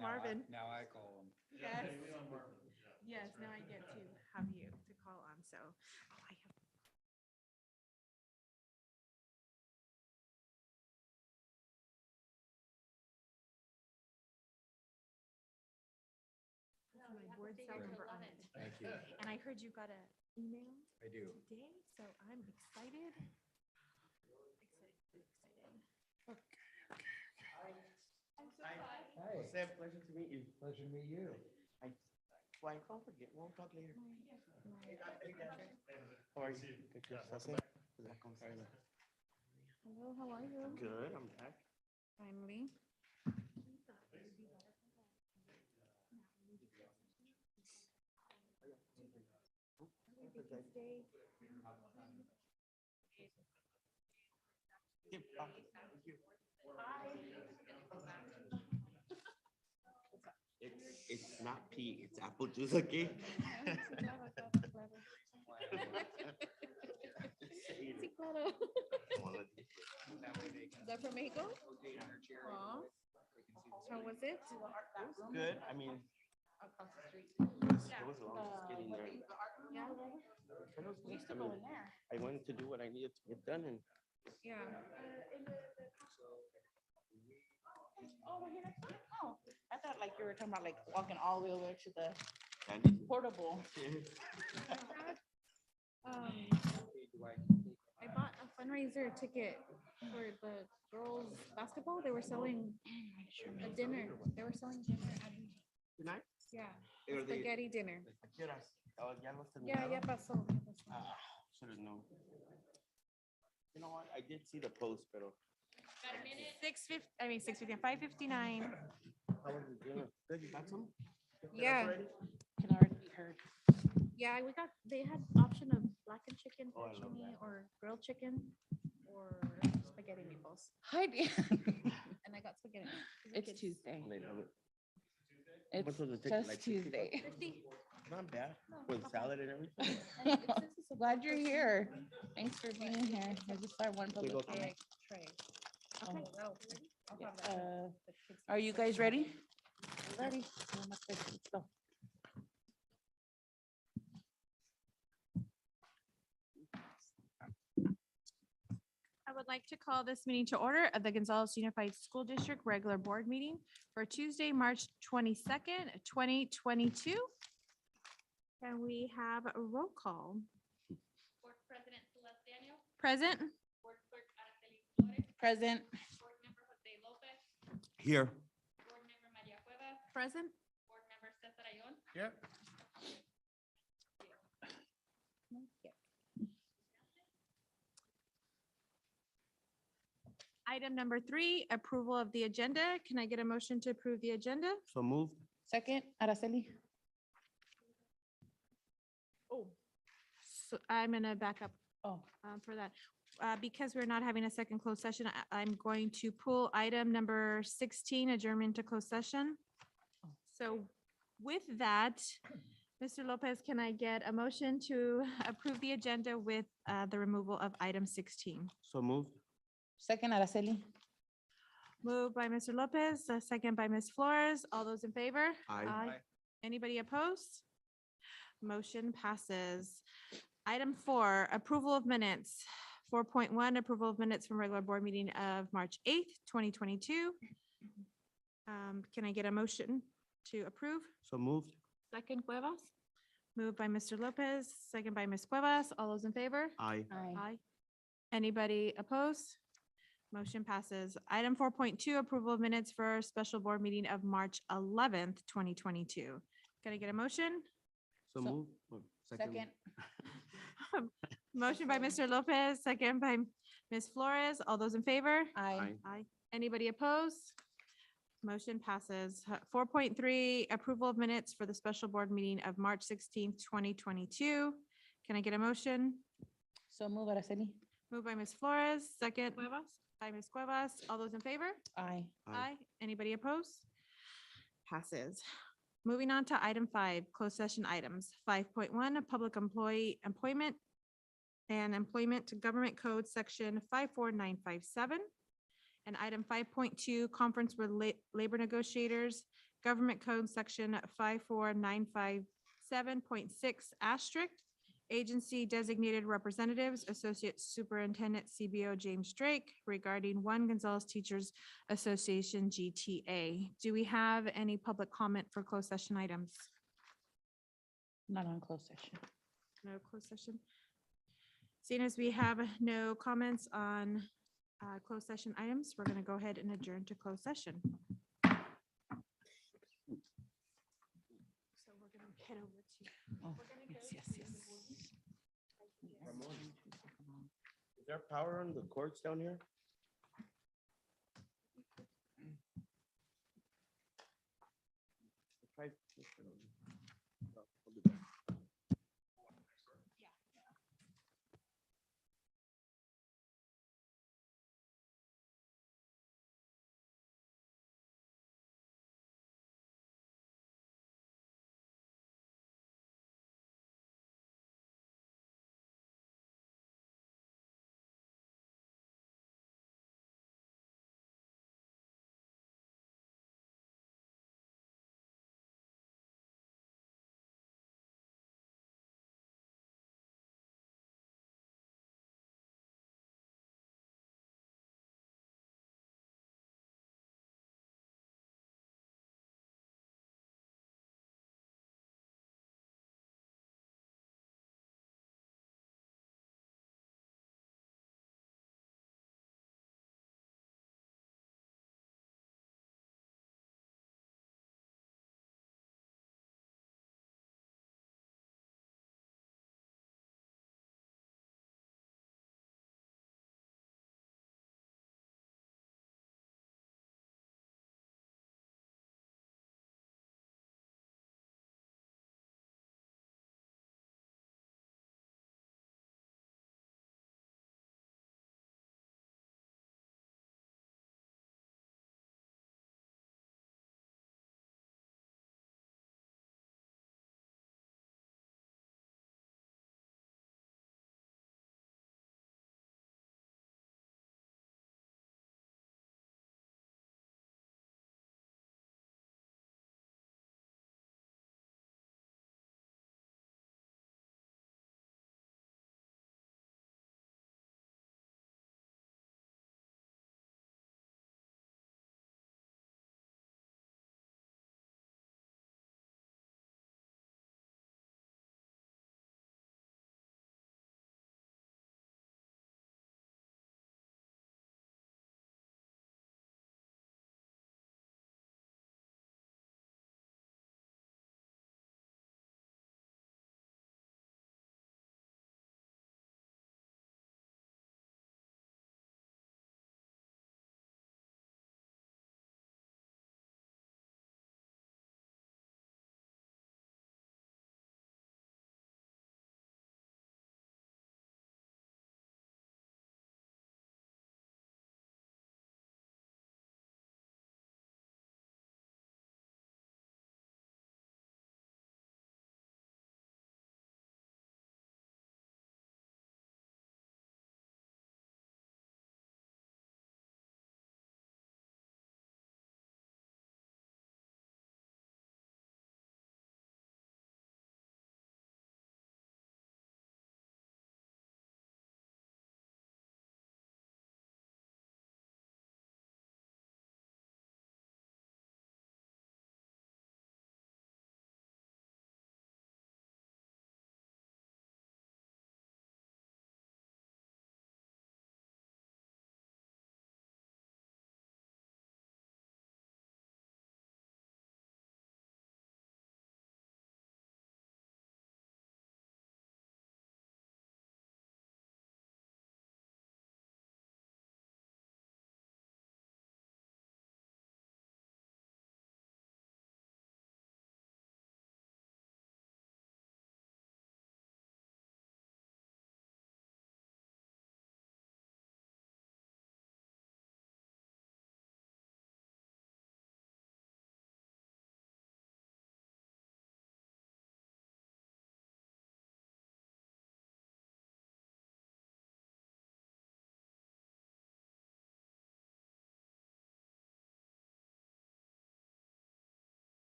Marvin. Now I call them. Yes. Yes, now I get to have you to call on, so. I have. My board cell number on it. Thank you. And I heard you got an email I do. today, so I'm excited. Excited. Hi. Sam, pleasure to meet you. Pleasure to meet you. Why don't forget, we'll talk later. How are you? ¿Estás bien? Hello, how are you? Good, I'm back. Finally. Thank you. It's not pea, it's apple juice, okay? Sí, claro. Is that from Mexico? Aw. How was it? Good, I mean, it was long just getting there. Yeah. It was nice. I mean, I wanted to do what I needed to get done and Yeah. Oh, we're here next week? Oh, I thought like you were talking about like walking all the way over to the Andy. portable. I bought a fundraiser ticket for the girls' basketball. They were selling a dinner. They were selling dinner at, Tonight? yeah, Or they- spaghetti dinner. ¿A qué horas? Oh, ya los Yeah, terminaron? ya pasó. Should have known. You know what? I did see the post, pero. 5:59. How was the dinner? Good, you got some? Yeah. Can already be heard. Yeah, they had option of blackened chicken, Oh, I love fettuccine, or grilled chicken, or spaghetti meatballs. Hi, Dan. And I got spaghetti. 'cause the It's kids- Tuesday. They love it. It's much was the ticket? just Like 50 Tuesday. 50. Not bad. With salad and everything. And it says it's a Glad you're four-person here. Thanks for being here. I just saw one We go public. egg tray. Okay, that'll be ready. I'll have that. The kids- Are you guys ready? Ready? Let's go. I would like to call this meeting to order of the Gonzales Unified School District Regular Board Meeting for Tuesday, March 22nd, 2022. Can we have a roll call? Board President Celeste Daniel, Present? Board Clerk Araceli Flores, Present. Board Member Jose Lopez, Here. Board Member Maria Cuevas, Present? Board Member Cesar Ayon, Yeah. Item number 3, approval of the agenda. Can I get a motion to approve the agenda? So moved. Second, Araceli. Oh. So I'm gonna back up Oh, for that. Because we're not having a second closed session, I'm going to pull item number 16, adjournment to closed session. So with that, Mr. Lopez, can I get a motion to approve the agenda with the removal of item 16? So moved. second, Araceli. Moved by Mr. Lopez, a second by Ms. Flores. All those in favor? Aye. Anybody opposed? Motion passes. Item 4, approval of minutes. 4.1, approval of minutes from regular board meeting of March 8th, 2022. Can I get a motion to approve? So moved. Second, Cuevas. Moved by Mr. Lopez, second by Ms. Cuevas. All those in favor? Aye. Aye. Anybody opposed? Motion passes. Item 4.2, approval of minutes for our special board meeting of March 11th, 2022. Can I get a motion? So So- moved. Oh, Second. Motion by Mr. Lopez, second by Ms. Flores. All those in favor? Aye. Aye. Anybody opposed? Motion passes. 4.3, approval of minutes for the special board meeting of March 16th, 2022. Can I get a motion? So move, Araceli. Moved by Ms. Flores, second by Ms. Cuevas. All those in favor? Aye. Aye. Anybody opposed? Passes. Moving on to item 5, closed session items. 5.1, a public employee employment and employment to government code section 54957. And item 5.2, conference with labor negotiators Government Code Section 54957.6 asterisk, agency designated representatives, Associate Superintendent CBO James Drake regarding One Gonzales Teachers Association GTA. Do we have any public comment for closed session items? Not on closed session. No closed session. Seeing as we have no comments on closed session items, we're going to go ahead and adjourn to closed session. So we're going to head over to. Oh, We're gonna yes, go yes, to yes. Is there power on the cords down here? Try-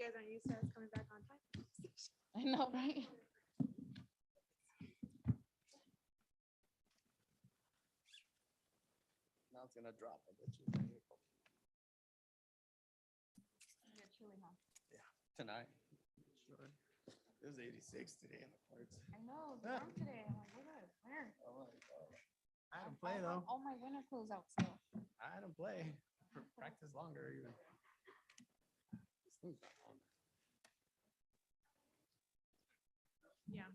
guys aren't used to us coming back on time. I know, right? Now it's gonna drop. I bet you. Tonight. Sure. It was 86 today in the parts. I know, it's warm today. I'm like, where? Oh my gosh. I don't play though. All my winter clothes out still. I don't play. Practice longer even. This thing's not on. Yeah.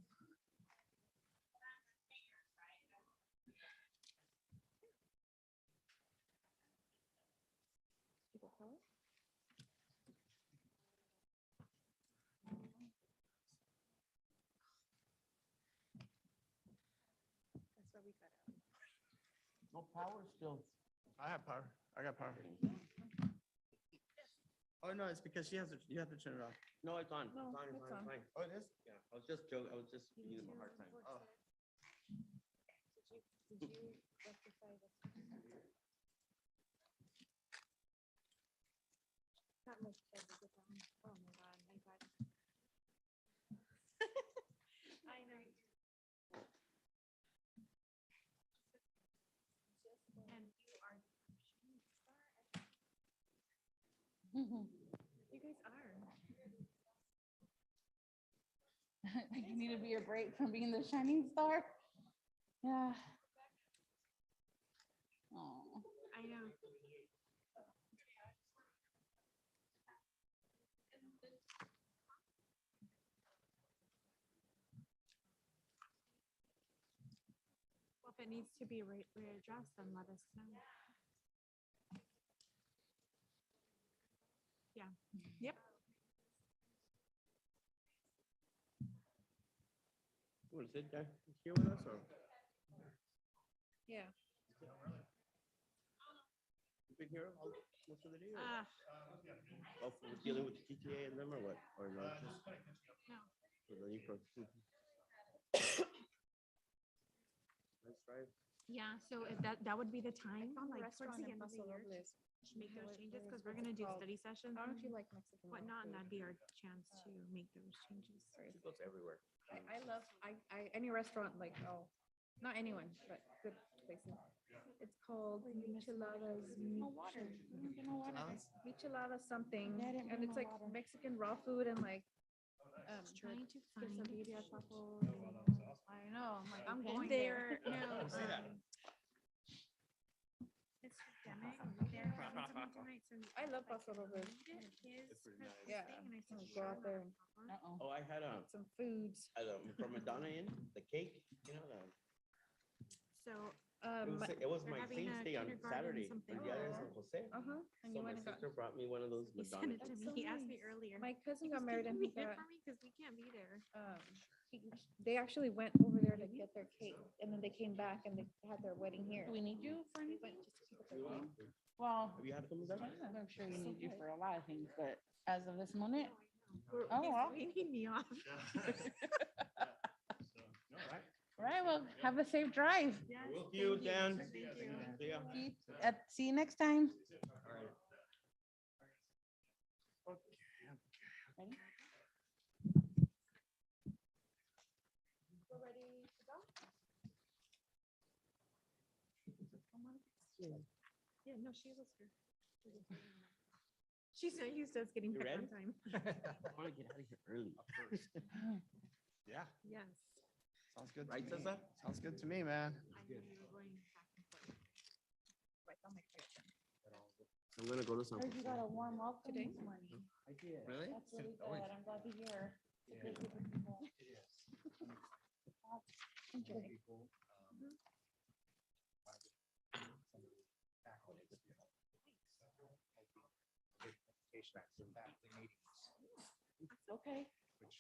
That's what we got. No power still. I have power. I got power. Oh no, it's because you have to turn it off. No, it's on. No, It's on. It's it's on. on. It's fine. Oh, it is? Yeah. I was just joking. I was just giving him a hard time. Oh. Did you rectify this? That looks like a good one. Oh my God, my God. I know. And you are. You guys are. You need to be a break from being the shining star. Yeah. Oh. I know. Well, if it needs to be readdressed, then let us know. Yeah. Yep. You want to sit there here with us or? Yeah. You been here all most of the day? Or? Uh, Oh, for dealing with the GTA and them or what? Or no? Just no. for the new Nice drive. Yeah, so if that would be the time, found a like towards restaurant the in end of the Paso year, Robles. to make those What- changes, what because is- we're what's gonna it do called? study sessions I don't know if you and like Mexican. whatnot, and food. that'd be our chance to make those changes. She goes everywhere. I love, any restaurant, like, oh, not anyone, but good places. It's called Micheladas. No water. No water. Michelada something, Yeah, I didn't and bring it's my like water. Mexican raw food and like, Just trying to find. quesadilla tacos. I know, I'm like, I'm going there. They're, no, Say that. it's pandemic, they're having something tonight, so. I love if I Paso can Robles. read it, his It's pretty nice. Yeah, thing, and I said, I'll go sure, out there not a and- problem. Oh, I had Some foods. from Madonna in the cake. You know the. So, It was they're my having saint's a day on kindergarten Saturday. something. El Día de San Jose. Uh-huh, and So you my went and got, sister brought me one of those he Madonna. sent it to That's me, so he asked me nice. earlier. my cousin He got goes, married "Can and you he read it got, for me? Because we can't be there. they actually went over there to get their cake and then they came back and they had their wedding here. Do we need you for We anything? went just to keep it their name. Well, Have you had some of that? I'm sure we So need you good. for a lot of things, but as of this moment, We're- Oh, he's wow. weaning me off. all right, well, have a safe drive. Yes, Will you, thank Dan? Thank you. See ya. See you next time. Ready? We're ready to go? Yeah, no, she was here. She's not used to us getting You back on ready? time. I want to get out of here early. Yeah, Yes. Sounds good. right, to me. Tessa? Sounds good to me, man. I knew you were going back and forth. Right on my plate. I'm gonna go to San Heard you got Jose. a warm welcome Today? this morning. I did. Really? That's really good. I'm glad to hear. It's a good group of people. It is. Enjoy. People, Mhm. faculty, you know, so, presentation, faculty meetings, Okay. which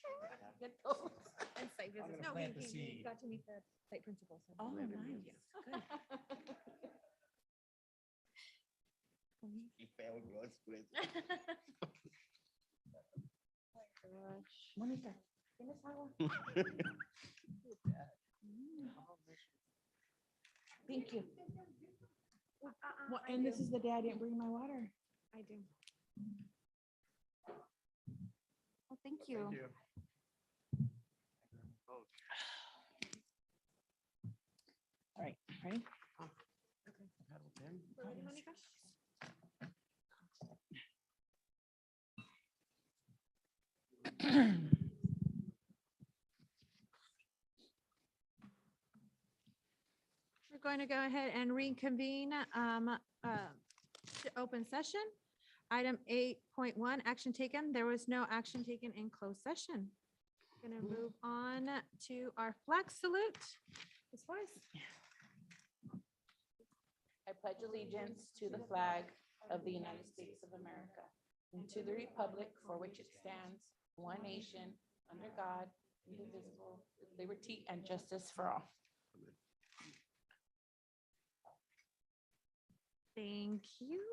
Good goals. And site I'm visits. gonna No, plant the we seed. got to meet the site principal. so Oh, we have nice. interviews. Y feo, bro, es crazy. Mónica, ¿tienes agua? Thank you. Well, and this is the day I didn't bring my water. I do. Thank you. All right, ready? We're going to go ahead and reconvene to open session. Item 8.1, action taken. There was no action taken in closed session. Going to move on to our flag salute. Ms. Weiss. I pledge allegiance to the flag of the United States of America and to the republic for which it stands, one nation, under God, indivisible, with liberty and justice for all. Thank you.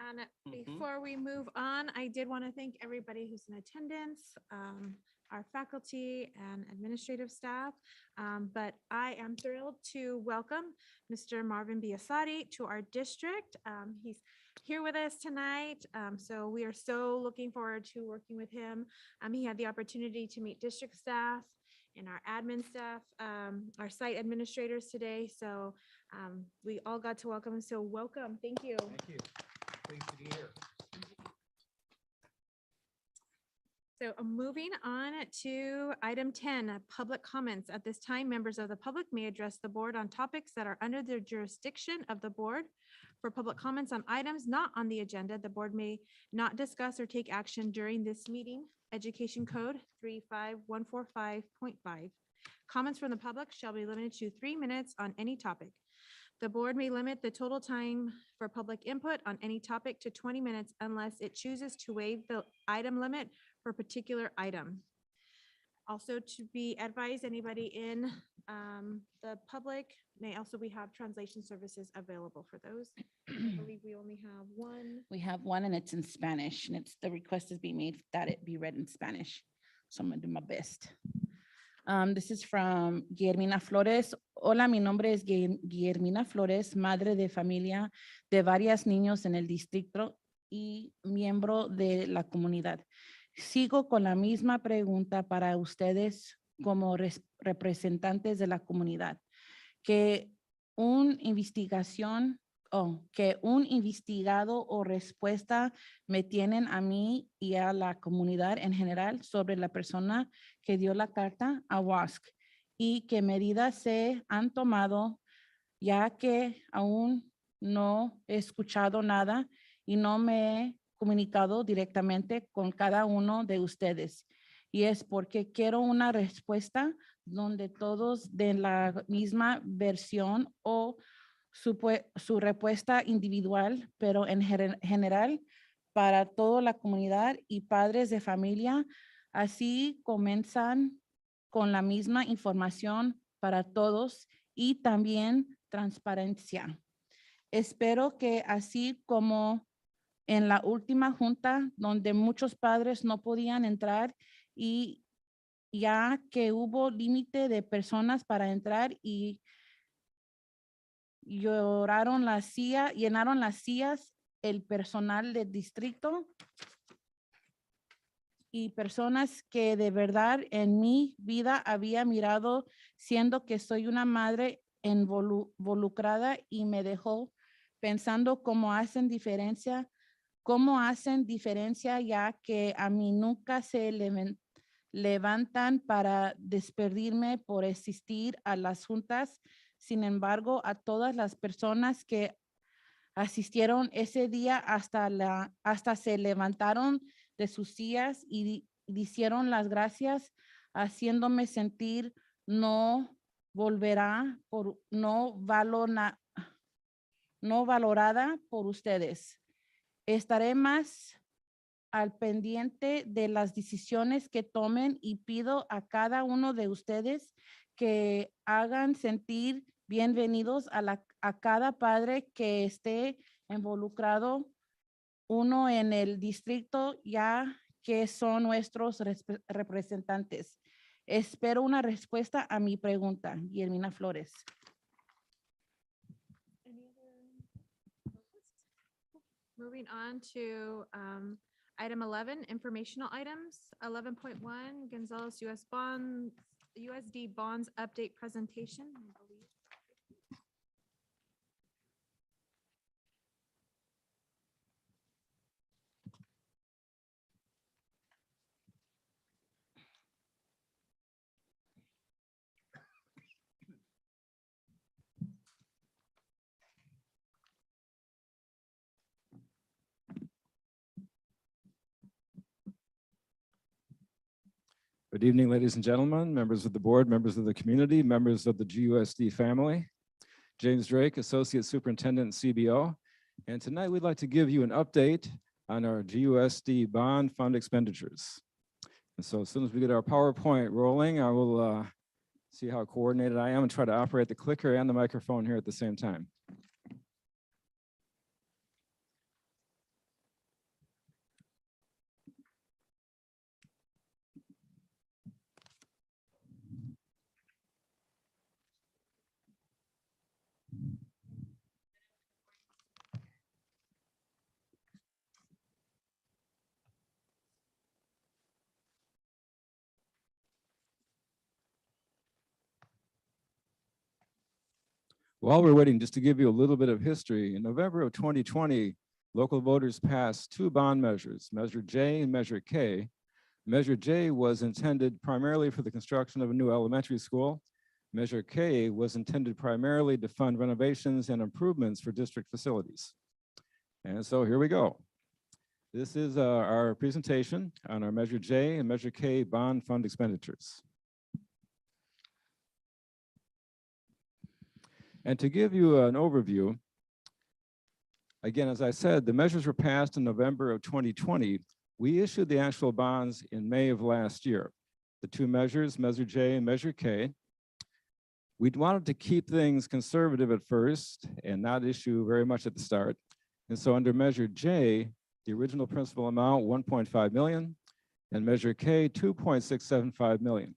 And before we move on, I did want to thank everybody who's in attendance, our faculty and administrative staff. But I am thrilled to welcome Mr. Marvin Biasotti to our district. He's here with us tonight. So we are so looking forward to working with him. He had the opportunity to meet district staff and our admin staff, our site administrators today. So we all got to welcome him. So welcome. Thank you. Thank you. Pleased to be here. So moving on to item 10, public comments. At this time, members of the public may address the board on topics that are under the jurisdiction of the board. For public comments on items not on the agenda, the board may not discuss or take action during this meeting. Education Code 35145.5. Comments from the public shall be limited to 3 minutes on any topic. The board may limit the total time for public input on any topic to 20 minutes unless it chooses to waive the item limit for a particular item. Also to be advised, anybody in the public may also we have translation services available for those. I believe we only have one. We have one and it's in Spanish and the request is being made that it be read in Spanish. So I'm gonna do my best. This is from Guillermina Flores. Hola, mi nombre es Guillermina Flores, madre de familia de varios niños en el distrito y miembro de la comunidad. Sigo con la misma pregunta para ustedes como representantes de la comunidad. Que un investigado o respuesta me tienen a mí y a la comunidad en general sobre la persona que dio la carta a WASC y qué medidas se han tomado, ya que aún no he escuchado nada y no me he comunicado directamente con cada uno de ustedes. Y es porque quiero una respuesta donde todos den la misma versión o su respuesta individual, pero en general para toda la comunidad y padres de familia. Así comienzan con la misma información para todos y también transparencia. Espero que así como en la última junta donde muchos padres no podían entrar y ya que hubo límite de personas para entrar y llenaron las sillas el personal del distrito y personas que de verdad en mi vida había mirado, siendo que soy una madre involucrada y me dejó pensando cómo hacen diferencia ya que a mí nunca se levantan para despedirme por asistir a las juntas. Sin embargo, a todas las personas que asistieron ese día hasta se levantaron de sus sillas y hicieron las gracias, haciéndome sentir no valorada por ustedes. Estaré más al pendiente de las decisiones que tomen y pido a cada uno de ustedes que hagan sentir bienvenidos a cada padre que esté involucrado uno en el distrito, ya que son nuestros representantes. Espero una respuesta a mi pregunta. Guillermina Flores. Moving on to Item 11, informational items. 11.1, Gonzales US bond, USD bonds update presentation. I believe. Good evening, ladies and gentlemen, members of the board, members of the community, members of the GUSD family. James Drake, Associate Superintendent CBO. And tonight we'd like to give you an update on our GUSD bond fund expenditures. And so as soon as we get our PowerPoint rolling, I will see how coordinated I am and try to operate the clicker and the microphone here at the same time. While we're waiting, just to give you a little bit of history, in November of 2020, local voters passed two bond measures, Measure J and Measure K. Measure J was intended primarily for the construction of a new elementary school. Measure K was intended primarily to fund renovations and improvements for district facilities. And so here we go. This is our presentation on our Measure J and Measure K bond fund expenditures. And to give you an overview, again, as I said, the measures were passed in November of 2020. We issued the actual bonds in May of last year. The two measures, Measure J and Measure K. We wanted to keep things conservative at first and not issue very much at the start. And so under Measure J, the original principal amount, 1.5 million, and Measure K, 2.675 million.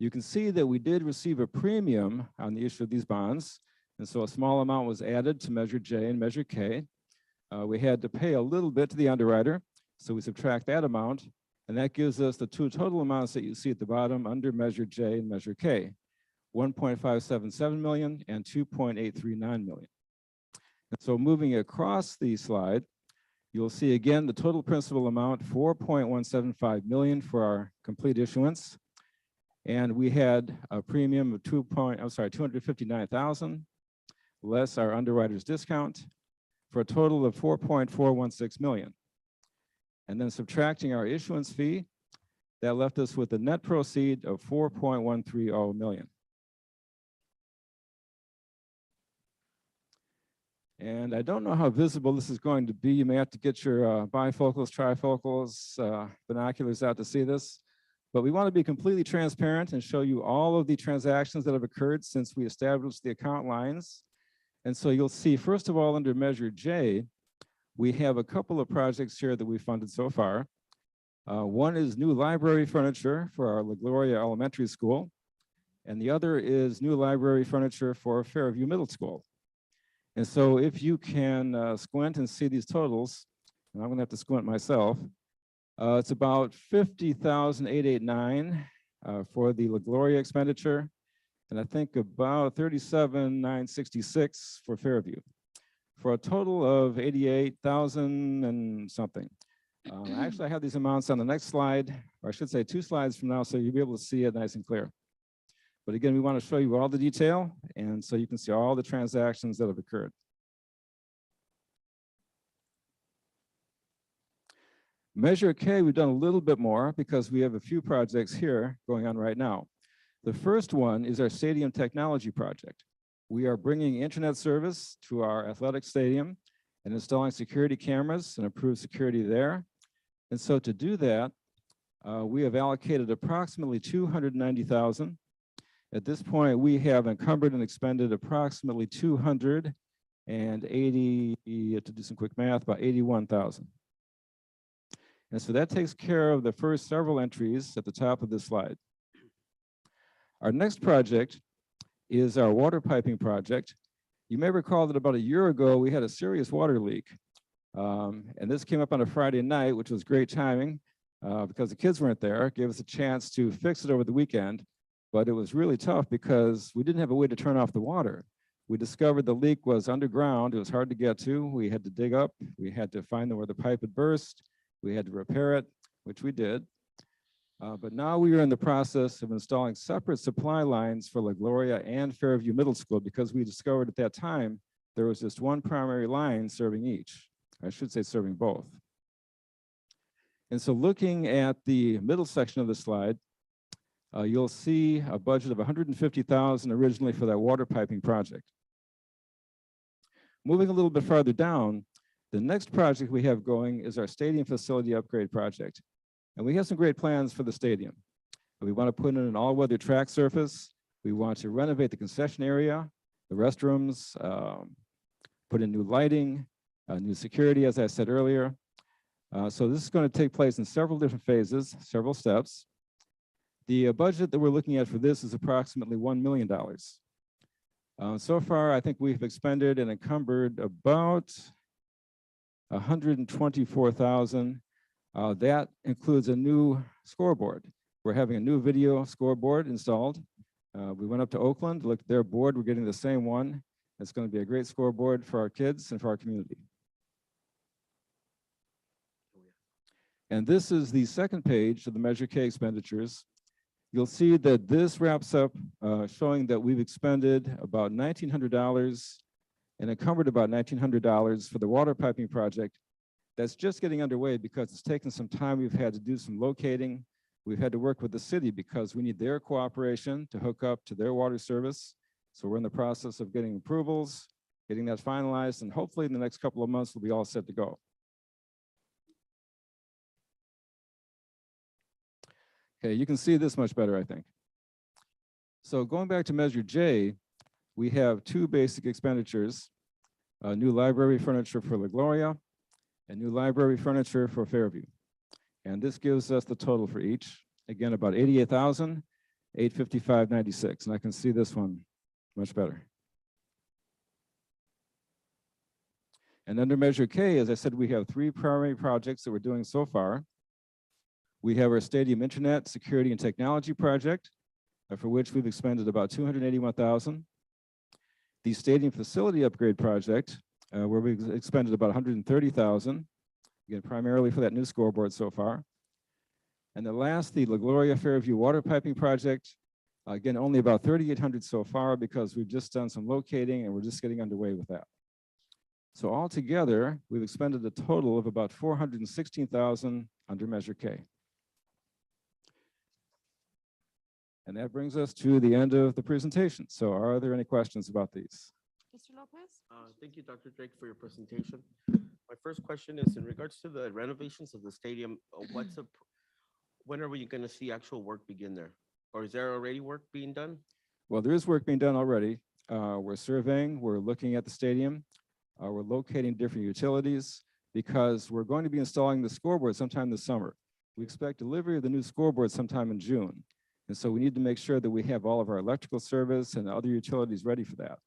You can see that we did receive a premium on the issue of these bonds. And so a small amount was added to Measure J and Measure K. We had to pay a little bit to the underwriter. So we subtract that amount, and that gives us the two total amounts that you see at the bottom under Measure J and Measure K, 1.577 million and 2.839 million. And so moving across the slide, you'll see again the total principal amount, 4.175 million for our complete issuance. And we had a premium of 259,000, less our underwriter's discount, for a total of 4.416 million. And then subtracting our issuance fee, that left us with a net proceed of 4.130 million. And I don't know how visible this is going to be. You may have to get your bifocals, trifocals, binoculars out to see this. But we want to be completely transparent and show you all of the transactions that have occurred since we established the account lines. And so you'll see, first of all, under Measure J, we have a couple of projects here that we funded so far. One is new library furniture for our La Gloria Elementary School, and the other is new library furniture for Fairview Middle School. And so if you can squint and see these totals, and I'm gonna have to squint myself, it's about 50,889 for the La Gloria expenditure, and I think about 37,966 for Fairview, for a total of 88,000 and something. Actually, I have these amounts on the next slide, or I should say 2 slides from now, so you'll be able to see it nice and clear. But again, we want to show you all the detail, and so you can see all the transactions that have occurred. Measure K, we've done a little bit more because we have a few projects here going on right now. The first one is our stadium technology project. We are bringing internet service to our athletic stadium and installing security cameras and improved security there. And so to do that, we have allocated approximately 290,000. At this point, we have encumbered and expended approximately 280, to do some quick math, about 81,000. And so that takes care of the first several entries at the top of this slide. Our next project is our water piping project. You may recall that about a year ago, we had a serious water leak. And this came up on a Friday night, which was great timing because the kids weren't there. It gave us a chance to fix it over the weekend, but it was really tough because we didn't have a way to turn off the water. We discovered the leak was underground. It was hard to get to. We had to dig up. We had to find where the pipe had burst. We had to repair it, which we did. But now we are in the process of installing separate supply lines for La Gloria and Fairview Middle School because we discovered at that time there was just one primary line serving each. I should say serving both. And so looking at the middle section of the slide, you'll see a budget of $150,000 originally for that water piping project. Moving a little bit farther down, the next project we have going is our stadium facility upgrade project. And we have some great plans for the stadium. We want to put in an all-weather track surface. We want to renovate the concession area, the restrooms, put in new lighting, new security, as I said earlier. So this is going to take place in several different phases, several steps. The budget that we're looking at for this is approximately $1 million. So far, I think we've expended and encumbered about $124,000. That includes a new scoreboard. We're having a new video scoreboard installed. We went up to Oakland, looked at their board. We're getting the same one. It's going to be a great scoreboard for our kids and for our community. And this is the second page of the Measure K expenditures. You'll see that this wraps up showing that we've expended about $1,900 and encumbered about $1,900 for the water piping project. That's just getting underway because it's taken some time. We've had to do some locating. We've had to work with the city because we need their cooperation to hook up to their water service. So we're in the process of getting approvals, getting that finalized, and hopefully in the next couple of months, we'll be all set to go. Okay, you can see this much better, I think. So going back to Measure J, we have two basic expenditures, new library furniture for La Gloria and new library furniture for Fairview. And this gives us the total for each. Again, about $88,855.96. And I can see this one much better. And under Measure K, as I said, we have three primary projects that we're doing so far. We have our stadium internet security and technology project, for which we've expended about $281,000. The stadium facility upgrade project, where we've expended about $130,000, again, primarily for that new scoreboard so far. And the last, the La Gloria Fairview water piping project, again, only about $3,800 so far because we've just done some locating and we're just getting underway with that. So altogether, we've expended a total of about $416,000 under Measure K. And that brings us to the end of the presentation. So are there any questions about these? Mr. Lopez? Thank you, Dr. Drake, for your presentation. My first question is in regards to the renovations of the stadium, when are we going to see actual work begin there? Or is there already work being done? Well, there is work being done already. We're surveying, we're looking at the stadium, we're locating different utilities because we're going to be installing the scoreboard sometime this summer. We expect delivery of the new scoreboard sometime in June. And so we need to make sure that we have all of our electrical service and other utilities ready for that.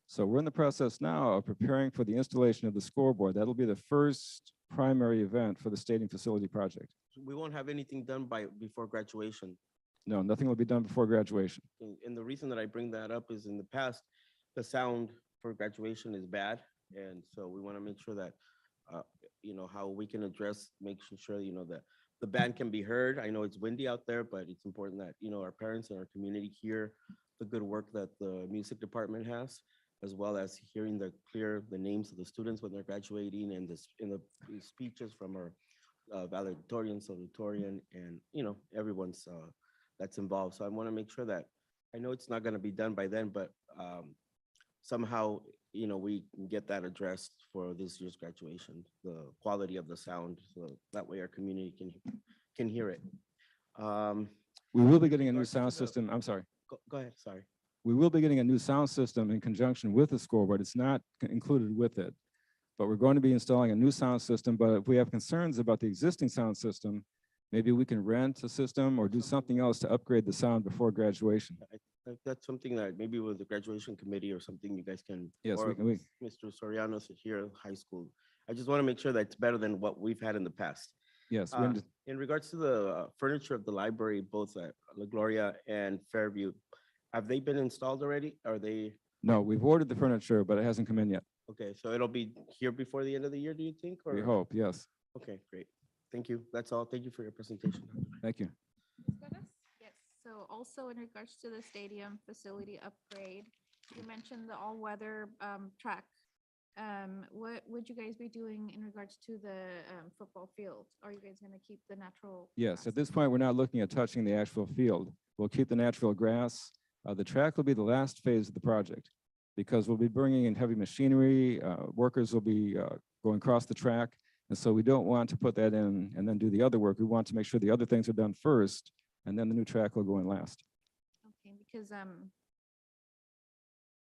So we're in the process now of preparing for the installation of the scoreboard. That'll be the first primary event for the stadium facility project. We won't have anything done before graduation. No, nothing will be done before graduation. And the reason that I bring that up is in the past, the sound for graduation is bad. And so we want to make sure that, how we can address, making sure, that the band can be heard. I know it's windy out there, but it's important that, our parents and our community hear the good work that the music department has, as well as hearing the names of the students when they're graduating and the speeches from our valedictorian, salutatorian, and, everyone's that's involved. So I want to make sure that, I know it's not going to be done by then, but somehow, we can get that addressed for this year's graduation, the quality of the sound, so that way our community can hear it. We will be getting a new sound system. I'm sorry. Go ahead, sorry. We will be getting a new sound system in conjunction with the scoreboard. It's not included with it, but we're going to be installing a new sound system. But if we have concerns about the existing sound system, maybe we can rent a system or do something else to upgrade the sound before graduation. That's something that maybe with the graduation committee or something you guys can. Yes, or we can. Mr. Soriano's here at high school. I just want to make sure that it's better than what we've had in the past. Yes, In regards to the furniture of the library, both at La Gloria and Fairview, have they been installed already? Are they, no, we've ordered the furniture, but it hasn't come in yet. okay, so it'll be here before the end of the year, do you think? We or- hope, yes. Okay, great. Thank you. That's all. Thank you for your presentation. Thank you. Ms. Gomez? Yes, so also in regards to the stadium facility upgrade, you mentioned the all-weather track. What would you guys be doing in regards to the football field? Are you guys gonna keep the natural? Yes, grass? at this point, we're not looking at touching the actual field. We'll keep the natural grass. The track will be the last phase of the project because we'll be bringing in heavy machinery. Workers will be going across the track. And so we don't want to put that in and then do the other work. We want to make sure the other things are done first, and then the new track will go in last. Okay, because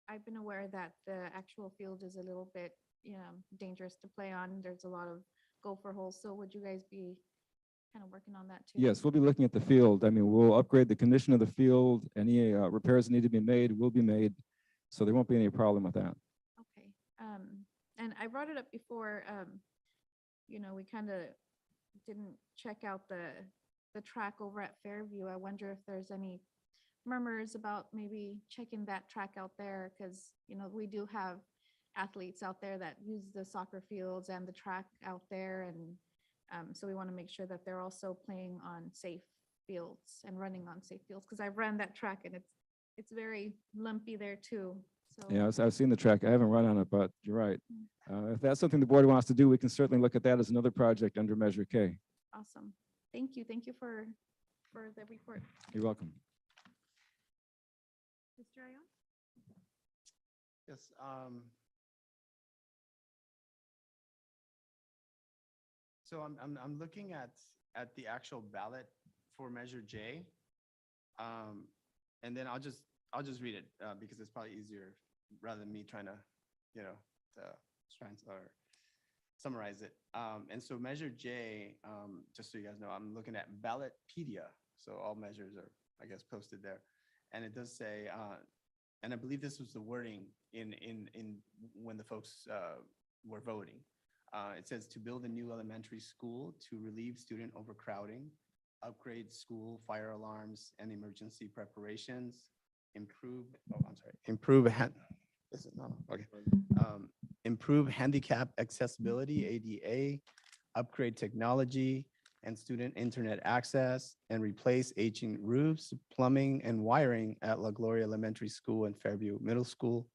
I've been aware that the actual field is a little bit, dangerous to play on. There's a lot of gopher holes. So would you guys be kind of working on that too? Yes, we'll be looking at the field. I mean, we'll upgrade the condition of the field. Any repairs that need to be made will be made. So there won't be any problem with that. Okay, and I brought it up before, we kind of didn't check out the track over at Fairview. I wonder if there's any murmurs about maybe checking that track out there, because, we do have athletes out there that use the soccer fields and the track out there, and so we want to make sure that they're also playing on safe fields and running on safe fields, because I've run that track and it's very lumpy there too. So Yeah, I've seen the track. I haven't run on it, but you're right. If that's something the board wants to do, we can certainly look at that as another project under Measure K. awesome. Thank you. Thank you for the report. You're welcome. Mr. Ion? Yes. So I'm looking at the actual ballot for Measure J. And then I'll just read it because it's probably easier rather than me trying to, or summarize it. And so Measure J, just so you guys know, I'm looking at Ballotpedia. So all measures are, I guess, posted there. And it does say, and I believe this was the wording in when the folks were voting. It says to build a new elementary school to relieve student overcrowding, upgrade school fire alarms and emergency preparations, improve handicap accessibility, ADA, upgrade technology and student internet access, and replace aging roofs, plumbing, and wiring at La Gloria Elementary School and Fairview Middle School.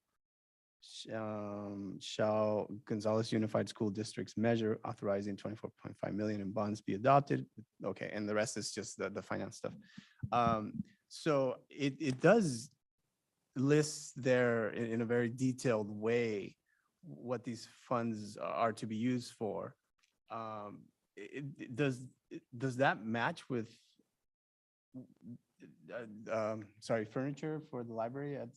Shall Gonzales Unified School District's measure authorizing 24.5 million in bonds be adopted? Okay, and the rest is just the finance stuff. So it does list there in a very detailed way what these funds are to be used for. Does that match with furniture for the library at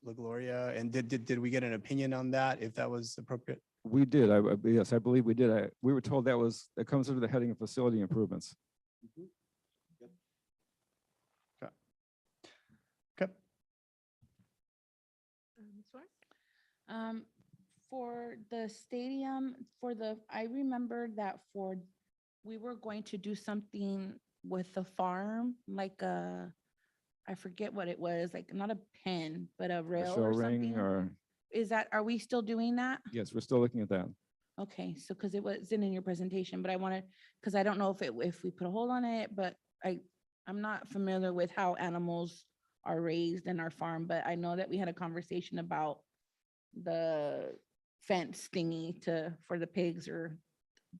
La Gloria? And did we get an opinion on that, if that was appropriate? We did. Yes, I believe we did. We were told that comes under the heading of facility improvements. Okay. Ms. Suarez? For the stadium, I remember that we were going to do something with the farm, like I forget what it was, like not a pen, but a A rail show or ring something. or, Are we still doing that? yes, we're still looking at that. Okay, so because it wasn't in your presentation, but I wanted, because I don't know if we put a hold on it, but I'm not familiar with how animals are raised in our farm, but I know that we had a conversation about the fence thingy for the pigs or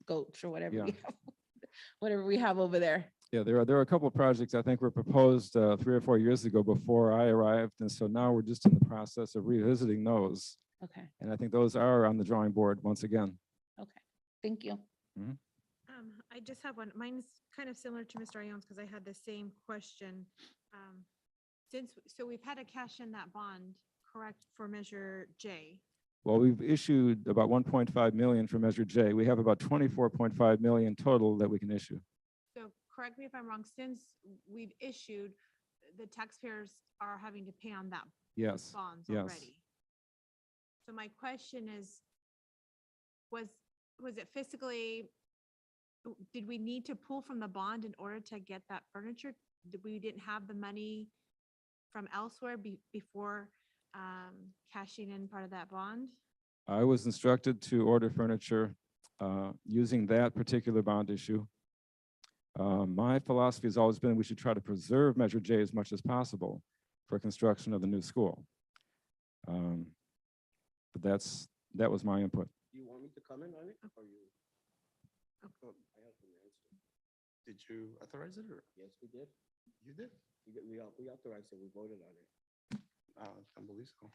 goats or whatever Yeah. we have, whatever we have over there. Yeah, there are a couple of projects I think were proposed 3 or 4 years ago before I arrived. And so now we're just in the process of revisiting those. Okay, And I think those are on the drawing board once again. okay, thank you. I just have one. Mine's kind of similar to Mr. Ion's because I had the same question. So we've had to cash in that bond, correct, for Measure J? Well, we've issued about 1.5 million for Measure J. We have about 24.5 million total that we can issue. So correct me if I'm wrong, since we've issued, the taxpayers are having to pay on that Yes, bonds yes. already. So my question is, was was it fiscally, did we need to pull from the bond in order to get that furniture? We didn't have the money from elsewhere before cashing in part of that bond? I was instructed to order furniture using that particular bond issue. My philosophy has always been we should try to preserve Measure J as much as possible for construction of the new school. But that was my input. Do you want me to comment on it or you? Oh, I have an answer. Did you authorize it or Yes, we did. you did? We authorized it. We voted on it. I believe so.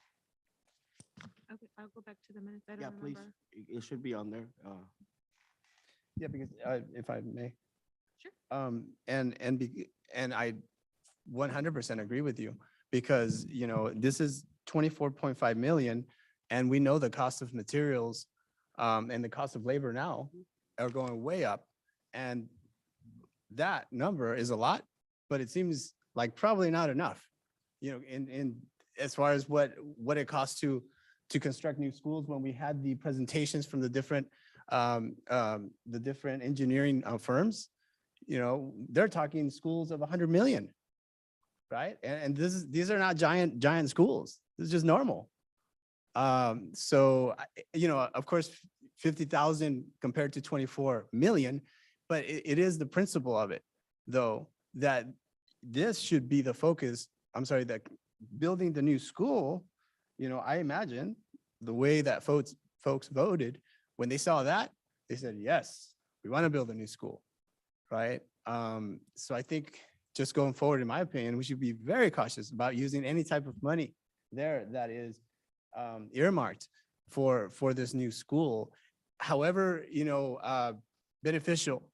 Okay, I'll go back to the minutes. I Yeah, don't please. remember. It should be on there. Yeah, because if I may. Sure. And I 100% agree with you because, you know, this is 24.5 million and we know the cost of materials and the cost of labor now are going way up. And that number is a lot, but it seems like probably not enough, you know, in as far as what it costs to construct new schools. When we had the presentations from the different engineering firms, you know, they're talking schools of 100 million, right? And these are not giant schools. This is just normal. So, you know, of course, 50,000 compared to 24 million, but it is the principle of it, though, that this should be the focus. I'm sorry, that building the new school, you know, I imagine the way that folks voted, when they saw that, they said, yes, we want to build a new school, right? So I think just going forward, in my opinion, we should be very cautious about using any type of money there that is earmarked for this new school. However, you know, beneficial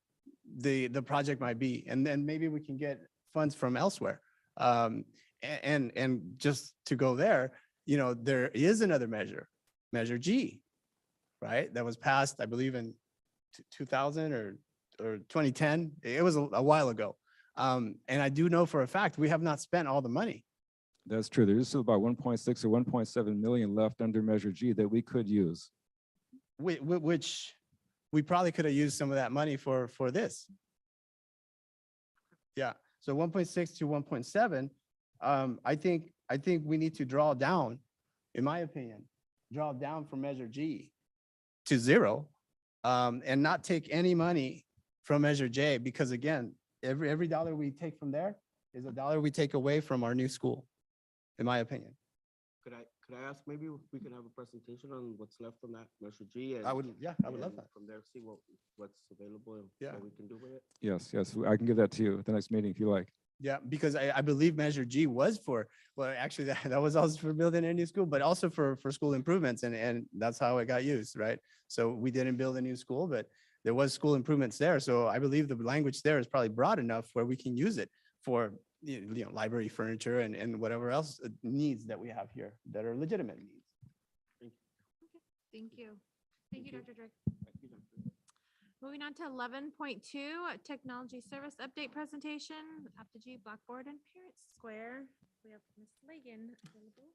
the project might be, and then maybe we can get funds from elsewhere. And just to go there, you know, there is another measure, Measure G, right? That was passed, I believe, in 2000 or 2010. It was a while ago. And I do know for a fact we have not spent all the money. That's true. There is still about 1.6 or 1.7 million left under Measure G that we could use. Which we probably could have used some of that money for this. Yeah, so 1.6 to 1.7, I think we need to draw down, in my opinion, draw down from Measure G to 0, and not take any money from Measure J, because again, every dollar we take from there is a dollar we take away from our new school, in my opinion. Could I ask, maybe we can have a presentation on what's left on that Measure G? And I would love and that. From there, see what's available and Yeah. what we can do with it. Yes, I can give that to you at the next meeting if you like. Yeah, because I believe Measure G was for, well, actually, that was also for building a new school, but also for school improvements, and that's how it got used, right? So we didn't build a new school, but there was school improvements there. So I believe the language there is probably broad enough where we can use it for, you know, library furniture and whatever else needs that we have here that are legitimate needs. Thank you. Thank you, you. Dr. Drake. Thank you, Dr. Moving on to 11.2, technology service update presentation, Apogee Blackboard and Parent Square. We have Ms. Lagan available.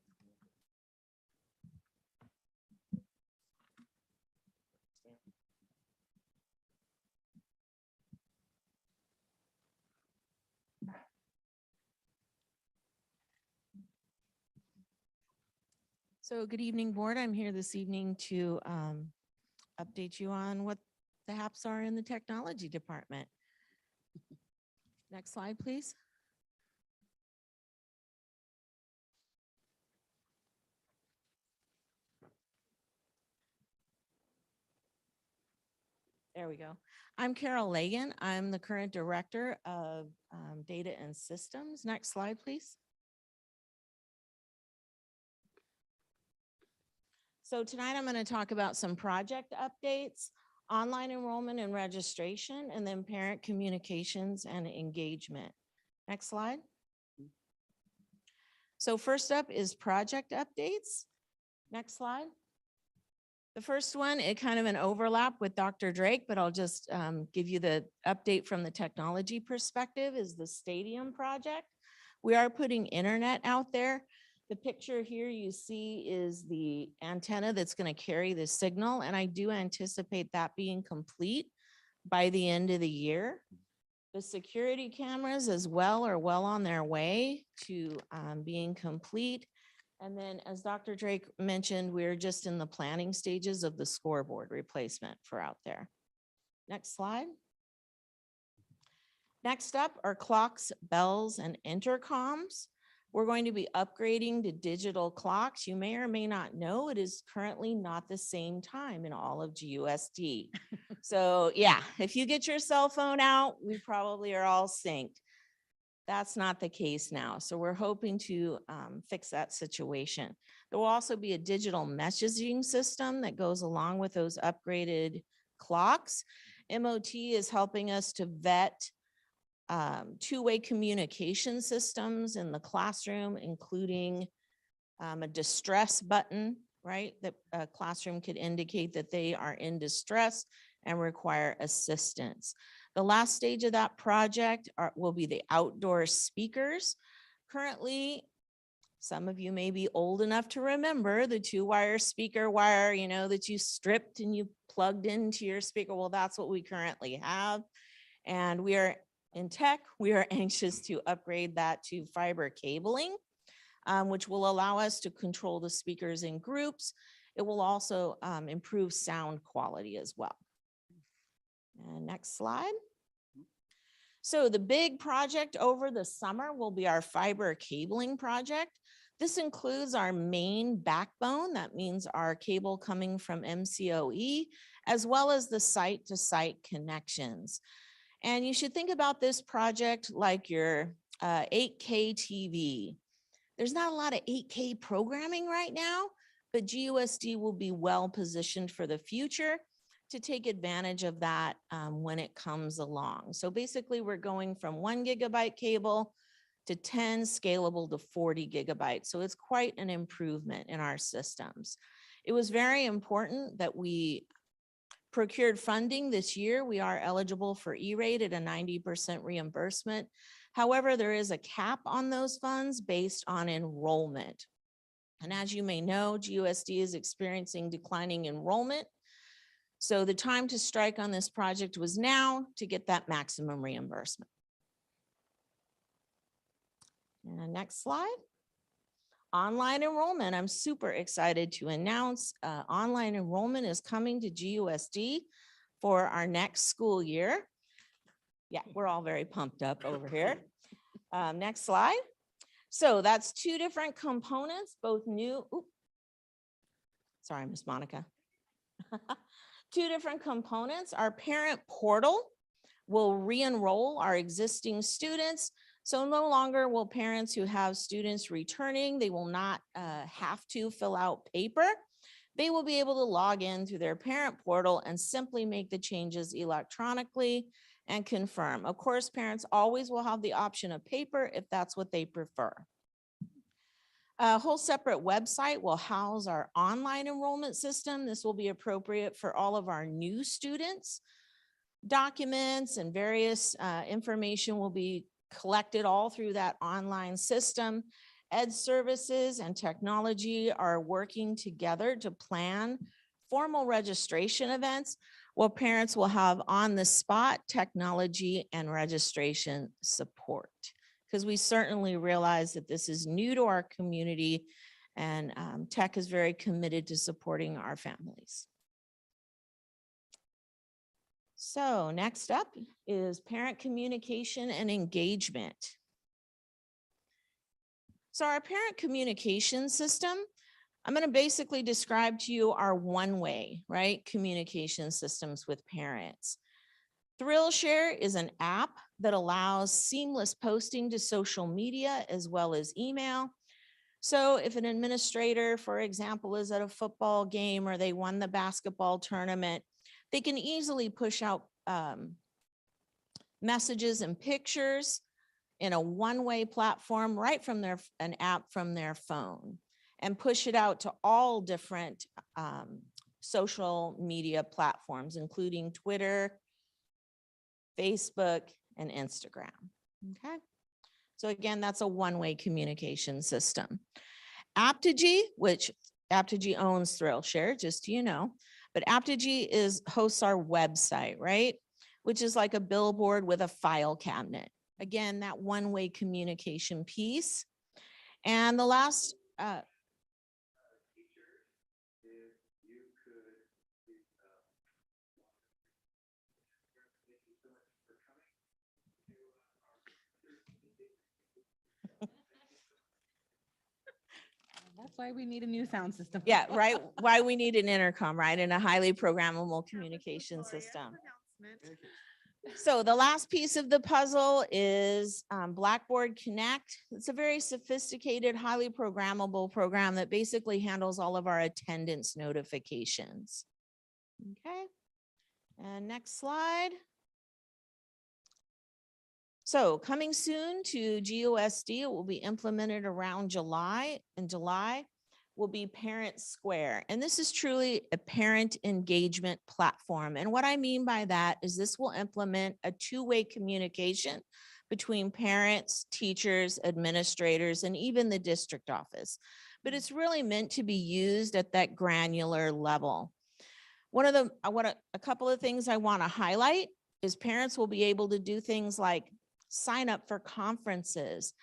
So good evening, board. I'm here this evening to update you on what the haps are in the technology department. Next slide, please. There we go. I'm Carol Lagan. I'm the current director of data and systems. Next slide, please. So tonight I'm going to talk about some project updates, online enrollment and registration, and then parent communications and engagement. Next slide. So first up is project updates. Next slide. The first one, it kind of an overlap with Dr. Drake, but I'll just give you the update from the technology perspective, is the stadium project. We are putting internet out there. The picture here you see is the antenna that's going to carry the signal, and I do anticipate that being complete by the end of the year. The security cameras as well are well on their way to being complete. And then, as Dr. Drake mentioned, we're just in the planning stages of the scoreboard replacement for out there. Next slide. Next up are clocks, bells, and intercoms. We're going to be upgrading to digital clocks. You may or may not know it is currently not the same time in all of GUSD. So yeah, if you get your cell phone out, we probably are all synced. That's not the case now. So we're hoping to fix that situation. There will also be a digital messaging system that goes along with those upgraded clocks. MOT is helping us to vet two-way communication systems in the classroom, including a distress button, right? That a classroom could indicate that they are in distress and require assistance. The last stage of that project will be the outdoor speakers. Currently, some of you may be old enough to remember the 2-wire speaker wire, you know, that you stripped and you plugged into your speaker. Well, that's what we currently have. And we are in tech, we are anxious to upgrade that to fiber cabling, which will allow us to control the speakers in groups. It will also improve sound quality as well. And next slide. So the big project over the summer will be our fiber cabling project. This includes our main backbone. That means our cable coming from MCOE, as well as the site-to-site connections. And you should think about this project like your 8K TV. There's not a lot of 8K programming right now, but GUSD will be well positioned for the future to take advantage of that when it comes along. So basically we're going from 1 gigabyte cable to 10 scalable to 40 gigabytes. So it's quite an improvement in our systems. It was very important that we procured funding this year. We are eligible for E-rate at a 90% reimbursement. However, there is a cap on those funds based on enrollment. And as you may know, GUSD is experiencing declining enrollment. So the time to strike on this project was now to get that maximum reimbursement. And next slide. Online enrollment. I'm super excited to announce online enrollment is coming to GUSD for our next school year. Yeah, we're all very pumped up over here. Next slide. So that's 2 different components, both new. Oops. Sorry, Miss Monica. 2 different components. Our parent portal will re-enroll our existing students. So no longer will parents who have students returning, they will not have to fill out paper. They will be able to log in through their parent portal and simply make the changes electronically and confirm. Of course, parents always will have the option of paper if that's what they prefer. A whole separate website will house our online enrollment system. This will be appropriate for all of our new students. Documents and various information will be collected all through that online system. Ed services and technology are working together to plan formal registration events where parents will have on-the-spot technology and registration support. Because we certainly realize that this is new to our community and tech is very committed to supporting our families. So next up is parent communication and engagement. So our parent communication system, I'm going to basically describe to you our one-way, right, communication systems with parents. ThrillShare is an app that allows seamless posting to social media as well as email. So if an administrator, for example, is at a football game or they won the basketball tournament, they can easily push out messages and pictures in a one-way platform right from an app from their phone and push it out to all different social media platforms, including Twitter, Facebook, and Instagram. Okay. So again, that's a one-way communication system. Apogee, which Apogee owns Thrillshare, just so you know, but Apogee hosts our website, right? Which is like a billboard with a file cabinet. Again, that one-way communication piece. And the last, That's why we need a new sound system. yeah, right, why we need an intercom, right? And a highly programmable communication system. So the last piece of the puzzle is Blackboard Connect. It's a very sophisticated, highly programmable program that basically handles all of our attendance notifications. Okay, and next slide. So coming soon to GOSD, it will be implemented around July. In July will be Parent Square. And this is truly a parent engagement platform. And what I mean by that is this will implement a two-way communication between parents, teachers, administrators, and even the district office. But it's really meant to be used at that granular level. A couple of things I want to highlight is parents will be able to do things like sign up for conferences,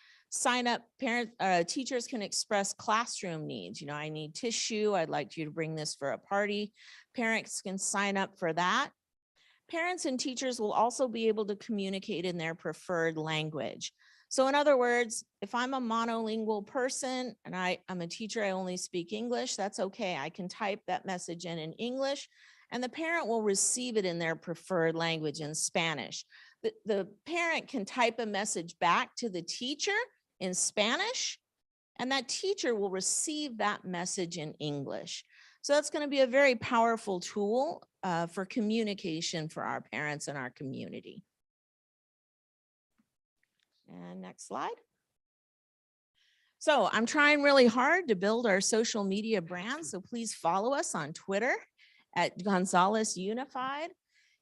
teachers can express classroom needs. You know, I need tissue. I'd like you to bring this for a party. Parents can sign up for that. Parents and teachers will also be able to communicate in their preferred language. So in other words, if I'm a monolingual person and I'm a teacher, I only speak English, that's okay. I can type that message in English and the parent will receive it in their preferred language in Spanish. The parent can type a message back to the teacher in Spanish, and that teacher will receive that message in English. So that's going to be a very powerful tool for communication for our parents and our community. And next slide. So I'm trying really hard to build our social media brand, so please follow us on Twitter at Gonzales Unified.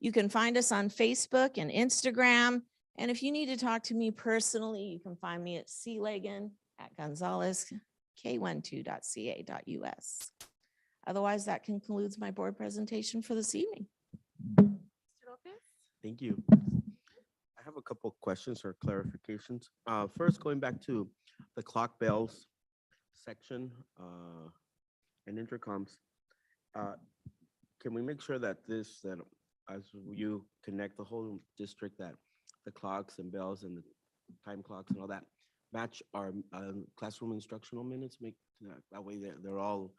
You can find us on Facebook and Instagram. And if you need to talk to me personally, you can find me at clegan@gonzalesc12.ca.us. Otherwise, that concludes my board presentation for this evening. Thank you. I have a couple questions or clarifications. First, going back to the clock bells section and intercoms, can we make sure that as you connect the whole district, that the clocks and bells and the time clocks and all that match our classroom instructional minutes? Make that way they're all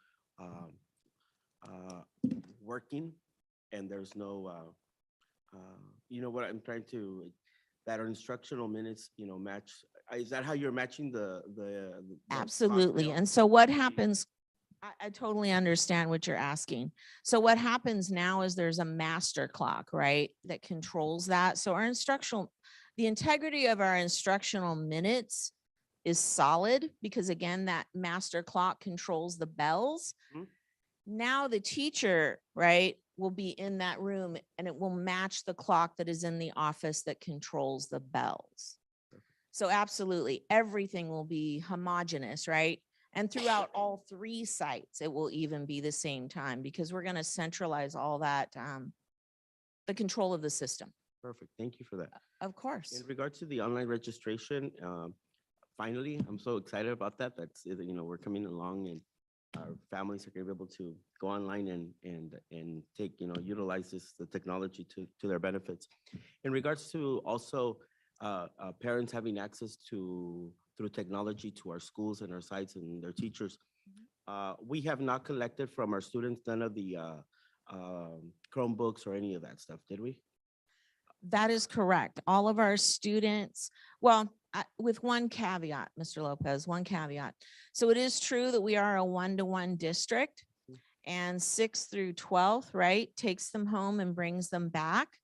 working and there's no, you know what I'm trying to, that our instructional minutes, you know, match. Is that how you're matching the clock Absolutely. bell? And so what happens, I totally understand what you're asking. So what happens now is there's a master clock, right, that controls that. So the integrity of our instructional minutes is solid because again, that master clock controls the bells. Mhm. Now the teacher, right, will be in that room and it will match the clock that is in the office that controls the bells. So absolutely, everything will be homogeneous, right? And throughout all three sites, it will even be the same time because we're going to centralize all that, the control of the system. Perfect. Thank you for that. Of course. In regards to the online registration, finally, I'm so excited about that. That's, you know, we're coming along and our families are going to be able to go online and take, you know, utilize the technology to their benefits. In regards to also parents having access through technology to our schools and our sites and their teachers, we have not collected from our students none of the Chromebooks or any of that stuff, did we? That is correct. All of our students, well, with one caveat, Mr. Lopez, one caveat. So it is true that we are a one-to-one district and 6th through 12th, right, takes them home and brings them back.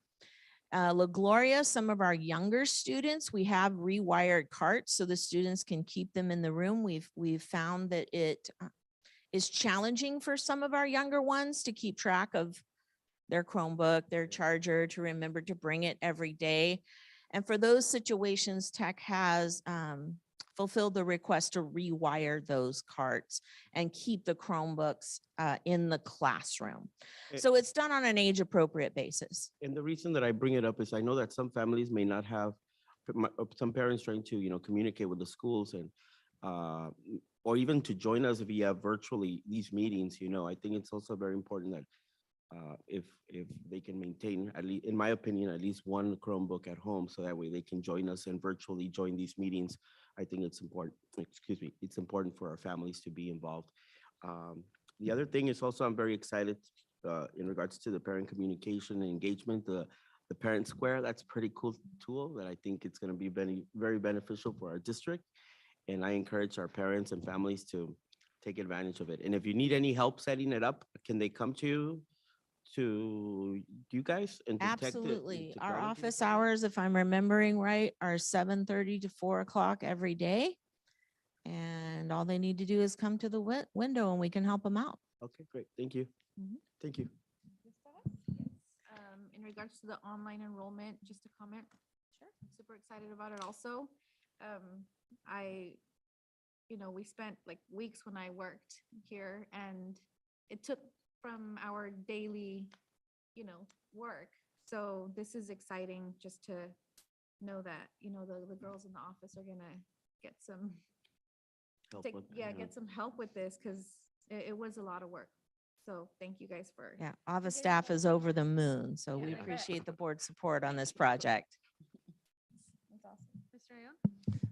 La Gloria, some of our younger students, we have rewired carts so the students can keep them in the room. We've found that it is challenging for some of our younger ones to keep track of their Chromebook, their charger, to remember to bring it every day. And for those situations, tech has fulfilled the request to rewire those carts and keep the Chromebooks in the classroom. Eh, So it's done on an age-appropriate basis. And the reason that I bring it up is I know that some families may not have, some parents trying to, communicate with the schools and, or even to join us via virtually these meetings, I think it's also very important that if they can maintain, at least, in my opinion, at least one Chromebook at home, so that way they can join us and virtually join these meetings. I think it's important, it's important for our families to be involved. The other thing is also, I'm very excited in regards to the parent communication and engagement, the Parent Square. That's a pretty cool tool that I think it's going to be very beneficial for our district. And I encourage our parents and families to take advantage of it. And if you need any help setting it up, can they come to you guys and to tech the Absolutely. Our technology? office hours, if I'm remembering right, are 7:30 to 4 o'clock every day. And all they need to do is come to the window and we can help them out. Okay, great. Thank you. Mhm. Thank you. In regards to the online enrollment, just a comment. Sure. I'm super excited about it also. We spent like weeks when I worked here, and it took from our daily, work. So this is exciting just to know that, the girls in the office are gonna get some, Help take, with- get some help with this, because it was a lot of work. So thank you guys for. Yeah, office staff is over the moon. So we Yeah, I bet. appreciate the board's support on this project. That's awesome. Mr. Ayon?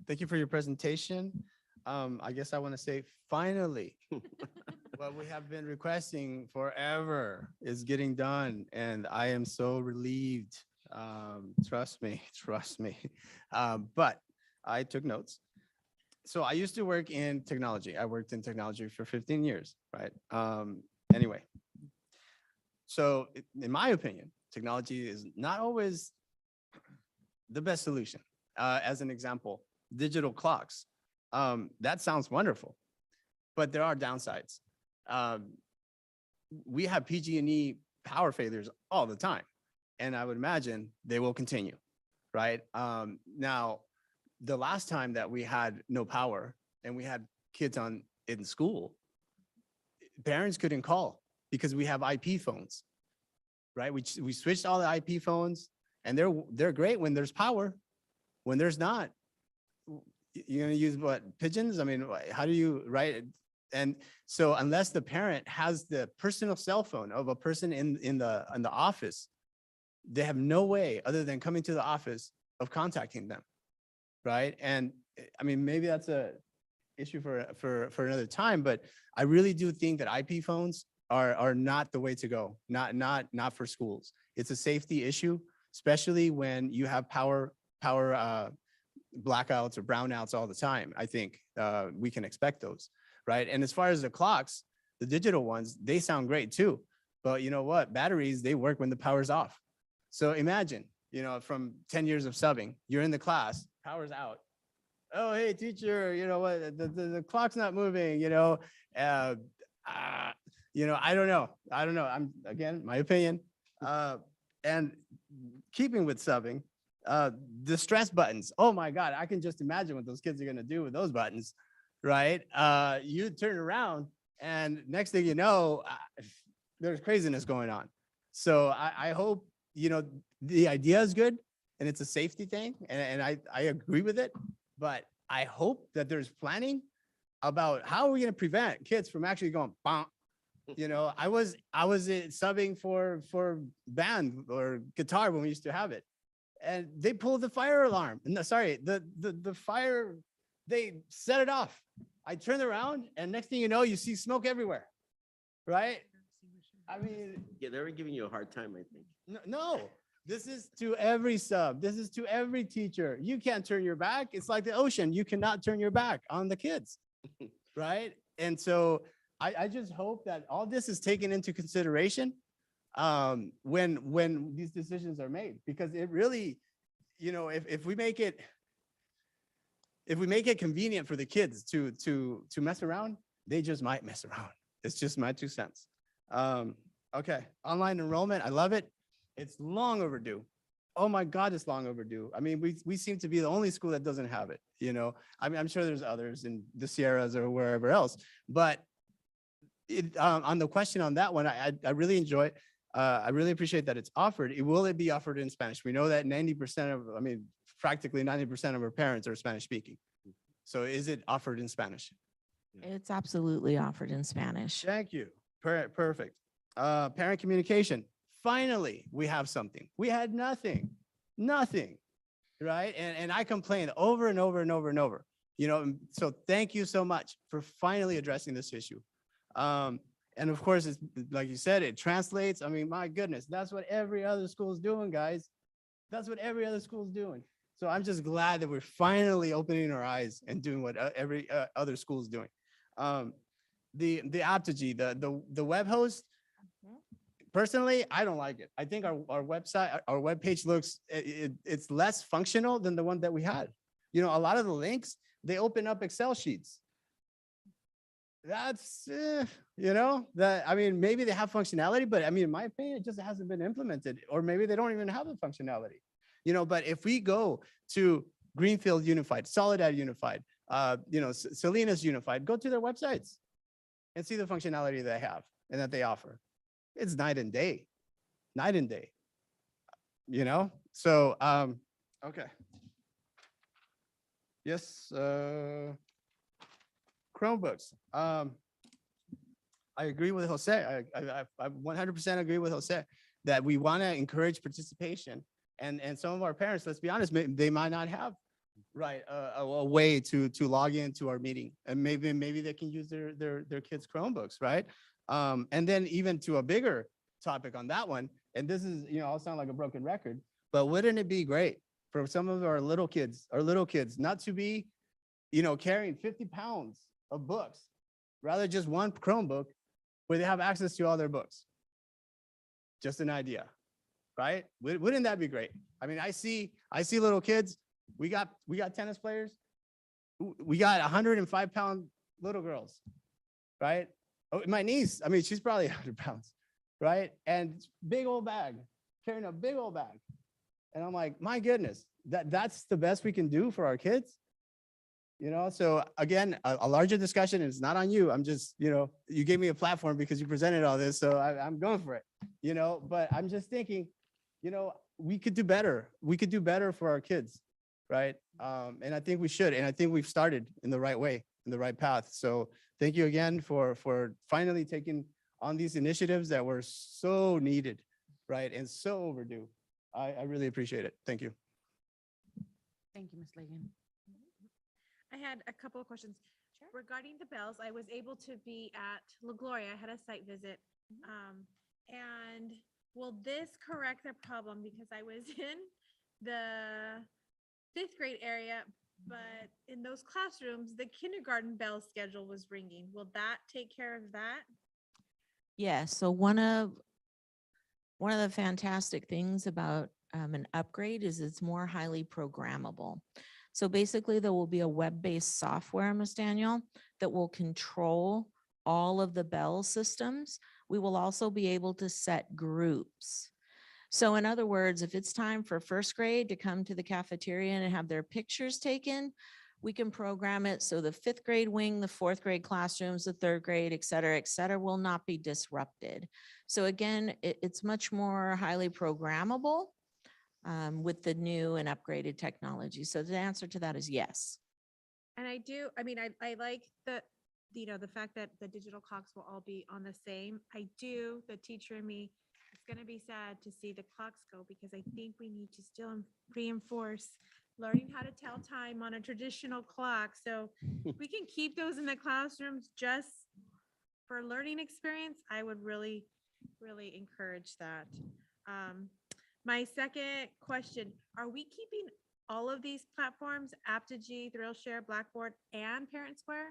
Thank you for your presentation. I guess I want to say, finally, what we have been requesting forever is getting done, and I am so relieved. Trust me, trust me. But I took notes. So I used to work in technology. I worked in technology for 15 years, right? Anyway, so in my opinion, technology is not always the best solution. As an example, digital clocks. That sounds wonderful, but there are downsides. We have PG&E power failures all the time, and I would imagine they will continue, right? Now, the last time that we had no power and we had kids in school, parents couldn't call because we have IP phones, right? We switched all the IP phones, and they're great when there's power. When there's not, you're gonna use what, pigeons? I mean, how do you, right? And so unless the parent has the personal cell phone of a person in the office, they have no way other than coming to the office of contacting them, right? And I mean, maybe that's a issue for another time, but I really do think that IP phones are not the way to go, not for schools. It's a safety issue, especially when you have power blackouts or brownouts all the time. I think we can expect those, right? And as far as the clocks, the digital ones, they sound great too. But you know what? Batteries, they work when the power's off. So imagine, from 10 years of subbing, you're in the class, power's out. Oh, hey, teacher, you know what? The clock's not moving, I don't know. I'm, again, my opinion. And keeping with subbing, the stress buttons. Oh my God, I can just imagine what those kids are gonna do with those buttons, right? You turn around and next thing you know, there's craziness going on. So I hope, the idea is good and it's a safety thing, and I agree with it, but I hope that there's planning about how are we gonna prevent kids from actually going bonk. I was subbing for band or guitar when we used to have it, and they pulled the fire alarm. No, sorry, the fire, they set it off. I turned around and next thing you know, you see smoke everywhere, right? I mean, Yeah, they were giving you a hard time, I think. no, this is to every sub. This is to every teacher. You can't turn your back. It's like the ocean. You cannot turn your back on the kids, right? And so I just hope that all this is taken into consideration when these decisions are made, because it really, if we make it convenient for the kids to mess around, they just might mess around. It's just my 2 cents. Okay, online enrollment, I love it. It's long overdue. Oh my God, it's long overdue. I mean, we seem to be the only school that doesn't have it. you know? I mean, I'm sure there's others in the Sierras or wherever else, but on the question on that one, I really enjoy, I really appreciate that it's offered. Will it be offered in Spanish? We know that 90% of, I mean, practically 90% of our parents are Spanish speaking. So is it offered in Spanish? It's absolutely offered in Spanish. Thank you. Perfect. Parent communication. Finally, we have something. We had nothing, right? And I complained over and over and over and over, you know, so thank you so much for finally addressing this issue. And of course, it's like you said, it translates. I mean, my goodness, that's what every other school is doing, guys. That's what every other school is doing. So I'm just glad that we're finally opening our eyes and doing what every other school is doing. The Apogee, the web host, personally, I don't like it. I think our website, our web page looks, it's less functional than the one that we had. You know, a lot of the links, they open up Excel sheets. That's, you know, that, I mean, maybe they have functionality, but I mean, in my opinion, it just hasn't been implemented, or maybe they don't even have the functionality, you know. But if we go to Greenfield Unified, Soledad Unified, you know, Salinas Unified, go to their websites and see the functionality they have and that they offer. It's night and day, you know? So, okay. Yes, Chromebooks. I agree with Jose. I 100% agree with Jose that we want to encourage participation. And some of our parents, let's be honest, they might not have right a way to log into our meeting, and maybe they can use their kids' Chromebooks, right? And then even to a bigger topic on that one, and this is, you know, I'll sound like a broken record, but wouldn't it be great for some of our little kids not to be, you know, carrying 50 pounds of books, rather just one Chromebook where they have access to all their books? Just an idea, right? Wouldn't that be great? I mean, I see little kids. We got tennis players. We got 105-pound little girls, right? Oh, my niece, I mean, she's probably 100 pounds, right? And big old bag, carrying a big old bag. And I'm like, my goodness, that's the best we can do for our kids. You know, so again, a larger discussion is not on you. I'm just, you know, you gave me a platform because you presented all this, so I'm going for it, you know, but I'm just thinking, you know, we could do better. We could do better for our kids, right? And I think we should, and I think we've started in the right way, in the right path. So thank you again for finally taking on these initiatives that were so needed, right? And so overdue. I really appreciate it. Thank you. Thank you, Ms. Legan. I had a couple of questions. Regarding the bells, I was able to be at La Gloria. I had a site visit. And will this correct the problem? Because I was in the 5th grade area, but in those classrooms, the kindergarten bell schedule was ringing. Will that take care of that? Yeah, so one of the fantastic things about an upgrade is it's more highly programmable. So basically, there will be a web-based software, Ms. Daniel, that will control all of the bell systems. We will also be able to set groups. So in other words, if it's time for 1st grade to come to the cafeteria and have their pictures taken, we can program it so the 5th grade wing, the 4th grade classrooms, the 3rd grade, et cetera, will not be disrupted. So again, it's much more highly programmable with the new and upgraded technology. So the answer to that is yes. And I mean, I like the, you know, the fact that the digital clocks will all be on the same. The teacher in me, it's going to be sad to see the clocks go, because I think we need to still reinforce learning how to tell time on a traditional clock. So we can keep those in the classrooms just for learning experience. I would really, really encourage that. My second question, are we keeping all of these platforms, Apogee, Thrillshare, Blackboard, and Parent Square?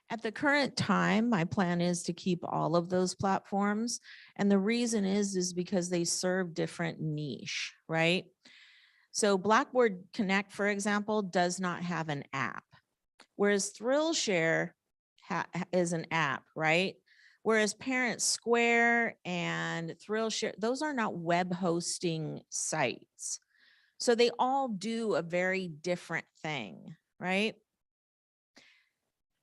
At the current time, my plan is to keep all of those platforms. And the reason is because they serve different niche, right? So Blackboard Connect, for example, does not have an app, whereas Thrillshare is an app, right? Whereas Parent Square and Thrillshare, those are not web hosting sites. So they all do a very different thing, right?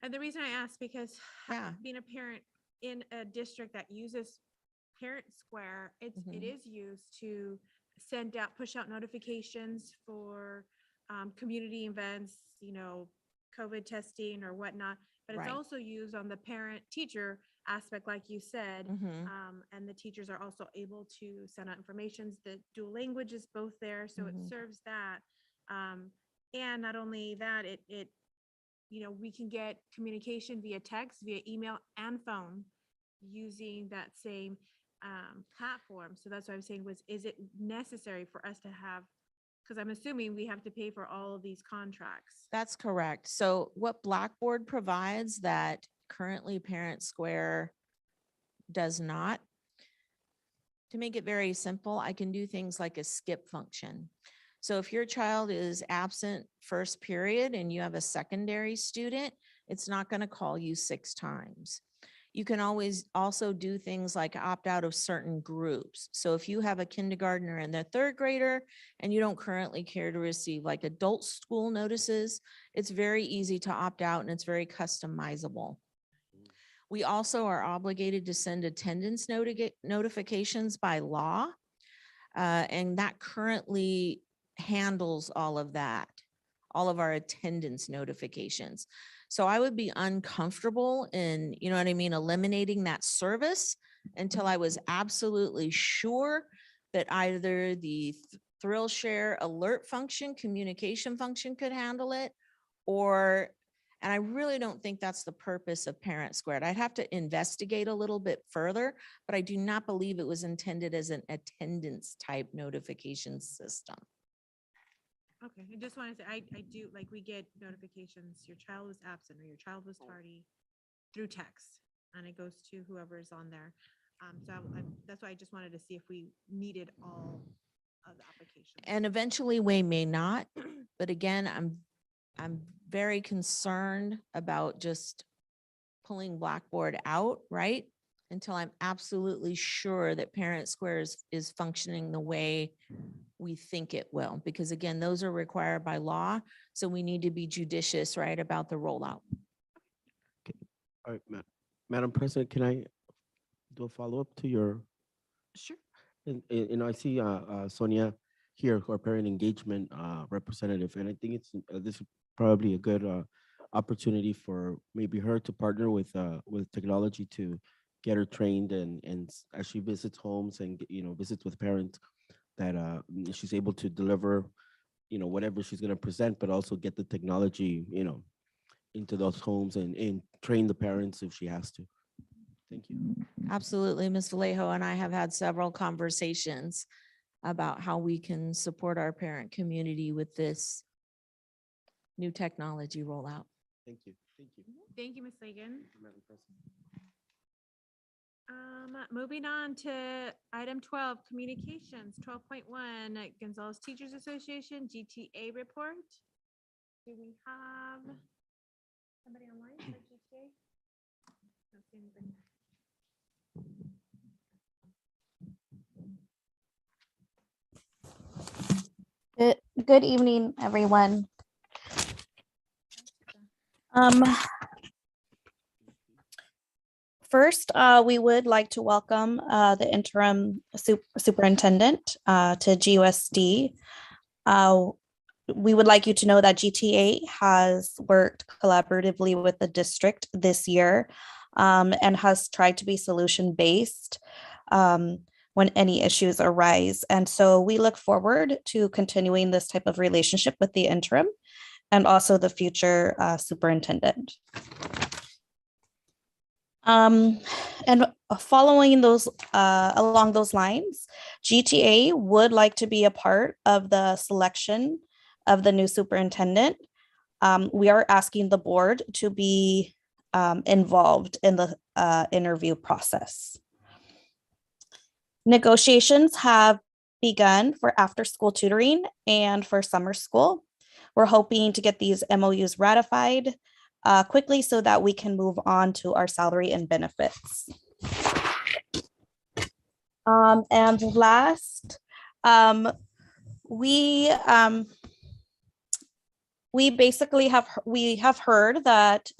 And the reason I ask because Yeah. being a parent in a district that uses Parent Square, it Mhm. is used to push out notifications for community events, COVID testing or whatnot. But it's Right. also used on the parent-teacher aspect, like you said. Mhm. And the teachers are also able to send out informations. The dual language is both there, so it Mhm. serves that. And not only that, we can get communication via text, via email and phone using that same platform. So that's what I'm saying is it necessary for us to have, because I'm assuming we have to pay for all of these contracts. That's correct. So what Blackboard provides that currently Parent Square does not, to make it very simple, I can do things like a skip function. So if your child is absent first period and you have a secondary student, it's not going to call you 6 times. You can always also do things like opt out of certain groups. So if you have a kindergartner and their 3rd grader and you don't currently care to receive like adult school notices, it's very easy to opt out and it's very customizable. We also are obligated to send attendance notifications by law. And that currently handles all of that, all of our attendance notifications. So I would be uncomfortable in, you know what I mean, eliminating that service until I was absolutely sure that either the Thrill Share alert function, communication function could handle it, or, and I really don't think that's the purpose of Parent Squared. I'd have to investigate a little bit further, but I do not believe it was intended as an attendance type notification system. Okay, I just want to say, I do, like, we get notifications, your child was absent or your child was tardy through text, and it goes to whoever is on there. So that's why I just wanted to see if we needed all of the applications. And eventually we may not, but again, I'm very concerned about just pulling Blackboard out, right? Until I'm absolutely sure that Parent Square is functioning the way we think it will, because again, those are required by law. So we need to be judicious, right, about the rollout. All right, Madam President, can I do a follow-up to your, Sure. and I see Sonia here, our parent engagement representative, and I think this is probably a good opportunity for maybe her to partner with technology to get her trained and as she visits homes and visits with parents that she's able to deliver whatever she's going to present, but also get the technology into those homes and train the parents if she has to. Thank you. Absolutely, Ms. Vallejo and I have had several conversations about how we can support our parent community with this new technology rollout. Thank you. Thank you. Thank you, Ms. Lagan. Madam President. Moving on to item 12, communications, 12.1, Gonzales Teachers Association, GTA report. Do we have somebody online for GTA? Don't see anybody. Good evening, everyone. First, we would like to welcome the interim superintendent to GUSD. We would like you to know that GTA has worked collaboratively with the district this year and has tried to be solution-based when any issues arise. And so we look forward to continuing this type of relationship with the interim and also the future superintendent. And following those along those lines, GTA would like to be a part of the selection of the new superintendent. We are asking the board to be involved in the interview process. Negotiations have begun for after-school tutoring and for summer school. We're hoping to get these MOUs ratified quickly so that we can move on to our salary and benefits. And last, we basically have heard that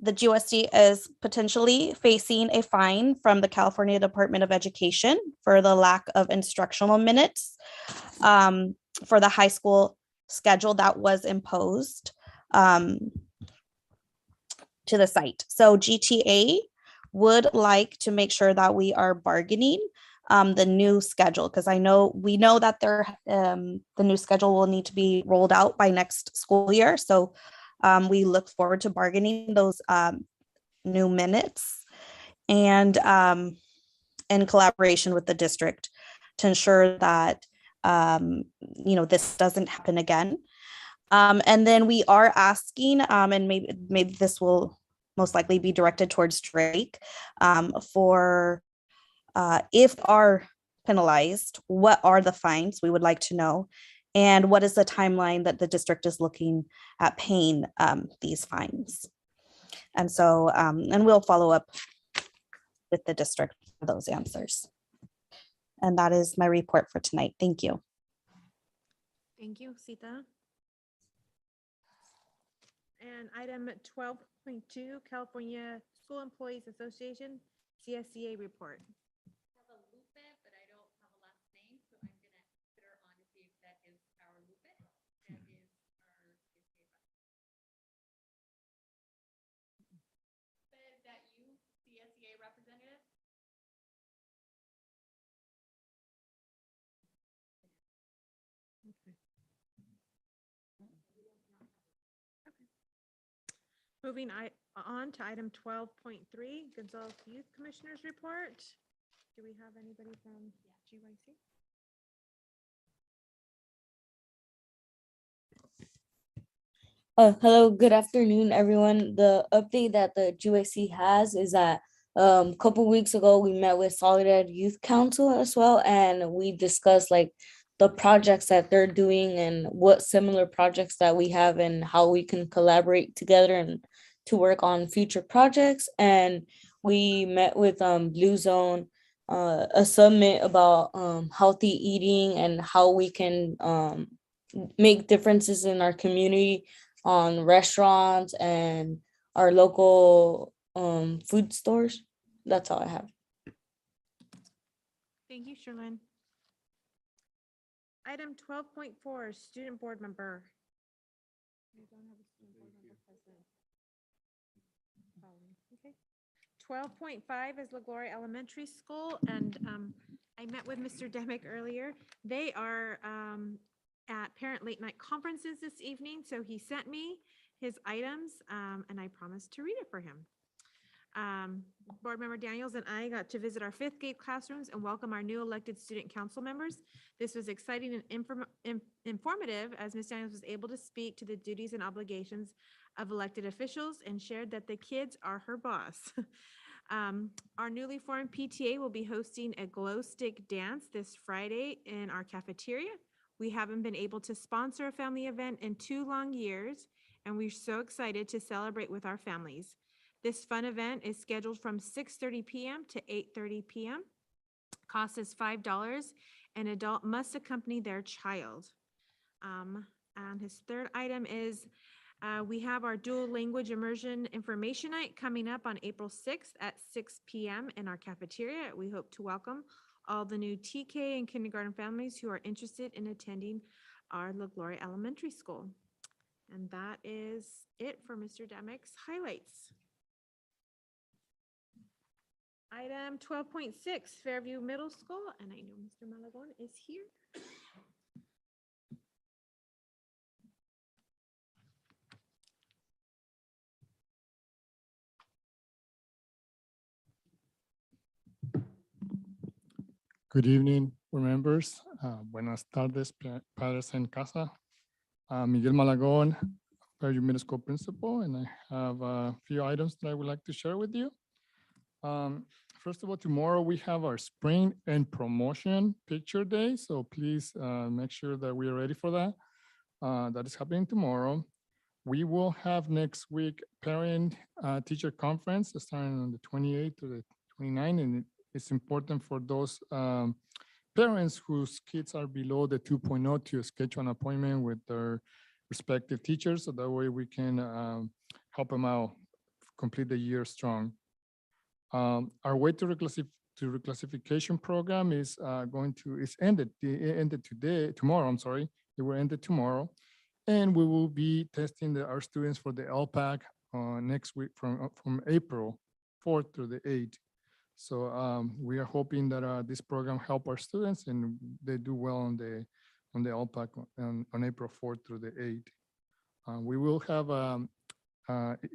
the GUSD is potentially facing a fine from the California Department of Education for the lack of instructional minutes for the high school schedule that was imposed to the site. So GTA would like to make sure that we are bargaining the new schedule, because we know that the new schedule will need to be rolled out by next school year. So we look forward to bargaining those new minutes and in collaboration with the district to ensure that this doesn't happen again. And then we are asking, and maybe this will most likely be directed towards Drake, for if are penalized, what are the fines? We would like to know. And what is the timeline that the district is looking at paying these fines? And so, and we'll follow up with the district for those answers. And that is my report for tonight. Thank you. Thank you, Sita. And item 12.2, California School Employees Association, CSCA report. Moving on to item 12.3, Gonzales Youth Commissioners Report. Do we have anybody from GYC? Hello, good afternoon, everyone. The update that the GYC has is that a couple weeks ago, we met with Solidarity Youth Council as well, and we discussed like the projects that they're doing and what similar projects that we have and how we can collaborate together and to work on future projects. And we met with Blue Zone, a summit about healthy eating and how we can make differences in our community on restaurants and our local food stores. That's all I have. Thank you, Sherlyn. Item 12.4, student board member. We don't have a student board member present. Okay. 12.5 is LaGloria Elementary School, and I met with Mr. Demick earlier. They are at parent late night conferences this evening, so he sent me his items, and I promised to read it for him. Board Member Daniels and I got to visit our fifth grade classrooms and welcome our new elected student council members. This was exciting and informative, as Ms. Daniels was able to speak to the duties and obligations of elected officials and shared that the kids are her boss. Our newly formed PTA will be hosting a glow stick dance this Friday in our cafeteria. We haven't been able to sponsor a family event in 2 long years, and we're so excited to celebrate with our families. This fun event is scheduled from 6:30 p.m. to 8:30 p.m. Cost is $5. An adult must accompany their child. And his third item is we have our dual language immersion information night coming up on April 6th at 6 p.m. in our cafeteria. We hope to welcome all the new TK and kindergarten families who are interested in attending our LaGloria Elementary School. And that is it for Mr. Demick's highlights. Item 12.6, Fairview Middle School, and I know Mr. Malagon is here. Good evening, board members. Buenas tardes, padres en casa. Miguel Malagón, Fairview Middle School principal, and I have a few items that I would like to share with you. First of all, tomorrow we have our spring and promotion picture day, so please make sure that we are ready for that. That is happening tomorrow. We will have next week parent teacher conference starting on the 28th to the 29th, and it's important for those parents whose kids are below the 2.0 to schedule an appointment with their respective teachers, so that way we can help them out, complete the year strong. Our way to reclassification program is ended today, tomorrow, I'm sorry. It will end tomorrow. And we will be testing our students for the LPAC next week from April 4th through the 8th. So we are hoping that this program help our students and they do well on the LPAC on April 4th through the 8th. We will have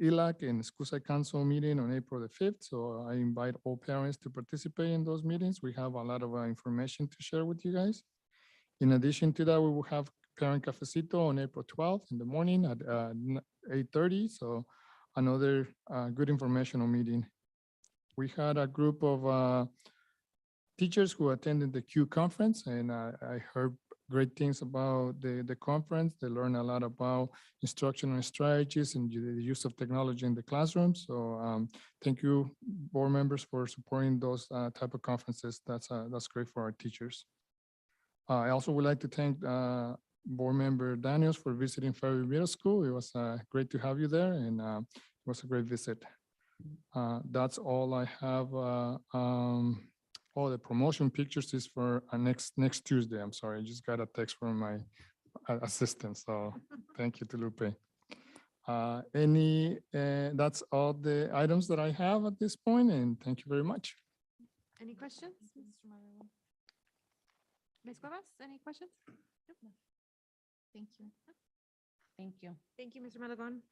ELAC and School Site Council meeting on April the 5th. So I invite all parents to participate in those meetings. We have a lot of information to share with you guys. In addition to that, we will have Parent Cafecito on April 12th in the morning at 8:30. So another good informational meeting. We had a group of teachers who attended the Q conference, and I heard great things about the conference. They learned a lot about instructional strategies and the use of technology in the classroom. So thank you, board members, for supporting those type of conferences. That's great for our teachers. I also would like to thank board member Daniels for visiting Fairview Middle School. It was great to have you there, and it was a great visit. That's all I have. All the promotion pictures is for next Tuesday. I'm sorry, I just got a text from my assistant. So thank you to Lupe. That's all the items that I have at this point, and thank you very much. Any questions? Ms. Cuevas, any questions? Nope. Thank you. Thank you. Thank you, Mr. Malagon.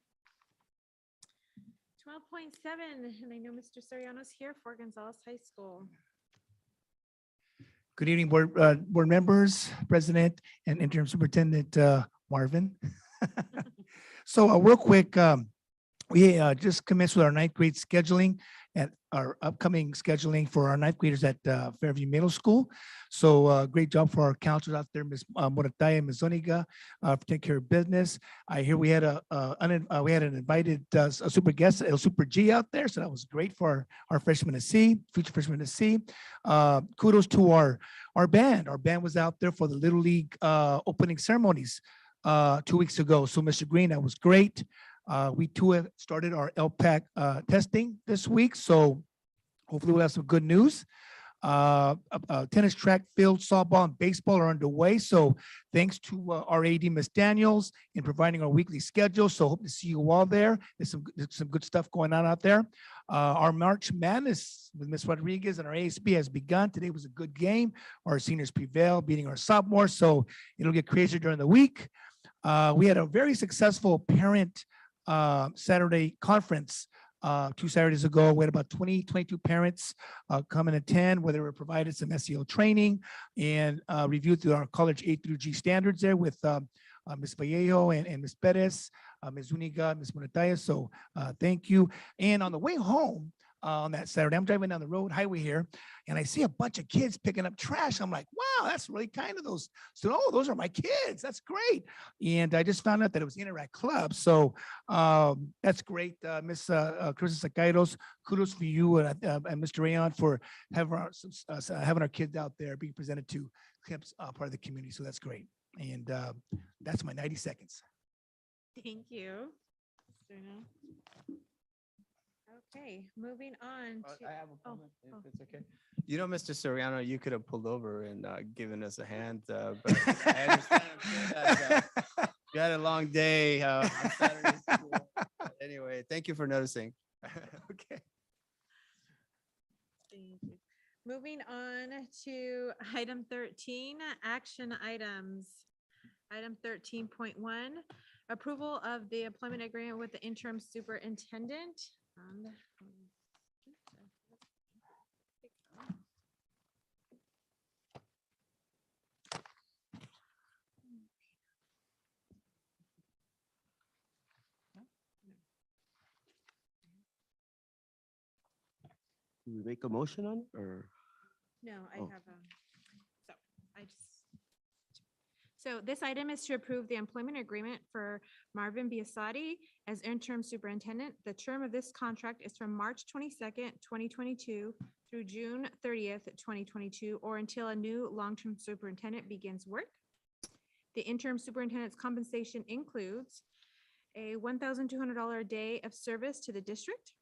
12.7, and I know Mr. Soriano's here for Gonzales High School. Good evening, board members, president, and interim superintendent Marvin. So real quick, we just commenced with our ninth grade scheduling at our upcoming scheduling for our ninth graders at Fairview Middle School. So great job for our counselors out there, Ms. Morataya and Ms. Zuniga, for taking care of business. I hear we had an invited a super guest, El Super G out there. So that was great for our freshmen to see, future freshmen to see. Kudos to our band. Our band was out there for the Little League opening ceremonies 2 weeks ago. So Mr. Green, that was great. We too have started our LPAC testing this week, so hopefully we'll have some good news. Tennis, track, field, softball, and baseball are underway. So thanks to our AD, Ms. Daniels, in providing our weekly schedule. So hope to see you all there. There's some good stuff going on out there. Our March Madness with Ms. Rodriguez and our ASB has begun. Today was a good game. Our seniors prevailed, beating our sophomores. So it'll get crazier during the week. We had a very successful parent Saturday conference 2 Saturdays ago. We had about 22 parents come and attend, where they were provided some SEO training and reviewed through our college A through G standards there with Ms. Vallejo and Ms. Perez, Ms. Zuniga, Ms. Monataya. So thank you. And on the way home on that Saturday, I'm driving down the road highway here, and I see a bunch of kids picking up trash. I'm like, wow, that's really kind of those. So, oh, those are my kids. That's great. And I just found out that it was Interact Club. So that's great. Miss Cruz Sakairos, kudos for you and Mr. Rayon for having our kids out there being presented to camps, part of the community. So that's great. And that's my 90 seconds. Thank you. Okay, moving on to. I have a comment, oh. if it's okay. You know, Mr. Soriano, you could have pulled over and given us a hand, but I understand. I'm sure that, you had a long day on Saturday. Anyway, thank you for noticing. Okay. Thank you. Moving on to item 13, action items. Item 13.1, approval of the employment agreement with the interim superintendent. Do we make a motion on it, or? No, I Oh. have, so I just, So this item is to approve the employment agreement for Marvin Biasotti as interim superintendent. The term of this contract is from March 22nd, 2022 through June 30th, 2022, or until a new long-term superintendent begins work. The interim superintendent's compensation includes a $1,200 a day of service to the district,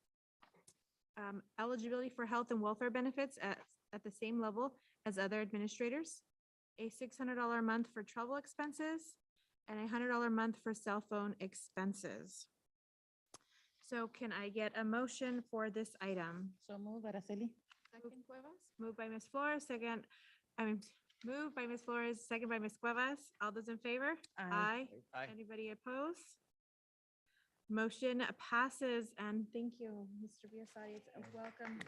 eligibility for health and welfare benefits at the same level as other administrators, a $600 a month for travel expenses, and a $100 a month for cell phone expenses. So can I get a motion for this item? So move, Araceli. Second Cuevas? Moved by Ms. Flores, moved by Ms. Flores, second by Ms. Cuevas. All those in favor? Aye. Aye. Anybody opposed? Motion passes, and thank you, Mr. Biasotti. It's a welcome.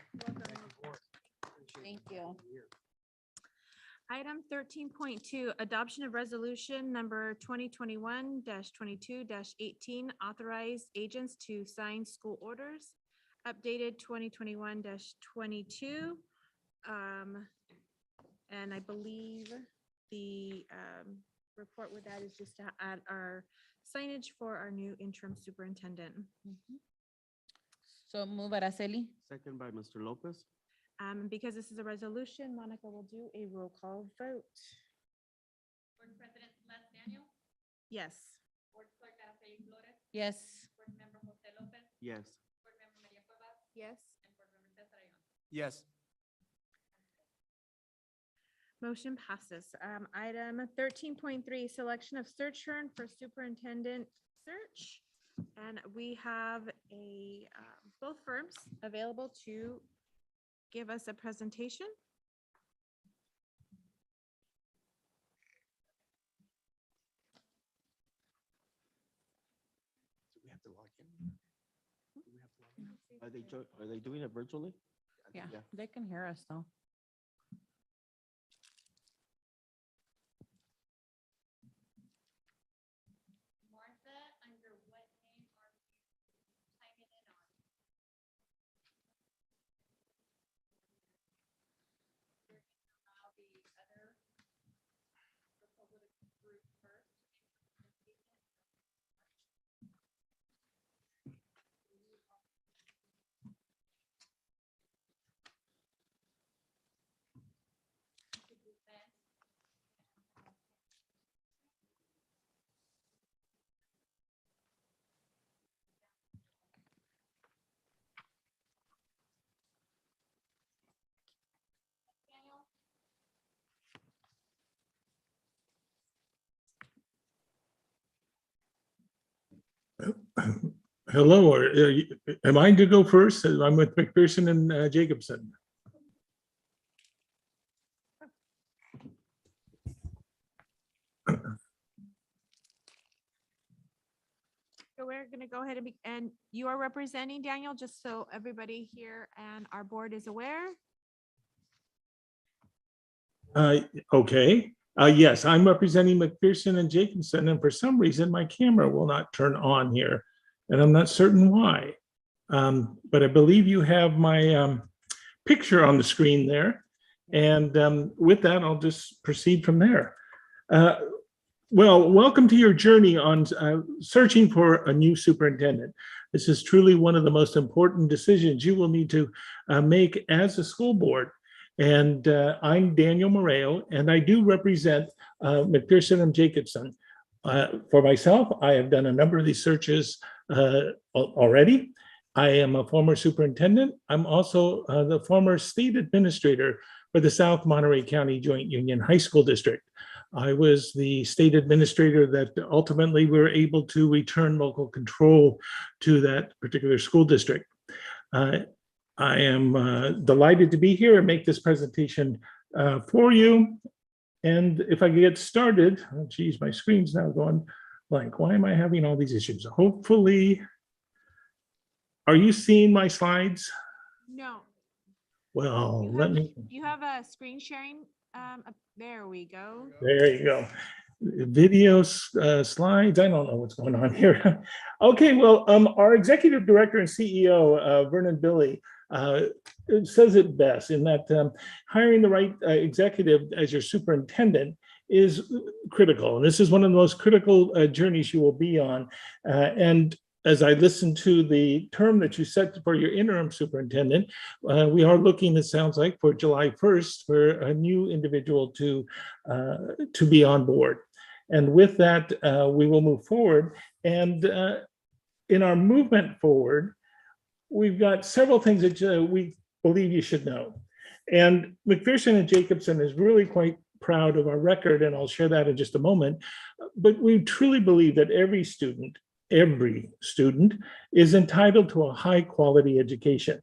Thank you. Item 13.2, adoption of resolution number 2021-22-18, authorized agents to sign school orders, updated 2021-22. And I believe the report with that is just to add our signage for our new interim superintendent. So move, Araceli. Second by Mr. Lopez. Because this is a resolution, Monica will do a roll call vote. Board President Les Daniel, Yes. Board Clerk Araceli Flores, Yes. Board Member Jose Lopez, Yes. Board Member Maria Cuevas, Yes. and Board Member Cesar Ayala. Yes. Motion passes. Item 13.3, selection of search firm for superintendent search. And we have both firms available to give us a presentation. Do we have to log in? Do we have to log in? Are they doing it virtually? Yeah, they can hear us though. Martha, under what name are you signing in on? You're going to allow the other Republican group first. Hello, am I to go first? I'm with McPherson and Jacobson. So we're going to go ahead and you are representing Daniel, just so everybody here and our board is aware. Okay, yes, I'm representing McPherson and Jacobson, and for some reason my camera will not turn on here, and I'm not certain why. But I believe you have my picture on the screen there, and with that, I'll just proceed from there. Well, welcome to your journey on searching for a new superintendent. This is truly one of the most important decisions you will need to make as a school board. And I'm Daniel Moreo, and I do represent McPherson and Jacobson. For myself, I have done a number of these searches already. I am a former superintendent. I'm also the former state administrator for the South Monterey County Joint Union High School District. I was the state administrator that ultimately we were able to return local control to that particular school district. I am delighted to be here and make this presentation for you. And if I could get started, oh geez, my screen's now going blank. Why am I having all these issues? Hopefully, are you seeing my slides? No. Well, let me. You have a screen sharing. There we go. There you go. Video slides. I don't know what's going on here. Okay, well, our executive director and CEO, Vernon Billy, says it best in that hiring the right executive as your superintendent is critical. And this is one of the most critical journeys you will be on. And as I listen to the term that you set for your interim superintendent, we are looking, it sounds like, for July 1st for a new individual to be on board. And with that, we will move forward. And in our movement forward, we've got several things that we believe you should know. And McPherson and Jacobson is really quite proud of our record, and I'll share that in just a moment. But we truly believe that every student is entitled to a high quality education.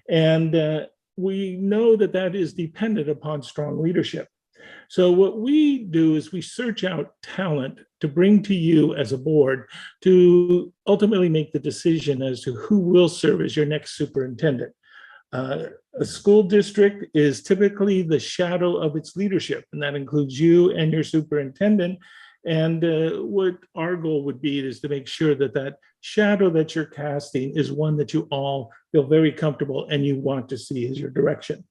And we know that that is dependent upon strong leadership. So what we do is we search out talent to bring to you as a board to ultimately make the decision as to who will serve as your next superintendent. A school district is typically the shadow of its leadership, and that includes you and your superintendent. And what our goal would be is to make sure that that shadow that you're casting is one that you all feel very comfortable and you want to see as your direction.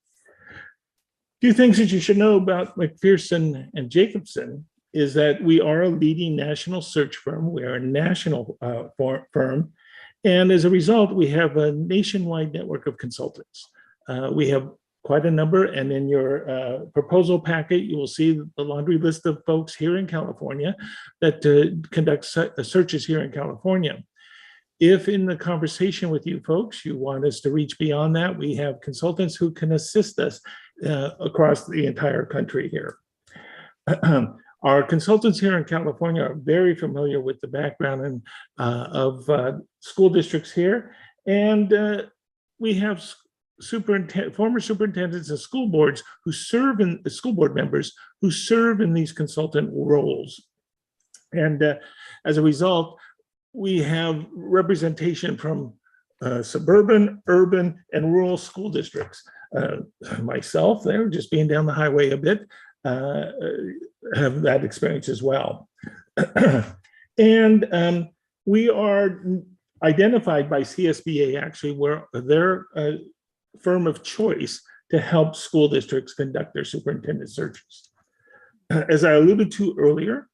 Few things that you should know about McPherson and Jacobson is that we are a leading national search firm. We are a national firm. And as a result, we have a nationwide network of consultants. We have quite a number, and in your proposal packet, you will see the laundry list of folks here in California that conduct searches here in California. If in the conversation with you folks, you want us to reach beyond that, we have consultants who can assist us across the entire country here. Our consultants here in California are very familiar with the background of school districts here. And we have former superintendents and school boards who serve in school board members who serve in these consultant roles. And as a result, we have representation from suburban, urban, and rural school districts. Myself, there, just being down the highway a bit, have that experience as well. And we are identified by CSBA, actually, where they're a firm of choice to help school districts conduct their superintendent searches. As I alluded to earlier,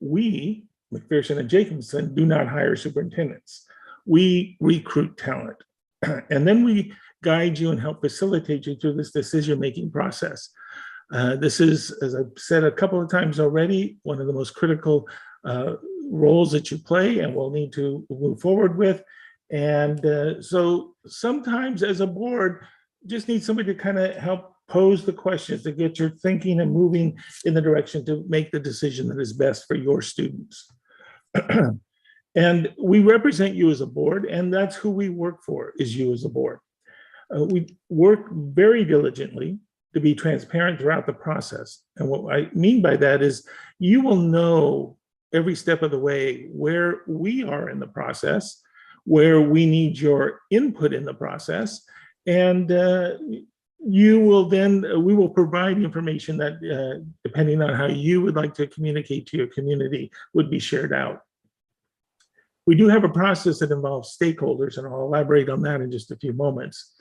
we, McPherson and Jacobson, do not hire superintendents. We recruit talent. And then we guide you and help facilitate you through this decision-making process. This is, as I've said a couple of times already, one of the most critical roles that you play and will need to move forward with. And so sometimes as a board, just need somebody to kind of help pose the questions, to get your thinking and moving in the direction to make the decision that is best for your students. And we represent you as a board, and that's who we work for, is you as a board. We work very diligently to be transparent throughout the process. And what I mean by that is you will know every step of the way where we are in the process, where we need your input in the process, and you will then, we will provide information that, depending on how you would like to communicate to your community, would be shared out. We do have a process that involves stakeholders, and I'll elaborate on that in just a few moments.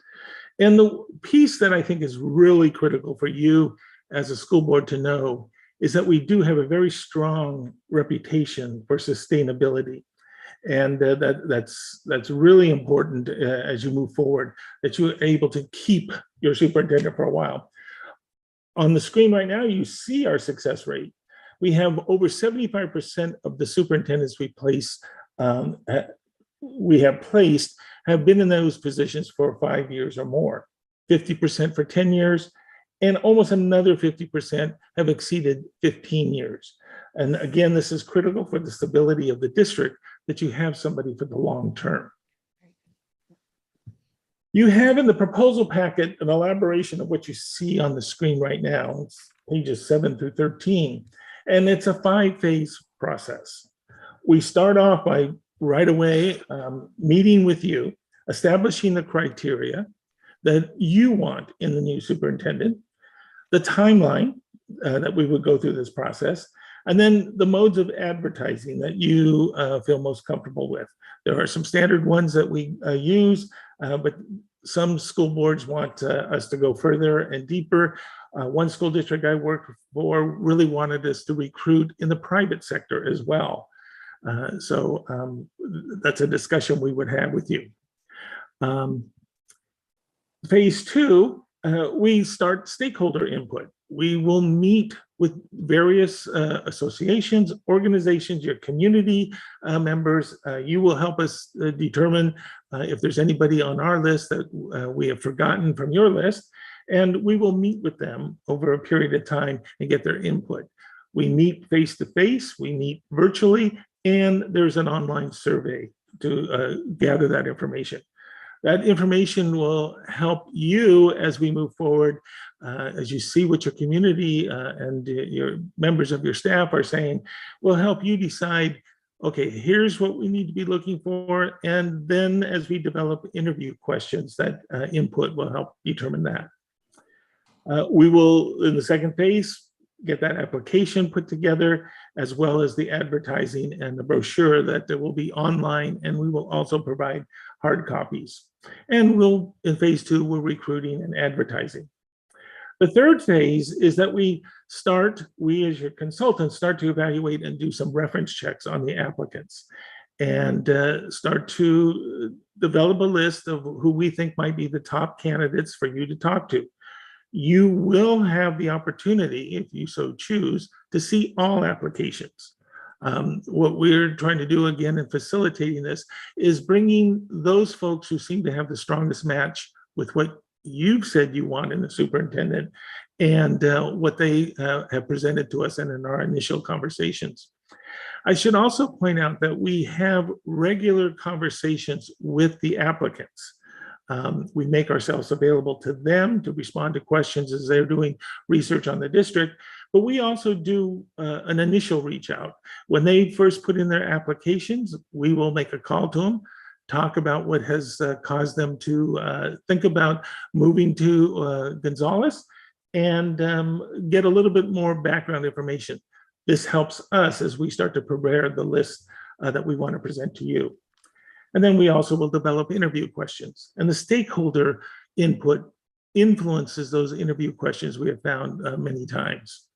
And the piece that I think is really critical for you as a school board to know is that we do have a very strong reputation for sustainability. And that's really important as you move forward, that you're able to keep your superintendent for a while. On the screen right now, you see our success rate. We have over 75% of the superintendents we have placed have been in those positions for 5 years or more, 50% for 10 years, and almost another 50% have exceeded 15 years. And again, this is critical for the stability of the district, that you have somebody for the long term. You have in the proposal packet an elaboration of what you see on the screen right now. It's pages 7 through 13, and it's a 5-phase process. We start off by right away meeting with you, establishing the criteria that you want in the new superintendent, the timeline that we would go through this process, and then the modes of advertising that you feel most comfortable with. There are some standard ones that we use, but some school boards want us to go further and deeper. One school district I worked for really wanted us to recruit in the private sector as well. So that's a discussion we would have with you. Phase two, we start stakeholder input. We will meet with various associations, organizations, your community members. You will help us determine if there's anybody on our list that we have forgotten from your list, and we will meet with them over a period of time and get their input. We meet face to face, we meet virtually, and there's an online survey to gather that information. That information will help you as we move forward, as you see what your community and your members of your staff are saying, will help you decide, okay, here's what we need to be looking for. And then as we develop interview questions, that input will help determine that. We will, in the second phase, get that application put together, as well as the advertising and the brochure that will be online, and we will also provide hard copies. And we'll, in phase two, we're recruiting and advertising. The third phase is that we as your consultants, start to evaluate and do some reference checks on the applicants and start to develop a list of who we think might be the top candidates for you to talk to. You will have the opportunity, if you so choose, to see all applications. What we're trying to do again in facilitating this is bringing those folks who seem to have the strongest match with what you've said you want in the superintendent and what they have presented to us and in our initial conversations. I should also point out that we have regular conversations with the applicants. We make ourselves available to them to respond to questions as they're doing research on the district, but we also do an initial reach out. When they first put in their applications, we will make a call to them, talk about what has caused them to think about moving to Gonzales, and get a little bit more background information. This helps us as we start to prepare the list that we want to present to you. And then we also will develop interview questions. And the stakeholder input influences those interview questions we have found many times.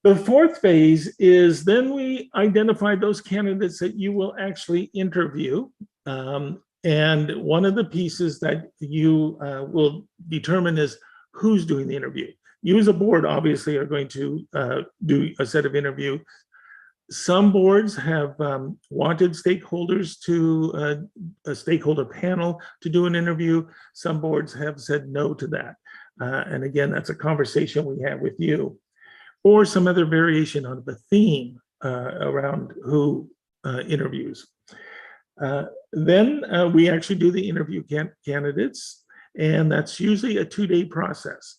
The fourth phase is then we identify those candidates that you will actually interview. And one of the pieces that you will determine is who's doing the interview. You as a board obviously are going to do a set of interviews. Some boards have wanted stakeholders to a stakeholder panel to do an interview. Some boards have said no to that. And again, that's a conversation we have with you, or some other variation on the theme around who interviews. Then we actually do the interview candidates, and that's usually a 2-day process.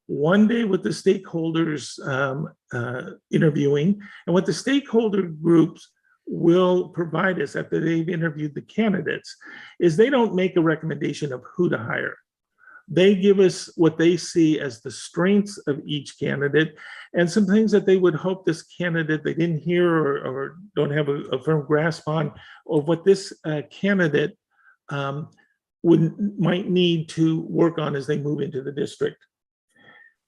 1 day with the stakeholders interviewing, and what the stakeholder groups will provide us after they've interviewed the candidates is they don't make a recommendation of who to hire. They give us what they see as the strengths of each candidate and some things that they would hope this candidate they didn't hear or don't have a firm grasp on, of what this candidate might need to work on as they move into the district.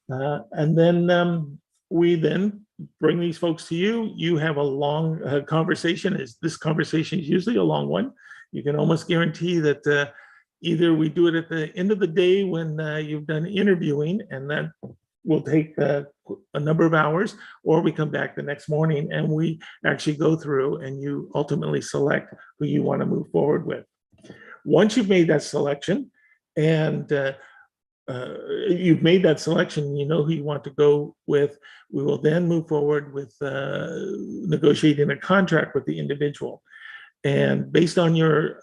And then we then bring these folks to you. You have a long conversation. This conversation is usually a long one. You can almost guarantee that either we do it at the end of the day when you've done interviewing, and that will take a number of hours, or we come back the next morning and we actually go through and you ultimately select who you want to move forward with. Once you've made that selection and you've made that selection, you know who you want to go with, we will then move forward with negotiating a contract with the individual. And based on your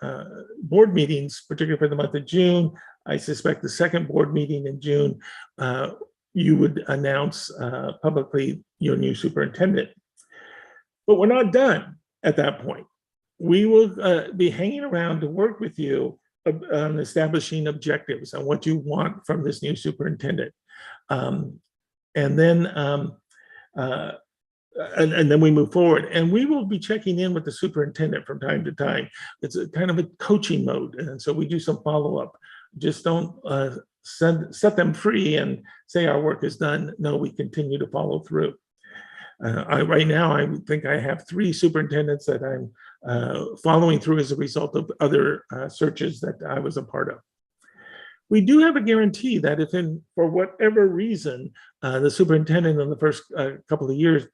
board meetings, particularly for the month of June, I suspect the second board meeting in June, you would announce publicly your new superintendent. But we're not done at that point. We will be hanging around to work with you on establishing objectives and what you want from this new superintendent. And then and then we move forward. And we will be checking in with the superintendent from time to time. It's a kind of a coaching mode. And so we do some follow-up. Just don't set them free and say our work is done. No, we continue to follow through. Right now, I think I have 3 superintendents that I'm following through as a result of other searches that I was a part of. We do have a guarantee that if for whatever reason, the superintendent in the first couple of years,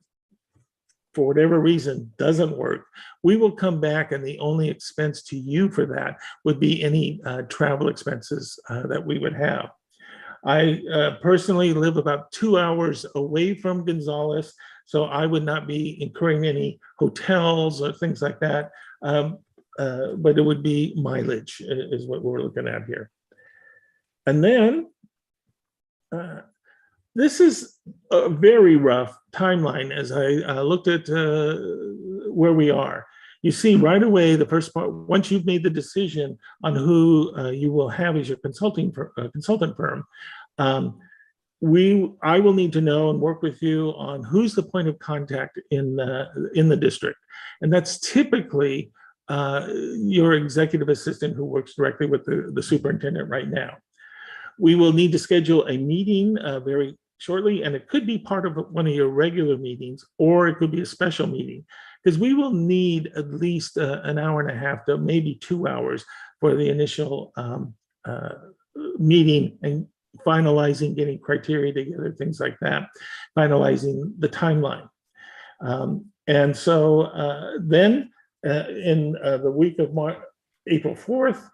for whatever reason, doesn't work, we will come back and the only expense to you for that would be any travel expenses that we would have. I personally live about 2 hours away from Gonzales, so I would not be incurring any hotels or things like that, but it would be mileage is what we're looking at here. And then this is a very rough timeline as I looked at where we are. You see right away, the first part, once you've made the decision on who you will have as your consultant firm, I will need to know and work with you on who's the point of contact in the district. And that's typically your executive assistant who works directly with the superintendent right now. We will need to schedule a meeting very shortly, and it could be part of one of your regular meetings, or it could be a special meeting, because we will need at least an hour and a half to maybe 2 hours for the initial meeting and finalizing, getting criteria together, things like that, finalizing the timeline. And so then in the week of April 4th,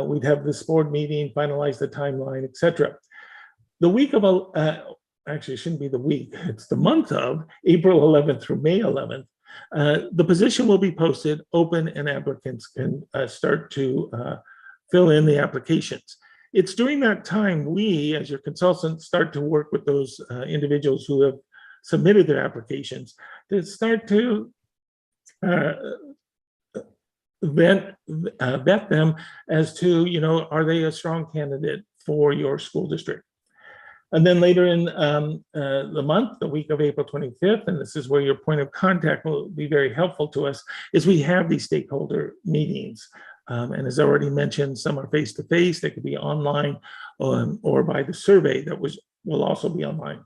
we'd have this board meeting, finalize the timeline, etc. The week of, actually it shouldn't be the week, it's the month of April 11th through May 11th, the position will be posted open and applicants can start to fill in the applications. It's during that time we, as your consultants, start to work with those individuals who have submitted their applications to start to vet them as to, are they a strong candidate for your school district? And then later in the month, the week of April 25th, and this is where your point of contact will be very helpful to us, is we have these stakeholder meetings. And as I already mentioned, some are face-to-face, they could be online, or by the survey that will also be online.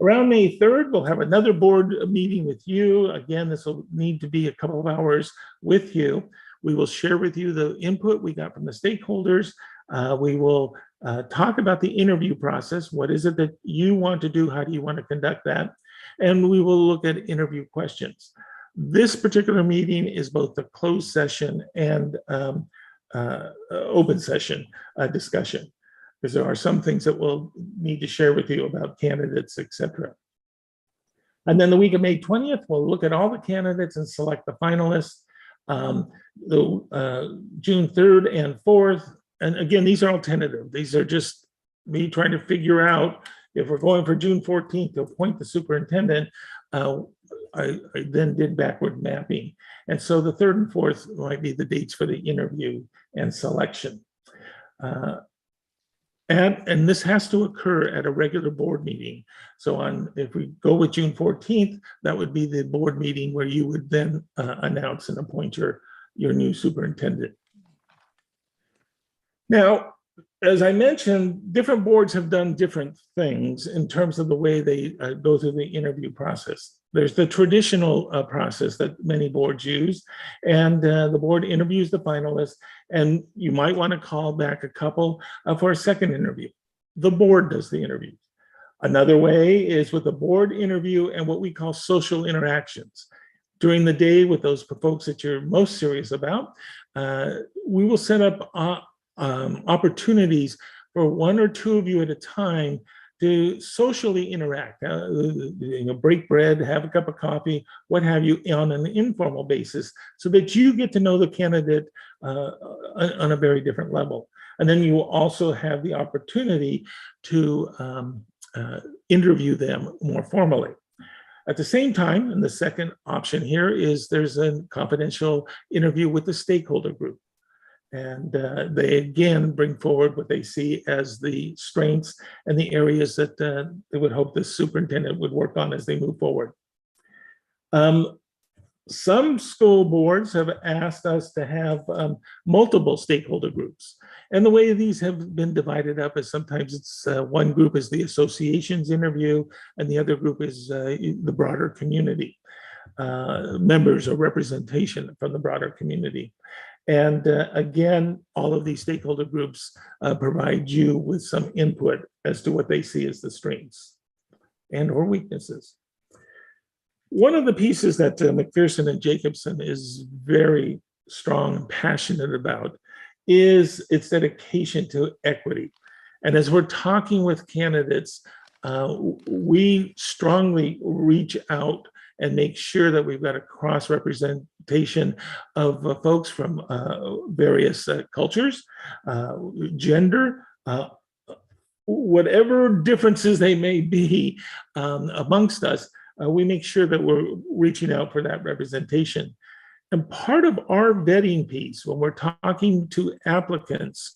Around May 3rd, we'll have another board meeting with you. Again, this will need to be a couple of hours with you. We will share with you the input we got from the stakeholders. We will talk about the interview process. What is it that you want to do? How do you want to conduct that? And we will look at interview questions. This particular meeting is both a closed session and open session discussion, because there are some things that we'll need to share with you about candidates, etc. And then the week of May 20th, we'll look at all the candidates and select the finalists. June 3rd and 4th, and again, these are all tentative. These are just me trying to figure out if we're going for June 14th to appoint the superintendent. I then did backward mapping. And so the 3rd and 4th might be the dates for the interview and selection. And this has to occur at a regular board meeting. So if we go with June 14th, that would be the board meeting where you would then announce and appoint your new superintendent. Now, as I mentioned, different boards have done different things in terms of the way they go through the interview process. There's the traditional process that many boards use, and the board interviews the finalists, and you might want to call back a couple for a second interview. The board does the interview. Another way is with a board interview and what we call social interactions. During the day with those folks that you're most serious about, we will set up opportunities for 1 or 2 of you at a time to socially interact, break bread, have a cup of coffee, what have you, on an informal basis, so that you get to know the candidate on a very different level. And then you will also have the opportunity to interview them more formally. At the same time, and the second option here is there's a confidential interview with the stakeholder group. And they again bring forward what they see as the strengths and the areas that they would hope the superintendent would work on as they move forward. Some school boards have asked us to have multiple stakeholder groups. And the way these have been divided up is sometimes it's one group is the association's interview and the other group is the broader community, members or representation from the broader community. And again, all of these stakeholder groups provide you with some input as to what they see as the strengths and or weaknesses. One of the pieces that McPherson and Jacobson is very strong and passionate about is its dedication to equity. And as we're talking with candidates, we strongly reach out and make sure that we've got a cross-representation of folks from various cultures, gender, whatever differences they may be amongst us. We make sure that we're reaching out for that representation. And part of our vetting piece, when we're talking to applicants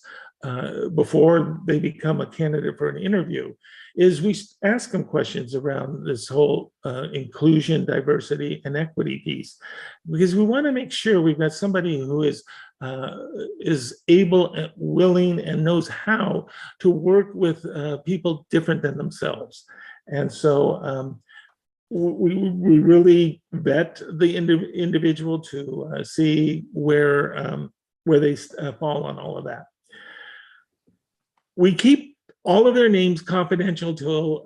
before they become a candidate for an interview, is we ask them questions around this whole inclusion, diversity, and equity piece, because we want to make sure we've got somebody who is able and willing and knows how to work with people different than themselves. And so we really vet the individual to see where they fall on all of that. We keep all of their names confidential till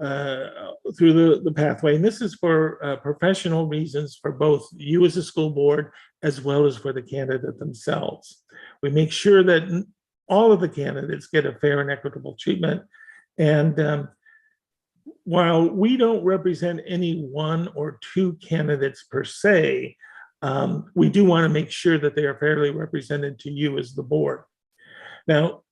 through the pathway, and this is for professional reasons for both you as a school board as well as for the candidate themselves. We make sure that all of the candidates get a fair and equitable treatment, and while we don't represent any one or two candidates per se, we do want to make sure that they are fairly represented to you as the board. Now,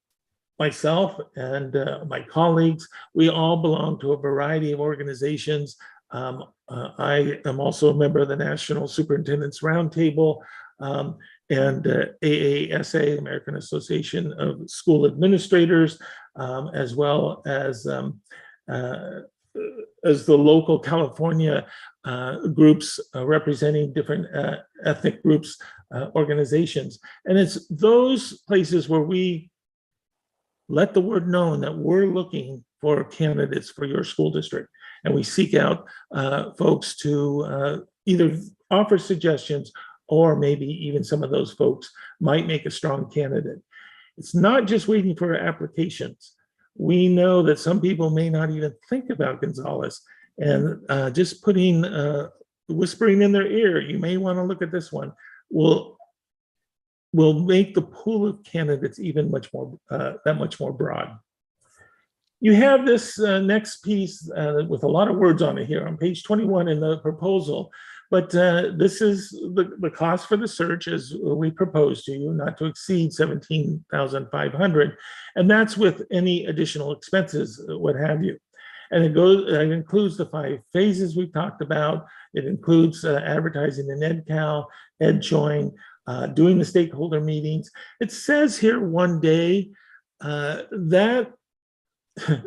myself and my colleagues, we all belong to a variety of organizations. I am also a member of the National Superintendent's Roundtable and AASA, American Association of School Administrators, as well as the local California groups representing different ethnic groups, organizations. And it's those places where we let the word known that we're looking for candidates for your school district. And we seek out folks to either offer suggestions or maybe even some of those folks might make a strong candidate. It's not just waiting for applications. We know that some people may not even think about Gonzales, and just putting, whispering in their ear, you may want to look at this one, will make the pool of candidates even much more, that much more broad. You have this next piece with a lot of words on it here on page 21 in the proposal, but this is the cost for the search as we propose to you, not to exceed $17,500, and that's with any additional expenses, what have you. And it includes the 5 phases we talked about. It includes advertising in EdCal, EdJoin, doing the stakeholder meetings. It says here one day that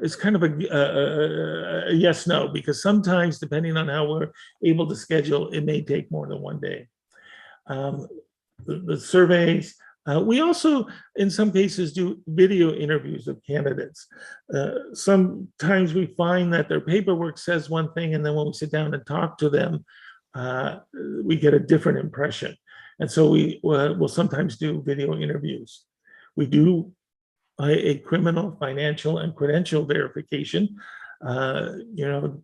is kind of a yes, no, because sometimes depending on how we're able to schedule, it may take more than one day. The surveys, we also, in some cases, do video interviews of candidates. Sometimes we find that their paperwork says one thing, and then when we sit down and talk to them, we get a different impression. And so we will sometimes do video interviews. We do a criminal, financial, and credential verification. You know,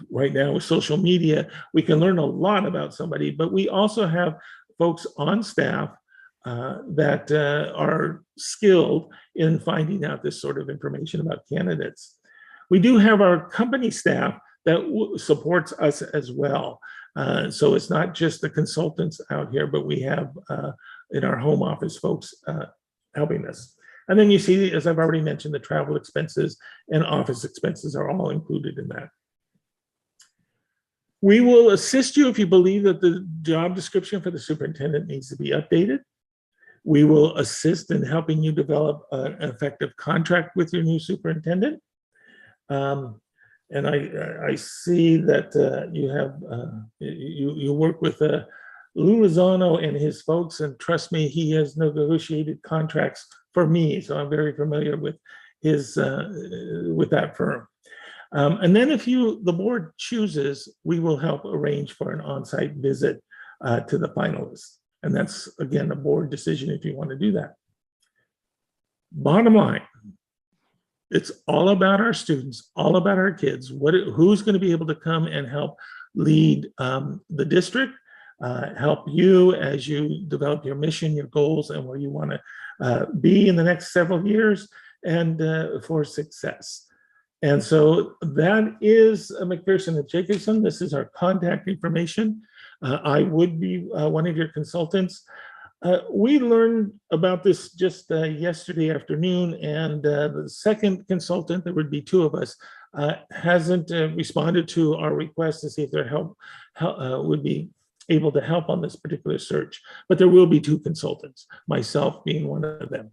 right now with social media, we can learn a lot about somebody, but we also have folks on staff that are skilled in finding out this sort of information about candidates. We do have our company staff that supports us as well. So it's not just the consultants out here, but we have in our home office folks helping us. And then you see, as I've already mentioned, the travel expenses and office expenses are all included in that. We will assist you if you believe that the job description for the superintendent needs to be updated. We will assist in helping you develop an effective contract with your new superintendent. And I see that you have, you work with Lou Lozano and his folks, and trust me, he has negotiated contracts for me, so I'm very familiar with his, with that firm. And then if the board chooses, we will help arrange for an on-site visit to the finalists. And that's, again, a board decision if you want to do that. Bottom line, it's all about our students, all about our kids. Who's going to be able to come and help lead the district, help you as you develop your mission, your goals, and where you want to be in the next several years, and for success. And so that is McPherson and Jacobson. This is our contact information. I would be one of your consultants. We learned about this just yesterday afternoon, and the second consultant, there would be two of us, hasn't responded to our request to see if their help would be able to help on this particular search. But there will be two consultants, myself being one of them.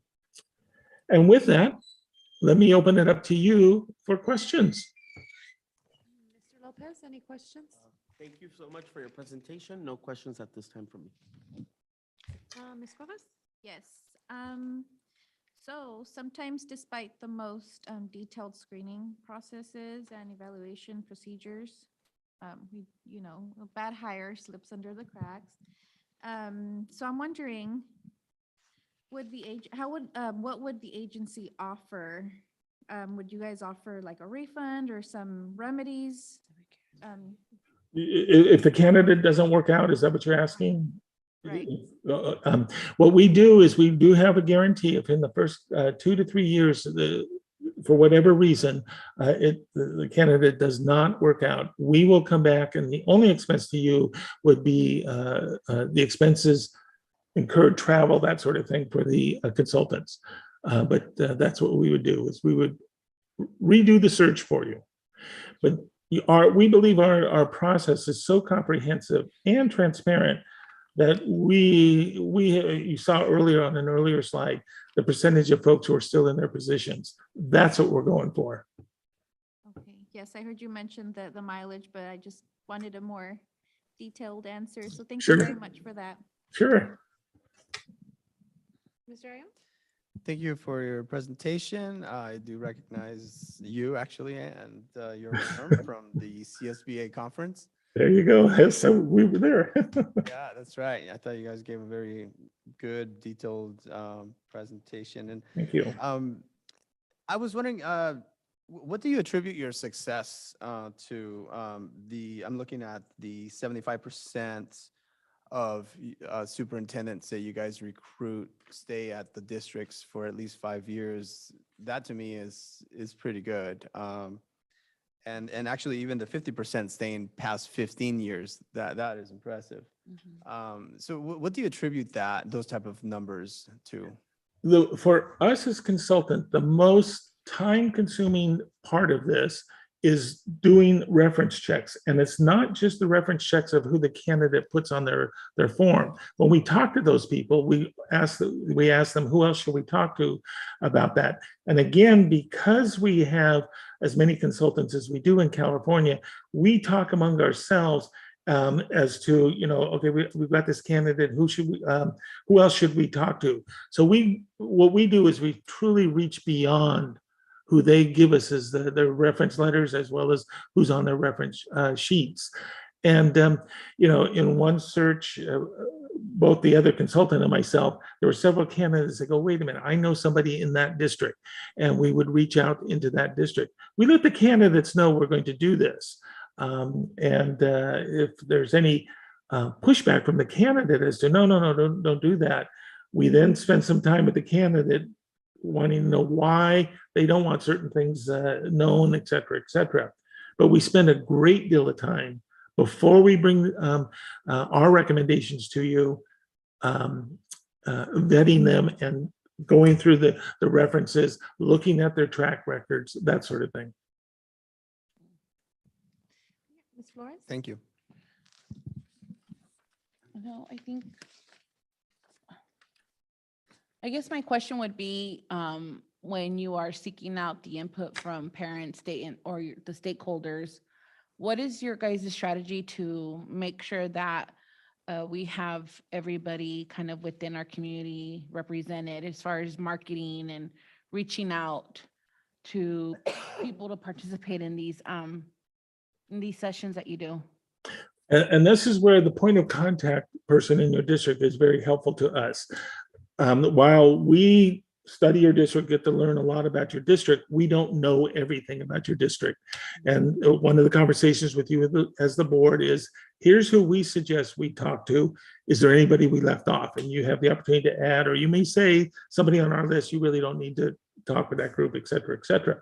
And with that, let me open it up to you for questions. Mr. Lopez, any questions? Thank you so much for your presentation. No questions at this time from me. Ms. Cuevas? Yes. So sometimes despite the most detailed screening processes and evaluation procedures, a bad hire slips under the cracks. So I'm wondering, what would the agency offer? Would you guys offer like a refund or some remedies? If the candidate doesn't work out, is that what you're asking? Right. What we do is we do have a guarantee if in the first 2 to 3 years, for whatever reason, the candidate does not work out, we will come back, and the only expense to you would be the expenses incurred, travel, that sort of thing for the consultants. But that's what we would do, is we would redo the search for you. But we believe our process is so comprehensive and transparent that you saw earlier on an earlier slide, the percentage of folks who are still in their positions. That's what we're going for. Okay, yes, I heard you mention the mileage, but I just wanted a more detailed answer. So thank you very much for that. Sure. Mr. Ayam? Thank you for your presentation. I do recognize you actually and your firm from the CSBA conference. There you go. Yes, so we were there. Yeah, that's right. I thought you guys gave a very good, detailed presentation. And Thank you. I was wondering, what do you attribute your success to? I'm looking at the 75% of superintendents that you guys recruit stay at the districts for at least 5 years. That to me is pretty good. And actually even the 50% staying past 15 years, that is impressive. So what do you attribute those type of numbers to? For us as consultant, the most time-consuming part of this is doing reference checks. And it's not just the reference checks of who the candidate puts on their form. When we talk to those people, we ask them, who else should we talk to about that? And again, because we have as many consultants as we do in California, we talk among ourselves as to, okay, we've got this candidate, who else should we talk to? So what we do is we truly reach beyond who they give us as their reference letters, as well as who's on their reference sheets. And, in one search, both the other consultant and myself, there were several candidates that go, wait a minute, I know somebody in that district. And we would reach out into that district. We let the candidates know we're going to do this. And if there's any pushback from the candidate as to, no, don't do that, we then spend some time with the candidate wanting to know why they don't want certain things known, et cetera, et cetera. But we spend a great deal of time before we bring our recommendations to you, vetting them and going through the references, looking at their track records, that sort of thing. Ms. Flores? Thank you. No, I guess my question would be, when you are seeking out the input from parents, the stakeholders, what is your guys' strategy to make sure that we have everybody kind of within our community represented as far as marketing and reaching out to people to participate in these sessions that you do? And this is where the point of contact person in your district is very helpful to us. While we study your district, get to learn a lot about your district, we don't know everything about your district. And one of the conversations with you as the board is, here's who we suggest we talk to. Is there anybody we left off? And you have the opportunity to add, or you may say somebody on our list, you really don't need to talk with that group, et cetera, et cetera.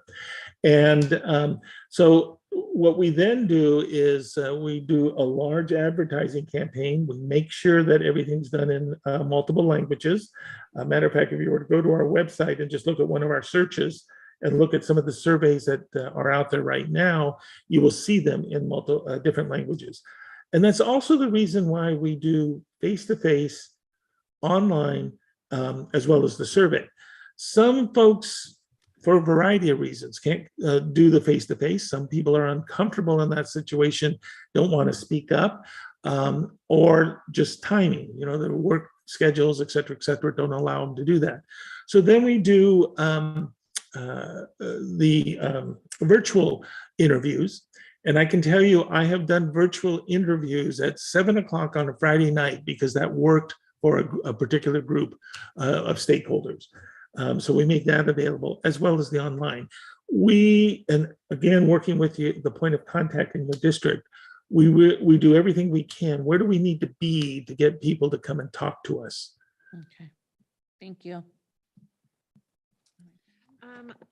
And so what we then do is we do a large advertising campaign. We make sure that everything's done in multiple languages. Matter of fact, if you were to go to our website and just look at one of our searches and look at some of the surveys that are out there right now, you will see them in multiple different languages. And that's also the reason why we do face-to-face, online, as well as the survey. Some folks, for a variety of reasons, can't do the face-to-face. Some people are uncomfortable in that situation, don't want to speak up, or just timing, their work schedules, et cetera, don't allow them to do that. So then we do the virtual interviews. And I can tell you, I have done virtual interviews at 7 o'clock on a Friday night because that worked for a particular group of stakeholders. So we make that available as well as the online. And again, working with you, the point of contact in the district, we do everything we can. Where do we need to be to get people to come and talk to us? Okay, thank you.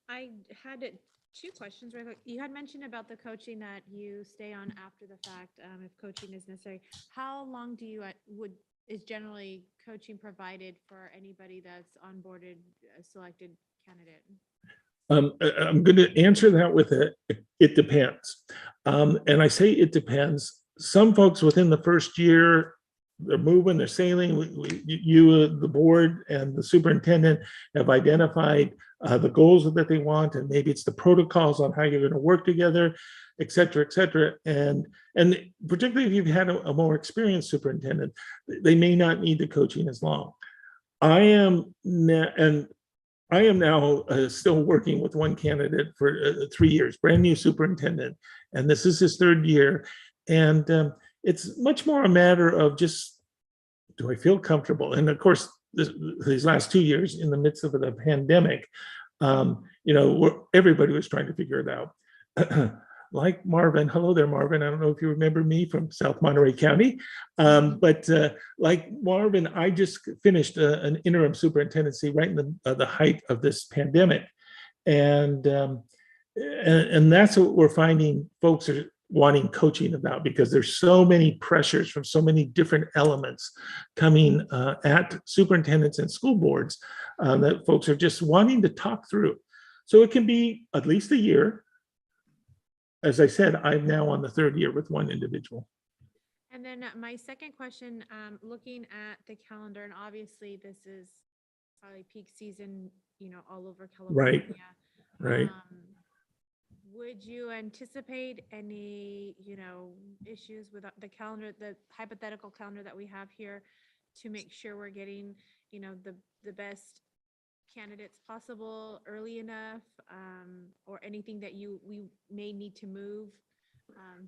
I had two questions. You had mentioned about the coaching that you stay on after the fact, if coaching is necessary. How long do you is generally coaching provided for anybody that's onboarded a selected candidate? I'm going to answer that with it depends. And I say it depends. Some folks within the first year, they're moving, they're sailing. The board and the superintendent have identified the goals that they want, and maybe it's the protocols on how you're going to work together, et cetera, et cetera. And particularly if you've had a more experienced superintendent, they may not need the coaching as long. I am now still working with one candidate for 3 years, brand new superintendent, and this is his third year. And it's much more a matter of just, do I feel comfortable? And of course, these last 2 years in the midst of the pandemic, everybody was trying to figure it out. Like Marvin, hello there, Marvin. I don't know if you remember me from South Monterey County, but like Marvin, I just finished an interim superintendency right in the height of this pandemic, and that's what we're finding folks are wanting coaching about, because there's so many pressures from so many different elements coming at superintendents and school boards that folks are just wanting to talk through. So it can be at least a year. As I said, I'm now on the third year with one individual. And then my second question, looking at the calendar, and obviously this is probably peak season, all over California. Right. Would you anticipate any, issues with the calendar, the hypothetical calendar that we have here, to make sure we're getting, the best candidates possible early enough, or anything that we may need to move,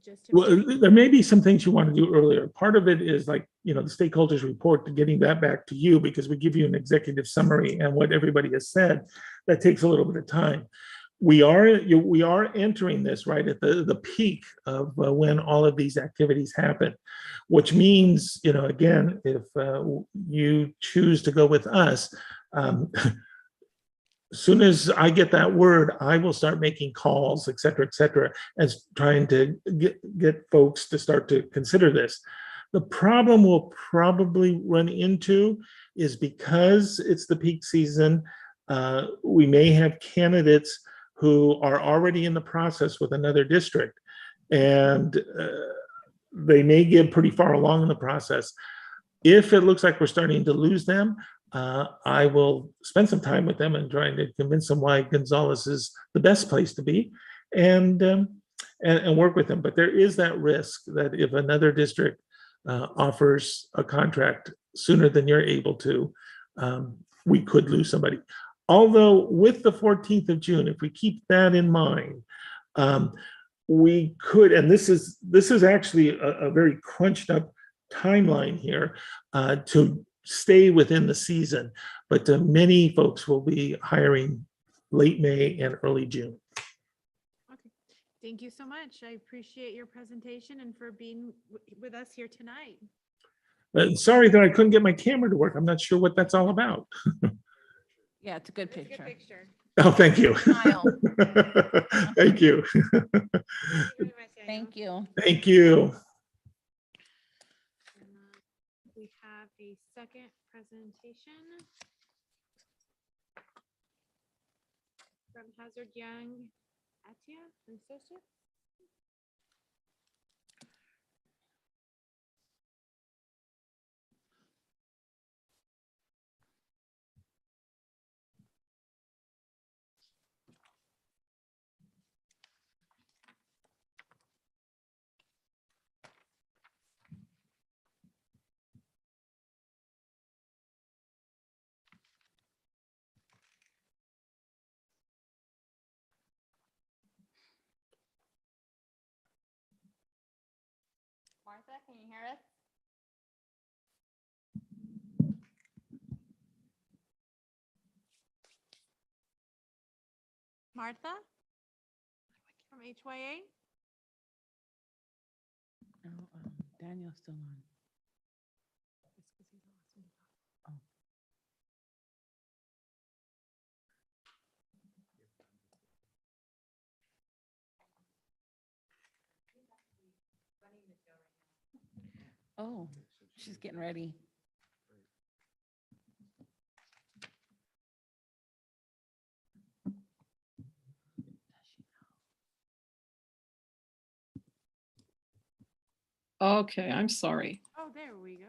just to? Well, there may be some things you want to do earlier. Part of it is like, the stakeholders report, to getting that back to you, because we give you an executive summary and what everybody has said. That takes a little bit of time. We are entering this right at the peak of when all of these activities happen, which means, again, if you choose to go with us, as soon as I get that word, I will start making calls, et cetera, and trying to get folks to start to consider this. The problem we'll probably run into is, because it's the peak season, we may have candidates who are already in the process with another district, and they may get pretty far along in the process. If it looks like we're starting to lose them, I will spend some time with them and trying to convince them why Gonzales is the best place to be, and work with them. But there is that risk that if another district offers a contract sooner than you're able to, we could lose somebody. Although with the 14th of June, if we keep that in mind, we could, and this is actually a very crunched up timeline here to stay within the season, but many folks will be hiring late May and early June. Okay, thank you so much. I appreciate your presentation and for being with us here tonight. Sorry that I couldn't get my camera to work. I'm not sure what that's all about. Yeah, it's a good It's a good picture. picture. Oh, thank you. Smile. Thank you. Thank you very much, Daniel. Thank you. Thank you. We have a second presentation from Hazard Young Atia and Associates. Martha, can you hear us? Martha from HYA. No, Daniel's still on. Oh, she's getting ready. Okay, I'm sorry. Oh, there we go.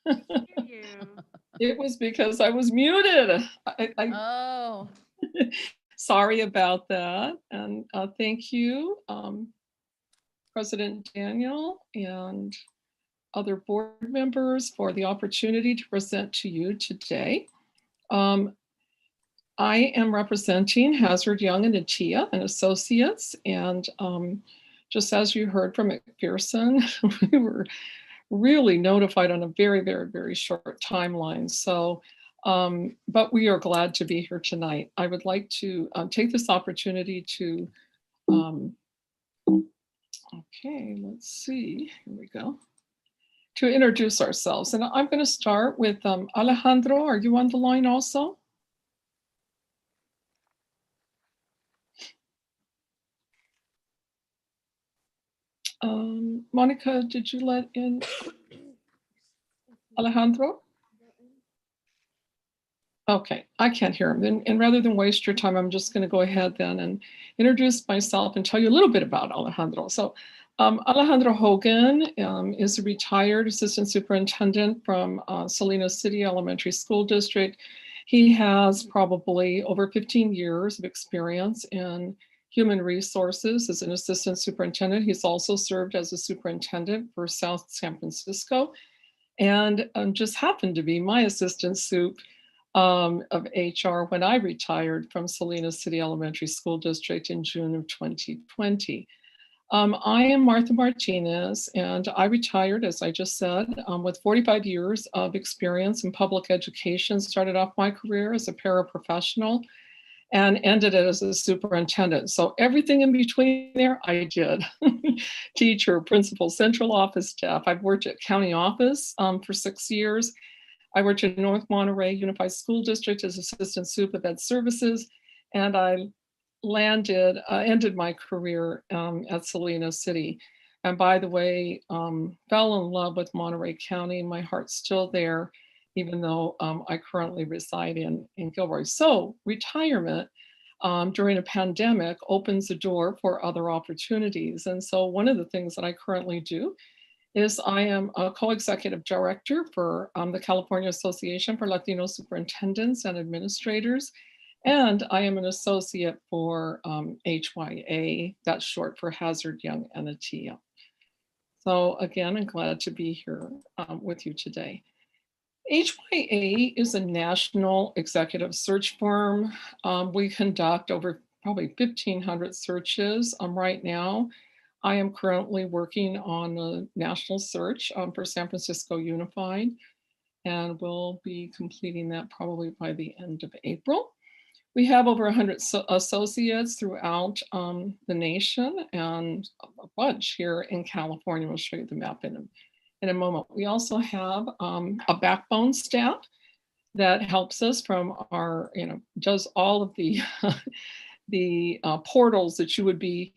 I can hear you. It was because I was muted. Oh, Sorry about that. And thank you, President Daniel and other board members for the opportunity to present to you today. I am representing Hazard Young and Atia and Associates. And just as you heard from McPherson, we were really notified on a very, very, very short timeline. So, but we are glad to be here tonight. I would like to take this opportunity to, okay, let's see, here we go, to introduce ourselves. And I'm going to start with Alejandro. Are you on the line also? Monica, did you let in Alejandro? Okay, I can't hear him. And rather than waste your time, I'm just going to go ahead then and introduce myself and tell you a little bit about Alejandro. So Alejandro Hogan is a retired assistant superintendent from Salinas City Elementary School District. He has probably over 15 years of experience in human resources as an assistant superintendent. He's also served as a superintendent for South San Francisco and just happened to be my assistant soup of HR when I retired from Salinas City Elementary School District in June of 2020. I am Martha Martinez, and I retired, as I just said, with 45 years of experience in public education. Started off my career as a paraprofessional and ended it as a superintendent. So everything in between there, I did. Teacher, principal, central office staff. I've worked at county office for 6 years. I worked at North Monterey Unified School District as assistant soup of ed services, and I ended my career at Salinas City. And by the way, fell in love with Monterey County. My heart's still there, even though I currently reside in Gilroy. So retirement during a pandemic opens the door for other opportunities. And so one of the things that I currently do is I am a co-executive director for the California Association for Latino Superintendents and Administrators. And I am an associate for HYA, that's short for Hazard Young and Atia. So again, I'm glad to be here with you today. HYA is a national executive search firm. We conduct over probably 1,500 searches right now. I am currently working on a national search for San Francisco Unified, and we'll be completing that probably by the end of April. We have over 100 associates throughout the nation and a bunch here in California. We'll show you the map in a moment. We also have a backbone staff that helps us from our, does all of the the portals that you would be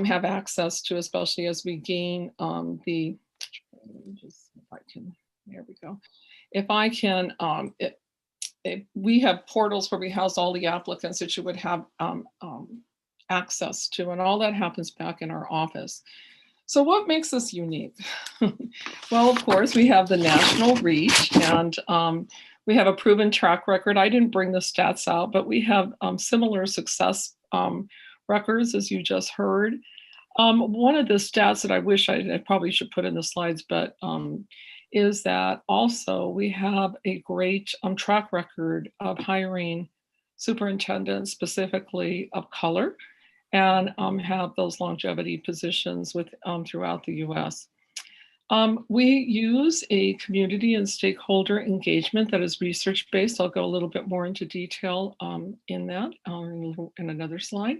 have access to, especially as we gain the. Just if I can, there we go. If I can, we have portals where we house all the applicants that you would have access to, and all that happens back in our office. So what makes us unique? Well, of course, we have the national reach, and we have a proven track record. I didn't bring the stats out, but we have similar success records, as you just heard. One of the stats that I wish I probably should put in the slides, but is that also we have a great track record of hiring superintendents, specifically of color, and have those longevity positions with throughout the US. We use a community and stakeholder engagement that is research-based. I'll go a little bit more into detail in that in another slide.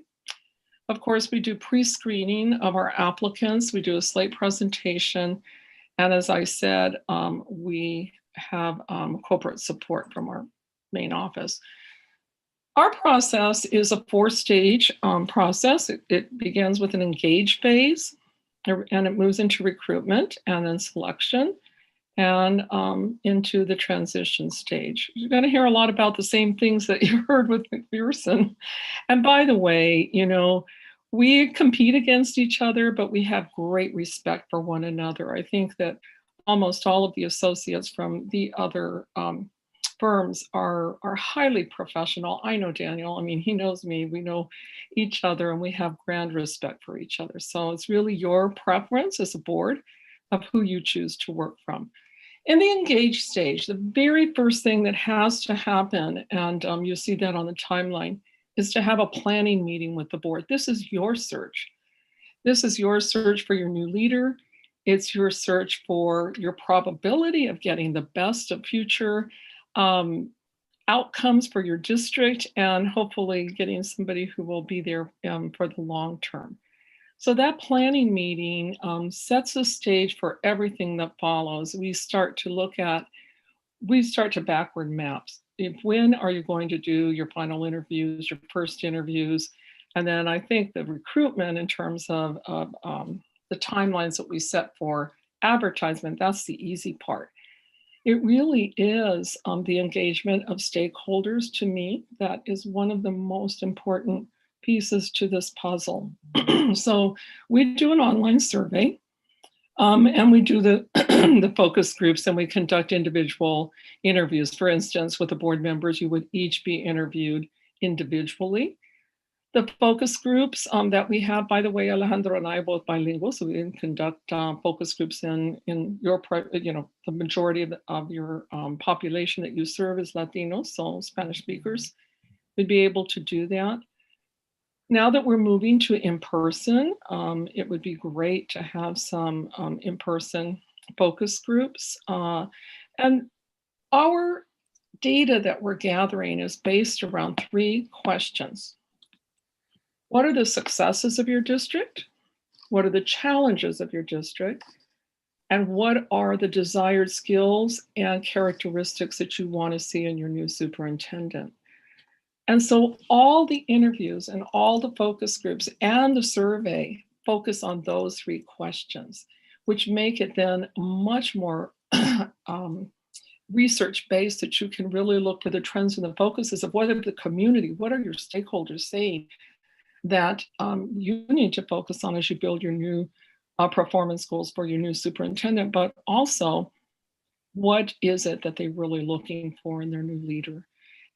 Of course, we do pre-screening of our applicants. We do a slate presentation. And as I said, we have corporate support from our main office. Our process is a 4-stage process. It begins with an engage phase, and it moves into recruitment and then selection and into the transition stage. You're going to hear a lot about the same things that you heard with McPherson. And by the way, we compete against each other, but we have great respect for one another. I think that almost all of the associates from the other firms are highly professional. I know Daniel, he knows me, we know each other, and we have grand respect for each other. So it's really your preference as a board of who you choose to work from. In the engage stage, the very first thing that has to happen, and you see that on the timeline, is to have a planning meeting with the board. This is your search. This is your search for your new leader. It's your search for your probability of getting the best of future outcomes for your district, and hopefully getting somebody who will be there for the long term. So that planning meeting sets the stage for everything that follows. We start to backward maps. When are you going to do your final interviews, your first interviews? And then I think the recruitment in terms of the timelines that we set for advertisement, that's the easy part. It really is the engagement of stakeholders, to me, that is one of the most important pieces to this puzzle. So we do an online survey, and we do the, the focus groups, and we conduct individual interviews. For instance, with the board members, you would each be interviewed individually. The focus groups that we have, by the way, Alejandro and I are both bilingual, so we can conduct focus groups in your, the majority of your population that you serve is Latinos, so Spanish speakers. We'd be able to do that. Now that we're moving to in-person, it would be great to have some in-person focus groups. And our data that we're gathering is based around 3 questions. What are the successes of your district? What are the challenges of your district? And what are the desired skills and characteristics that you want to see in your new superintendent? And so all the interviews and all the focus groups and the survey focus on those 3 questions, which make it then much more research-based, that you can really look for the trends and the focuses of what are the community, what are your stakeholders saying that you need to focus on as you build your new performance goals for your new superintendent, but also what is it that they're really looking for in their new leader.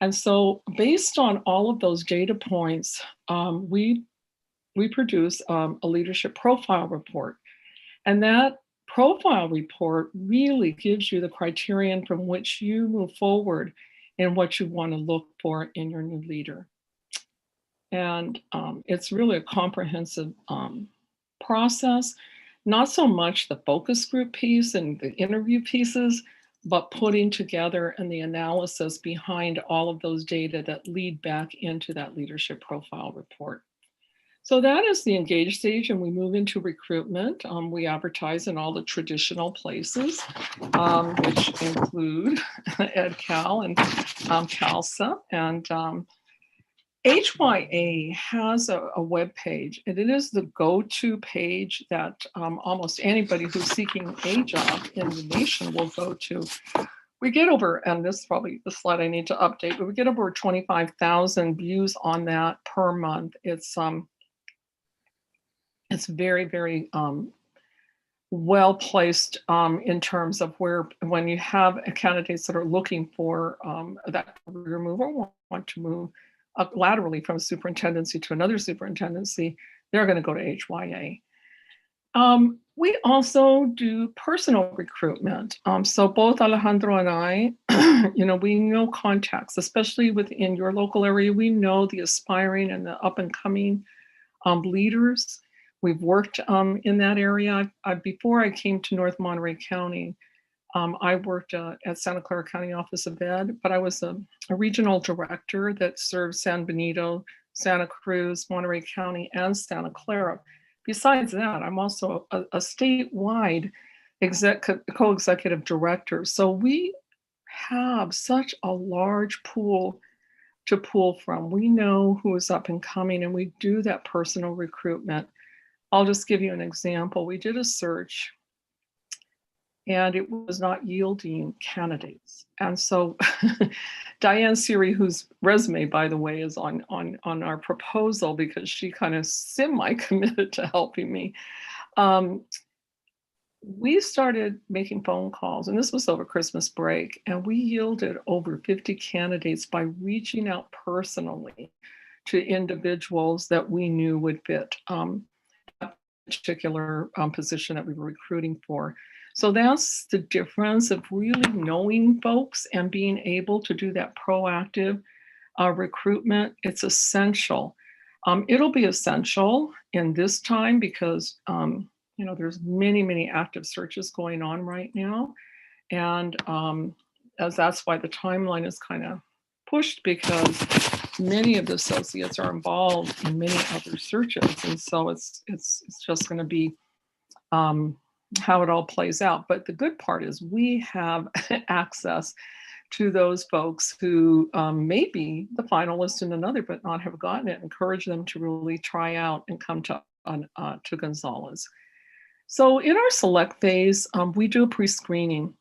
And so based on all of those data points, we produce a leadership profile report. And that profile report really gives you the criterion from which you move forward and what you want to look for in your new leader. And it's really a comprehensive process, not so much the focus group piece and the interview pieces, but putting together and the analysis behind all of those data that lead back into that leadership profile report. So that is the engage stage, and we move into recruitment. We advertise in all the traditional places, which include EdCal and CALSA. And HYA has a web page, and it is the go-to page that almost anybody who's seeking a job in the nation will go to. We get over, and this is probably the slide I need to update, but we get over 25,000 views on that per month. It's very, very well placed in terms of when you have candidates that are looking for that career move or want to move laterally from a superintendency to another superintendency, they're going to go to HYA. We also do personal recruitment. So both Alejandro and I, we know contacts, especially within your local area. We know the aspiring and the up and coming leaders. We've worked in that area. Before I came to North Monterey County, I worked at Santa Clara County Office of Ed, but I was a regional director that served San Benito, Santa Cruz, Monterey County, and Santa Clara. Besides that, I'm also a statewide co-executive director. So we have such a large pool to pull from. We know who is up and coming, and we do that personal recruitment. I'll just give you an example. We did a search and it was not yielding candidates. And so Diane Siri, whose resume, by the way, is on our proposal because she kind of semi-committed to helping me, we started making phone calls, and this was over Christmas break, and we yielded over 50 candidates by reaching out personally to individuals that we knew would fit particular position that we were recruiting for. So that's the difference of really knowing folks and being able to do that proactive recruitment. It's essential. It'll be essential in this time because there's many active searches going on right now, and as that's why the timeline is kind of pushed, because many of the associates are involved in many other searches. And so it's just going to be how it all plays out. But the good part is we have access to those folks who may be the finalists in another, but not have gotten it. Encourage them to really try out and come to Gonzales. So in our select phase, we do a pre-screening.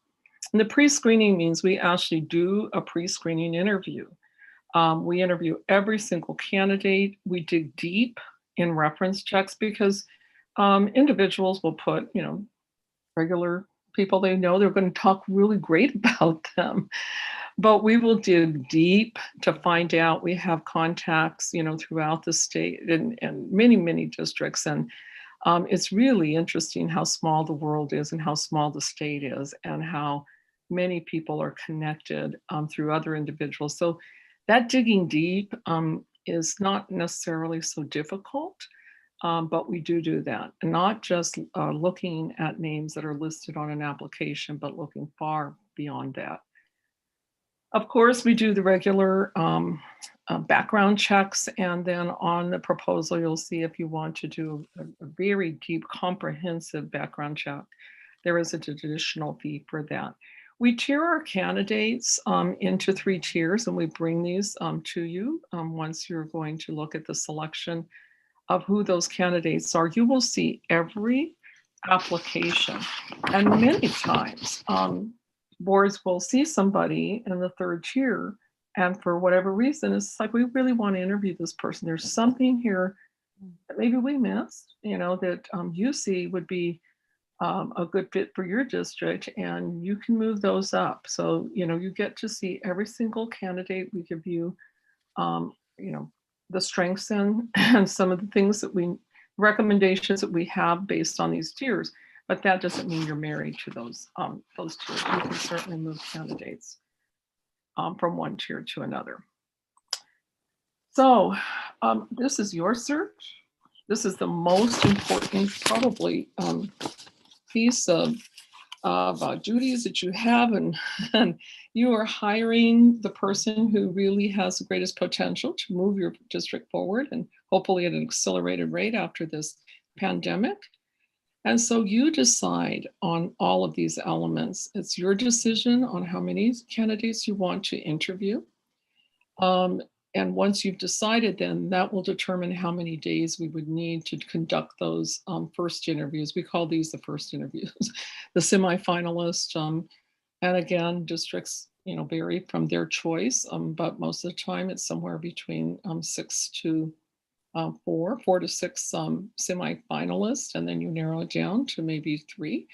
And the pre-screening means we actually do a pre-screening interview. We interview every single candidate. We dig deep in reference checks because individuals will put, regular people they know, they're going to talk really great about them. But we will dig deep to find out. We have contacts, throughout the state and many districts. And it's really interesting how small the world is and how small the state is and how many people are connected through other individuals. So that digging deep is not necessarily so difficult, but we do that. And not just looking at names that are listed on an application, but looking far beyond that. Of course, we do the regular background checks, and then on the proposal, you'll see if you want to do a very deep, comprehensive background check, there is an additional fee for that. We tier our candidates into 3 tiers, and we bring these to you once you're going to look at the selection of who those candidates are. You will see every application, and many times boards will see somebody in the 3rd tier, and for whatever reason, it's like, we really want to interview this person. There's something here that maybe we missed, that you see would be a good fit for your district, and you can move those up. So, you get to see every single candidate. We give you, the strengths and some of the things that recommendations that we have based on these tiers. But that doesn't mean you're married to those tiers. You can certainly move candidates from one tier to another. So this is your search. This is the most important, probably, piece of duties that you have, and you are hiring the person who really has the greatest potential to move your district forward, and hopefully at an accelerated rate after this pandemic. And so you decide on all of these elements. It's your decision on how many candidates you want to interview. And once you've decided, then that will determine how many days we would need to conduct those first interviews. We call these the first interviews, the semifinalists. And again, districts, vary from their choice, but most of the time it's somewhere between 6 to 4 to 6 semifinalists, and then you narrow it down to maybe 3,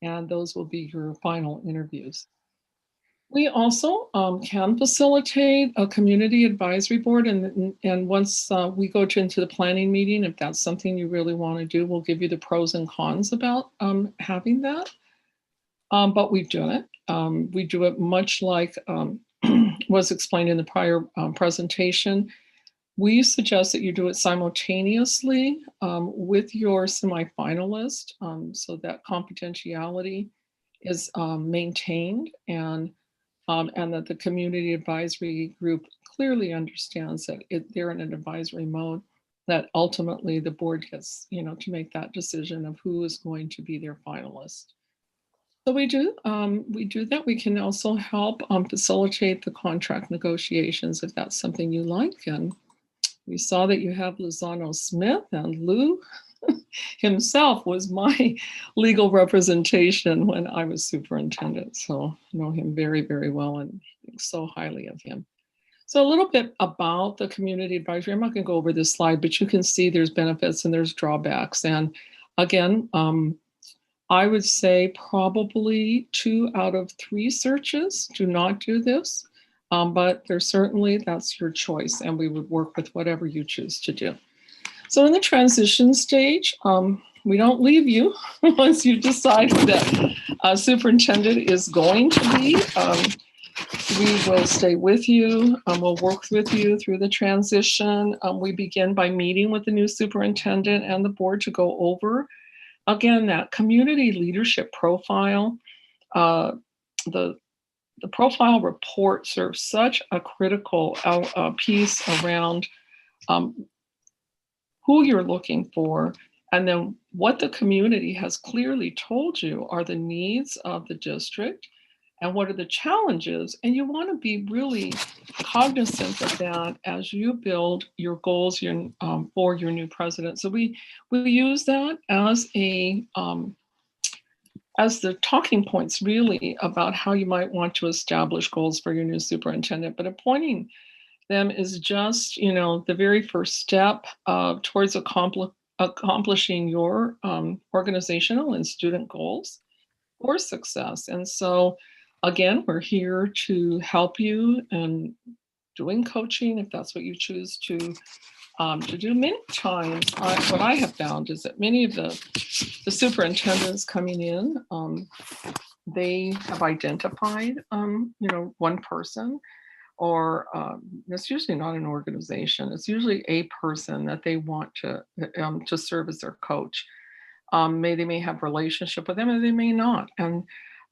and those will be your final interviews. We also can facilitate a community advisory board, and once we go into the planning meeting, if that's something you really want to do, we'll give you the pros and cons about having that. But we've done it. We do it much like was explained in the prior presentation. We suggest that you do it simultaneously with your semifinalist, so that confidentiality is maintained, and that the community advisory group clearly understands that they're in an advisory mode, that ultimately the board gets, to make that decision of who is going to be their finalist. So we do that. We can also help facilitate the contract negotiations if that's something you like. And we saw that you have Lozano Smith, and Lou himself was my legal representation when I was superintendent. So I know him very, very well and think so highly of him. So a little bit about the community advisory. I'm not going to go over this slide, but you can see there's benefits and there's drawbacks. And again, I would say probably 2 out of 3 searches do not do this. But there's certainly, that's your choice, and we would work with whatever you choose to do. So in the transition stage, we don't leave you once you decide that a superintendent is going to be. We will stay with you. We'll work with you through the transition. We begin by meeting with the new superintendent and the board to go over, again, that community leadership profile. The profile report serves such a critical piece around who you're looking for, and then what the community has clearly told you are the needs of the district and what are the challenges. And you want to be really cognizant of that as you build your goals for your new president. So we use that as the talking points really about how you might want to establish goals for your new superintendent. But appointing them is just, the very first step towards accomplishing your organizational and student goals for success. And so again, we're here to help you in doing coaching if that's what you choose to do. Many times, what I have found is that many of the superintendents coming in, they have identified, one person, or it's usually not an organization. It's usually a person that they want to serve as their coach. They may have relationship with them, and they may not. And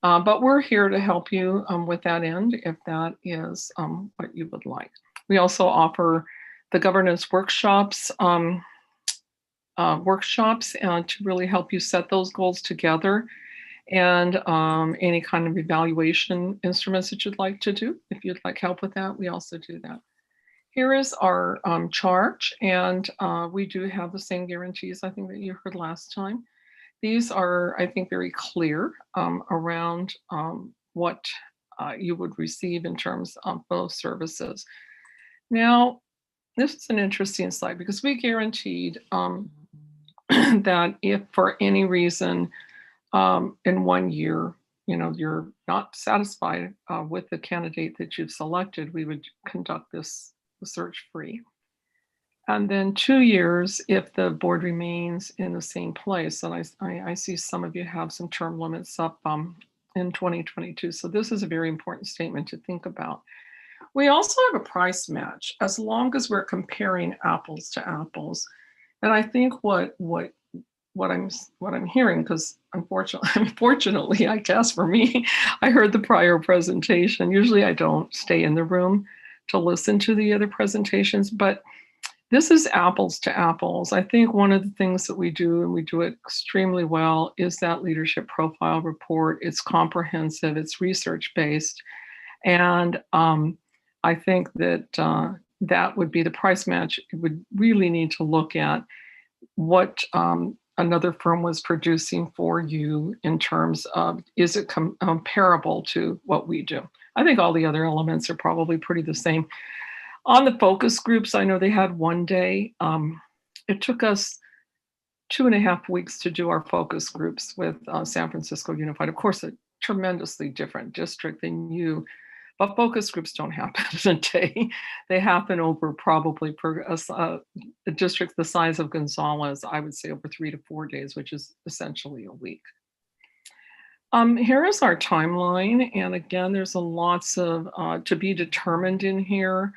but we're here to help you with that end if that is what you would like. We also offer the governance workshops to really help you set those goals together, and any kind of evaluation instruments that you'd like to do. If you'd like help with that, we also do that. Here is our charge, and we do have the same guarantees, I think, that you heard last time. These are, I think, very clear around what you would receive in terms of both services. Now, this is an interesting slide because we guaranteed that if for any reason in 1 year, you're not satisfied with the candidate that you've selected, we would conduct this search free. And then 2 years if the board remains in the same place. And I see some of you have some term limits up in 2022. So this is a very important statement to think about. We also have a price match as long as we're comparing apples to apples. And I think what I'm hearing, because unfortunately, I guess for me, I heard the prior presentation. Usually I don't stay in the room to listen to the other presentations, but this is apples to apples. I think one of the things that we do, and we do it extremely well, is that leadership profile report. It's comprehensive, it's research-based. And I think that that would be the price match. It would really need to look at what another firm was producing for you in terms of, is it comparable to what we do? I think all the other elements are probably pretty the same. On the focus groups, I know they had 1 day. It took us 2.5 weeks to do our focus groups with San Francisco Unified. Of course, a tremendously different district than you, but focus groups don't happen in a day. They happen over probably for a district the size of Gonzales, I would say over 3 to 4 days, which is essentially a week. Here is our timeline. And again, there's lots of to be determined in here.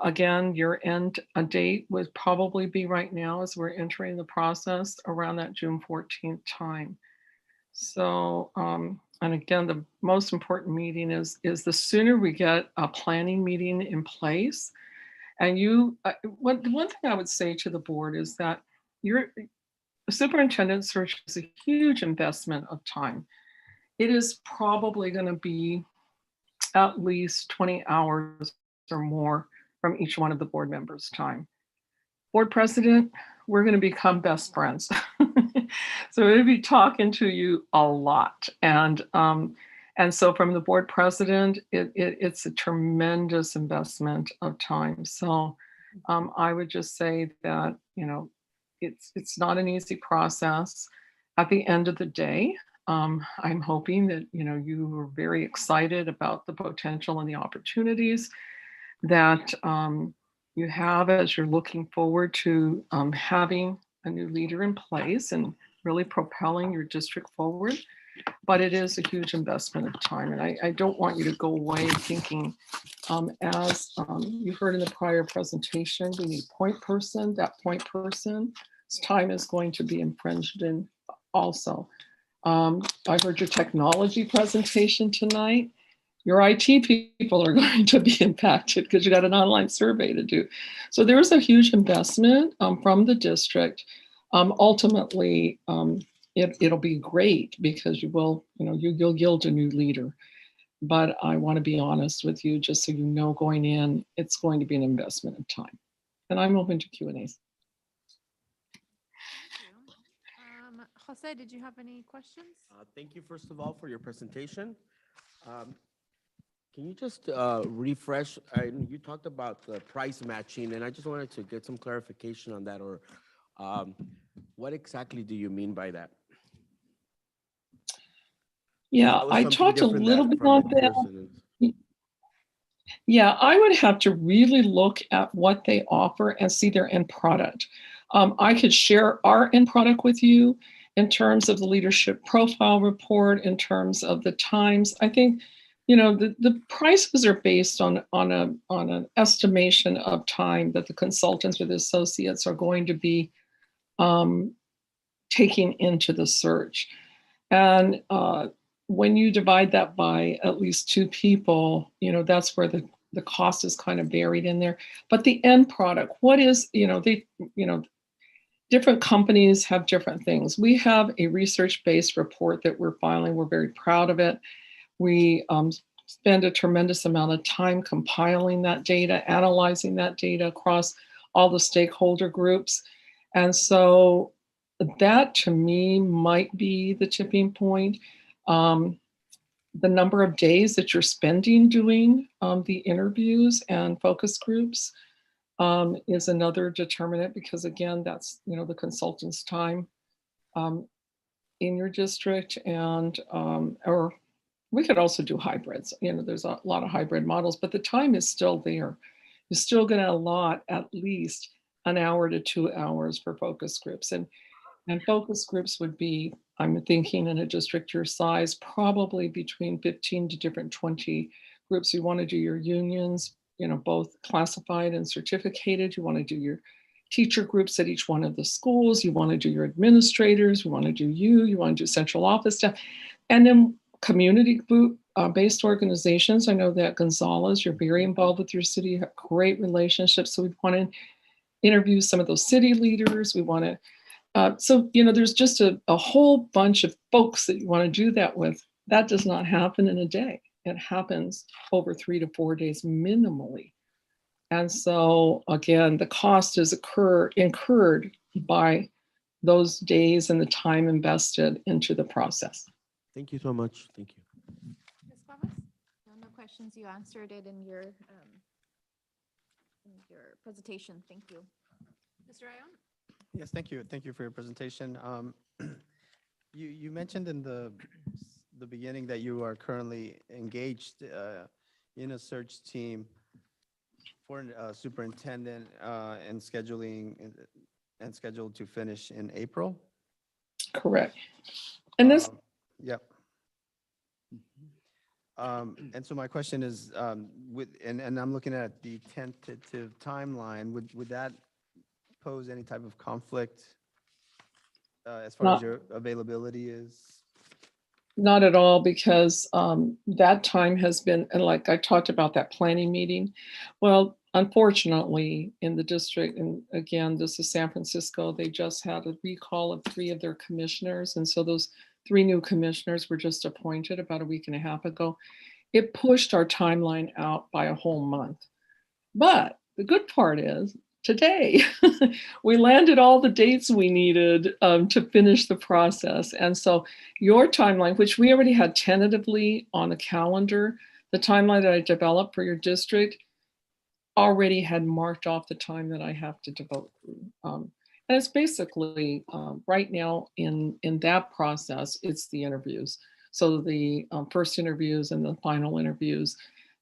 Again, your end date would probably be right now as we're entering the process around that June 14th time. So, and again, the most important meeting is the sooner we get a planning meeting in place. And one thing I would say to the board is that your superintendent search is a huge investment of time. It is probably going to be at least 20 hours or more from each one of the board members' time. Board president, we're going to become best friends. So we're going to be talking to you a lot. And so from the board president, it's a tremendous investment of time. So I would just say that, it's not an easy process. At the end of the day, I'm hoping that, you are very excited about the potential and the opportunities that you have as you're looking forward to having a new leader in place and really propelling your district forward. But it is a huge investment of time. And I don't want you to go away thinking, as you heard in the prior presentation, we need point person. That point person's time is going to be infringed in also. I heard your technology presentation tonight. Your IT people are going to be impacted because you got an online survey to do. So there's a huge investment from the district. Ultimately, it'll be great because you'll yield a new leader. But I want to be honest with you, just so you know, going in, it's going to be an investment of time. And I'm open to Q&As. Jose, did you have any questions? Thank you, first of all, for your presentation. Can you just refresh? You talked about the price matching, and I just wanted to get some clarification on that, or what exactly do you mean by that? Yeah, I talked a little bit on that. Yeah, I would have to really look at what they offer and see their end product. I could share our end product with you in terms of the leadership profile report, in terms of the times. I think, the prices are based on an estimation of time that the consultants or the associates are going to be taking into the search. And when you divide that by at least 2 people, that's where the cost is kind of buried in there. But the end product, what is, different companies have different things. We have a research-based report that we're filing. We're very proud of it. We spend a tremendous amount of time compiling that data, analyzing that data across all the stakeholder groups. And so that to me might be the tipping point. The number of days that you're spending doing the interviews and focus groups. is another determinant because again, that's, you know, the consultant's time in your district and, or we could also do hybrids. You know, there's a lot of hybrid models, but the time is still there. You're still going to allot at least an hour to 2 hours for focus groups. And focus groups would be, I'm thinking in a district your size, probably between 15 to different 20 groups. You want to do your unions, you know, both classified and certificated. You want to do your teacher groups at each one of the schools. You want to do your administrators. You want to do you want to do central office staff. And then community group based organizations. I know that Gonzales, you're very involved with your city, you have great relationships. So we want to interview some of those city leaders. We want to so, you know, there's just a whole bunch of folks that you want to do that with. That does not happen in a day. It happens over 3 to 4 days minimally. And so, again, the cost is incurred by those days and the time invested into the process. Thank you so much. Thank you. Ms. Gomez? No questions. You answered it in your presentation. Thank you. Mr. Ion? Yes, thank you. Thank you for your presentation. You mentioned in the beginning that you are currently engaged in a search team for a superintendent and scheduling and scheduled to finish in April. Correct. And this, Yep. And so my question is, and I'm looking at the tentative timeline, would that pose any type of conflict as far as your availability is? not at all, because that time has been, and like I talked about that planning meeting. Well, unfortunately, in the district, and again, this is San Francisco, they just had a recall of 3 of their commissioners. And so those 3 new commissioners were just appointed about a week and a half ago. It pushed our timeline out by a whole month. But the good part is today we landed all the dates we needed to finish the process. And so your timeline, which we already had tentatively on the calendar, the timeline that I developed for your district already had marked off the time that I have to devote. And it's basically right now in that process, it's the interviews. So the first interviews and the final interviews,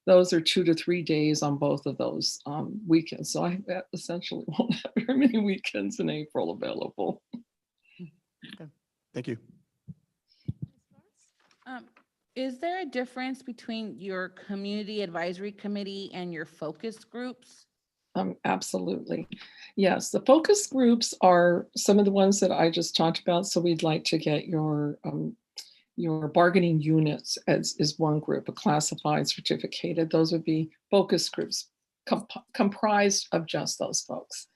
those are 2 to 3 days on both of those weekends. So I essentially won't have very many weekends in April available. Okay. Thank you. Is there a difference between your community advisory committee and your focus groups? Absolutely. Yes, the focus groups are some of the ones that I just talked about. So we'd like to get your bargaining units is one group, a classified, certificated. Those would be focus groups comprised of just those folks.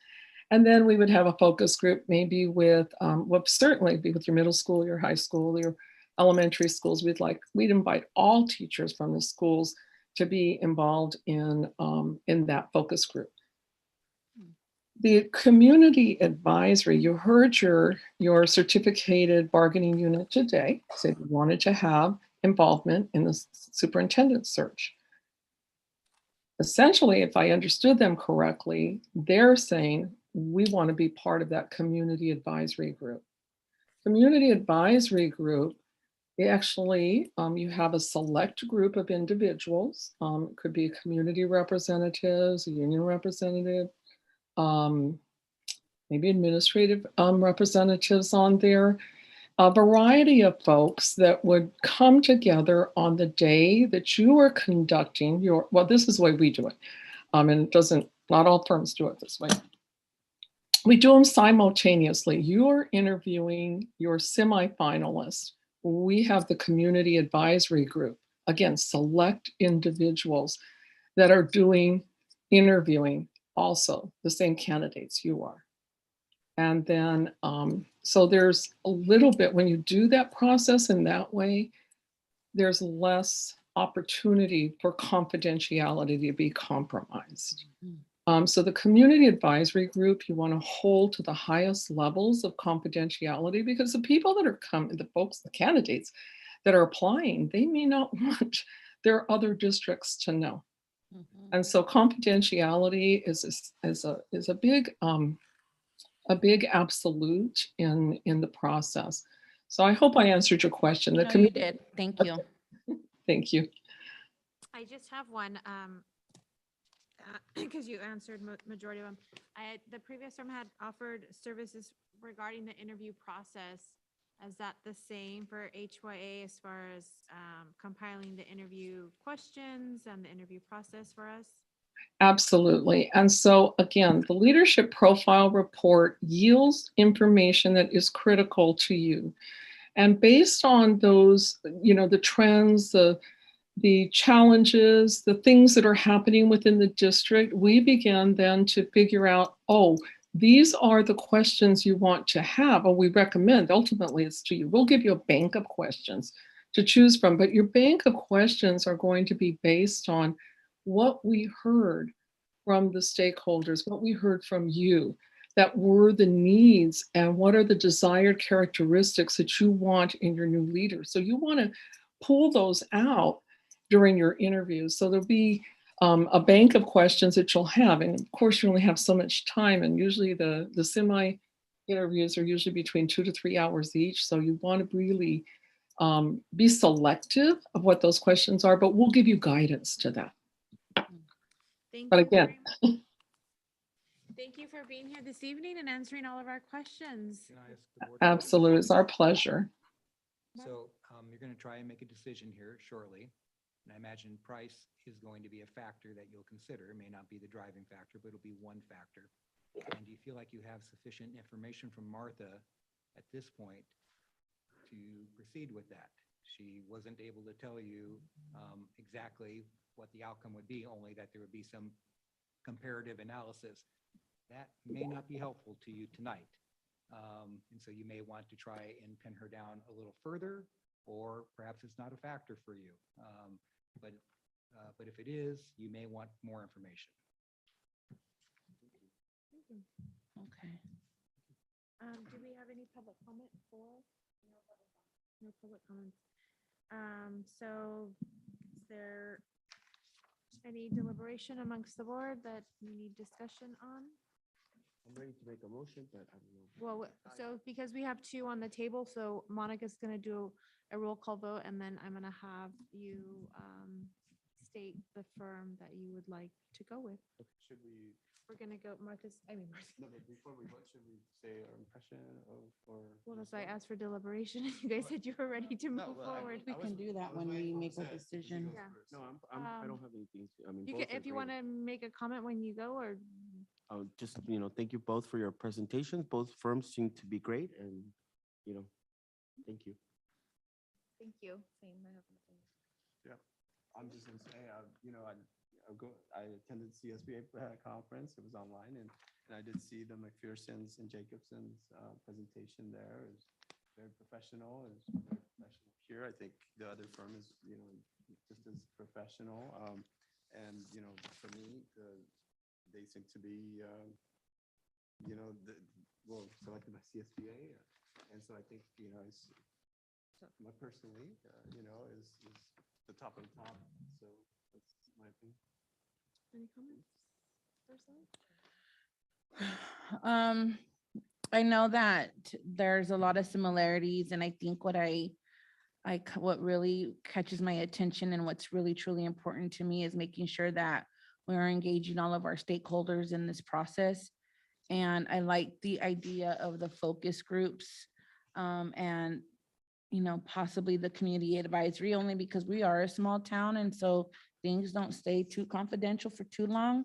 And then we would have a focus group maybe with, well, certainly be with your middle school, your high school, your elementary schools. We'd invite all teachers from the schools to be involved in that focus group. The community advisory, you heard your certificated bargaining unit today, so you wanted to have involvement in the superintendent search. Essentially, if I understood them correctly, they're saying we want to be part of that community advisory group. Community advisory group, actually, you have a select group of individuals. It could be community representatives, a union representative, maybe administrative representatives on there, a variety of folks that would come together on the day that you are conducting your, well, this is the way we do it. And it doesn't, not all firms do it this way. We do them simultaneously. You're interviewing your semifinalists. We have the community advisory group, again, select individuals that are interviewing also the same candidates you are. And then, so there's a little bit, when you do that process in that way, there's less opportunity for confidentiality to be compromised. So the community advisory group, you want to hold to the highest levels of confidentiality, because the people that are coming, the folks, the candidates that are applying, they may not want their other districts to know. And so confidentiality is a big absolute in the process. So I hope I answered your question. The No, you committee, did. Thank you. thank you. I just have one, because you answered majority of them. The previous firm had offered services regarding the interview process. Is that the same for HYA as far as compiling the interview questions and the interview process for us? Absolutely. And so again, the leadership profile report yields information that is critical to you. And based on those, the trends, the challenges, the things that are happening within the district, we begin then to figure out, oh, these are the questions you want to have, or we recommend. Ultimately, it's to you. We'll give you a bank of questions to choose from, but your bank of questions are going to be based on what we heard from the stakeholders, what we heard from you, that were the needs and what are the desired characteristics that you want in your new leader. So you want to pull those out during your interviews. So there'll be a bank of questions that you'll have. And of course, you only have so much time. And usually the semi interviews are usually between 2 to 3 hours each. So you want to really be selective of what those questions are, but we'll give you guidance to that. Thank But you again, very much. Thank you for being here this evening and answering all of our questions. Can I ask the board? absolutely, it's our pleasure. So you're going to try and make a decision here shortly. And I imagine price is going to be a factor that you'll consider. It may not be the driving factor, but it'll be one factor. And do you feel like you have sufficient information from Martha at this point to proceed with that? She wasn't able to tell you exactly what the outcome would be, only that there would be some comparative analysis. That may not be helpful to you tonight. And so you may want to try and pin her down a little further, or perhaps it's not a factor for you. But if it is, you may want more information. Okay. Do we have any public comment for? No public comments. So is there any deliberation amongst the board that we need discussion on? I'm ready to make a motion, but I don't know. Well, so because we have two on the table, so Monica's gonna do a roll call vote, and then I'm gonna have you state the firm that you would like to go with. Should we, We're gonna go, Martha's, Martha. no, but before we vote, should we say our impression of, or? Well, that's why I asked for deliberation. You guys said you were ready to No, move well, I- forward. We I can was- do I that was when waiting we for make a Seth, 'cause he decision. goes Yeah. first. No, I don't have anything. I mean, You both can, are if you great. wanna make a comment when you go, or, Just, thank you both for your presentations. Both firms seem to be great and, thank you. thank you. Same, I have nothing. I'm just gonna say, I attended CSBA conference, it was online, and I did see the McPherson's and Jacobson's presentation there. It was very professional, it was very professional here. I think the other firm is, just as professional. And, for me, they seem to be, selected by CSBA. And so I think, personally, is the top of the top. So that's my opinion. Any comments? Ursula? I know that there's a lot of similarities, and I think what what really catches my attention and what's really truly important to me is making sure that we're engaging all of our stakeholders in this process. And I like the idea of the focus groups, and possibly the community advisory, only because we are a small town, and so things don't stay too confidential for too long.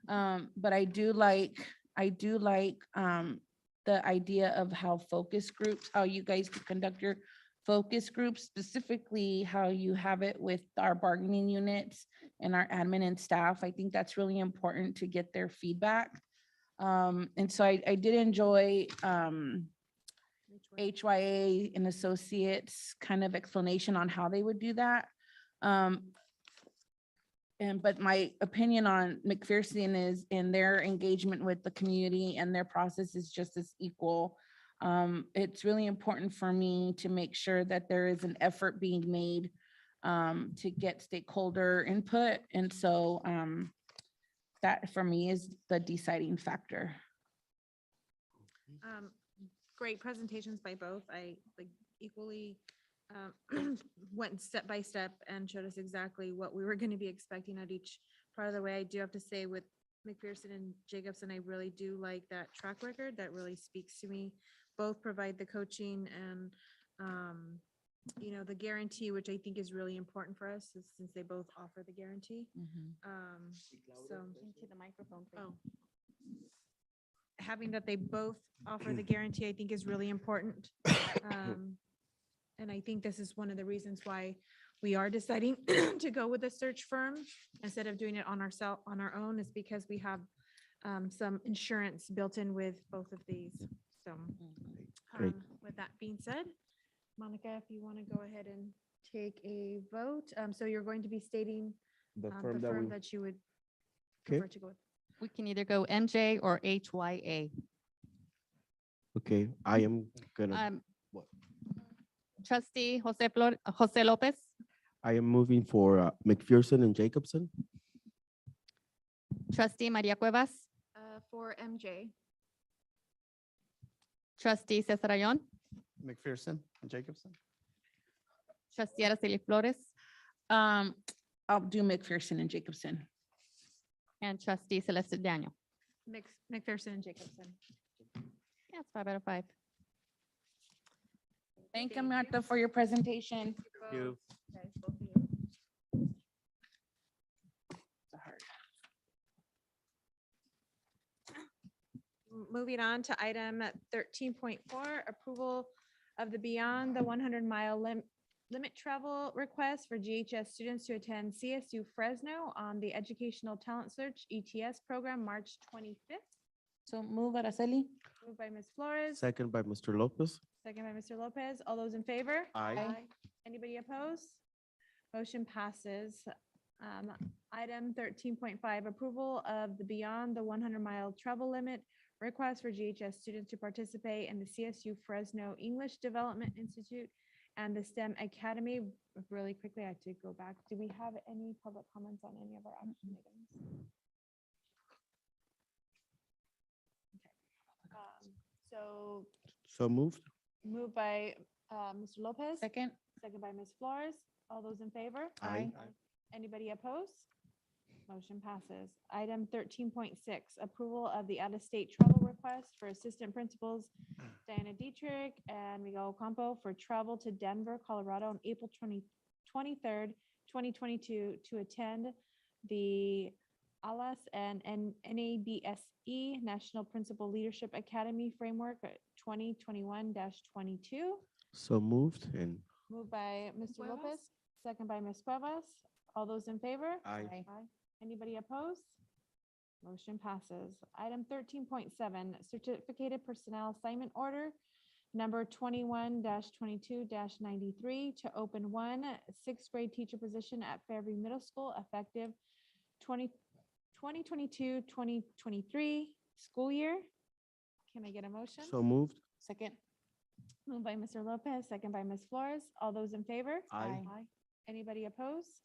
But I do like the idea of how focus groups, how you guys could conduct your focus groups, specifically how you have it with our bargaining units and our admin and staff. I think that's really important to get their feedback. And so I did enjoy HYA and Associates kind of explanation on how they would do that. But my opinion on McPherson is in their engagement with the community, and their process is just as equal. It's really important for me to make sure that there is an effort being made to get stakeholder input. And so that for me is the deciding factor. Great presentations by both. I like equally went step by step and showed us exactly what we were going to be expecting at each part of the way. I do have to say with McPherson and Jacobson, I really do like that track record. That really speaks to me. Both provide the coaching and, you know, the guarantee, which I think is really important for us since they both offer the guarantee. So Into the microphone. oh. Having that they both offer the guarantee, I think is really important. And I think this is one of the reasons why we are deciding to go with a search firm instead of doing it on our own, is because we have some insurance built in with both of these. So Great. with that being said, Monica, if you want to go ahead and take a vote. So you're going to be stating The the firm that firm we, that you would Okay. prefer to go with. We can either go MJ or HYA. okay, I am gonna, what? Trustee Jose Lopez, I am moving for McPherson and Jacobson. Trustee Maria Cuevas, For MJ. Trustee Cesar Ayon, McPherson and Jacobson? Trustee Araceli Flores, I'll do McPherson and Jacobson. and Trustee Celeste Daniel. McPherson and Jacobson. Yes, 5 out of 5. Thank you, Martha, for your presentation. You. Guys, both of you. Moving on to item 13.4, approval of the Beyond the 100-mile limit travel request for GHS students to attend CSU Fresno on the Educational Talent Search ETS program, March 25th. So move, Araceli. Moved by Ms. Flores, Second by Mr. Lopez. second by Mr. Lopez. All those in favor? Aye. Anybody opposed? Motion passes. Item 13.5, approval of the Beyond the 100-mile travel limit request for GHS students to participate in the CSU Fresno English Development Institute and the STEM Academy. Really quickly, I have to go back. Do we have any public comments on any of our action items? So So moved. moved by Mr. Lopez, Second. second by Ms. Flores. All those in favor? Aye. Anybody opposed? Motion passes. Item 13.6, approval of the out-of-state travel request for assistant principals Diana Dietrich and Miguel Ocampo for travel to Denver, Colorado on April 23rd, 2022 to attend the ALAS and NABSE National Principal Leadership Academy Framework 2021-22. So moved and Moved by Mr. Cuevas? Lopez, second by Ms. Cuevas. All those in favor? Aye. Anybody opposed? Motion passes. Item 13.7, certificated personnel assignment order number 21-22-93 to open one sixth grade teacher position at Fairview Middle School effective 2022-2023 school year. Can I get a motion? so moved. Second. Moved by Mr. Lopez, second by Ms. Flores. All those in favor? Aye. Anybody opposed?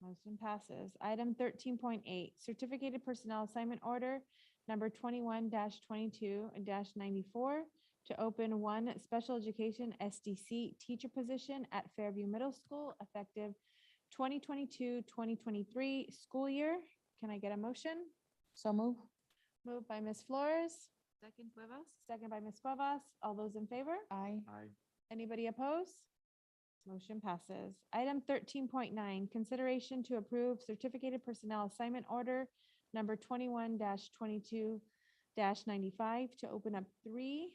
Motion passes. Item 13.8, certificated personnel assignment order number 21-22-94 to open one special education SDC teacher position at Fairview Middle School effective 2022-2023 school year. Can I get a motion? So move. Moved by Ms. Flores. Second Cuevas. Second by Ms. Cuevas. All those in favor? Aye. Aye. Anybody opposed? Motion passes. Item 13.9, consideration to approve certificated personnel assignment order number 21-22-95 to open up 3.6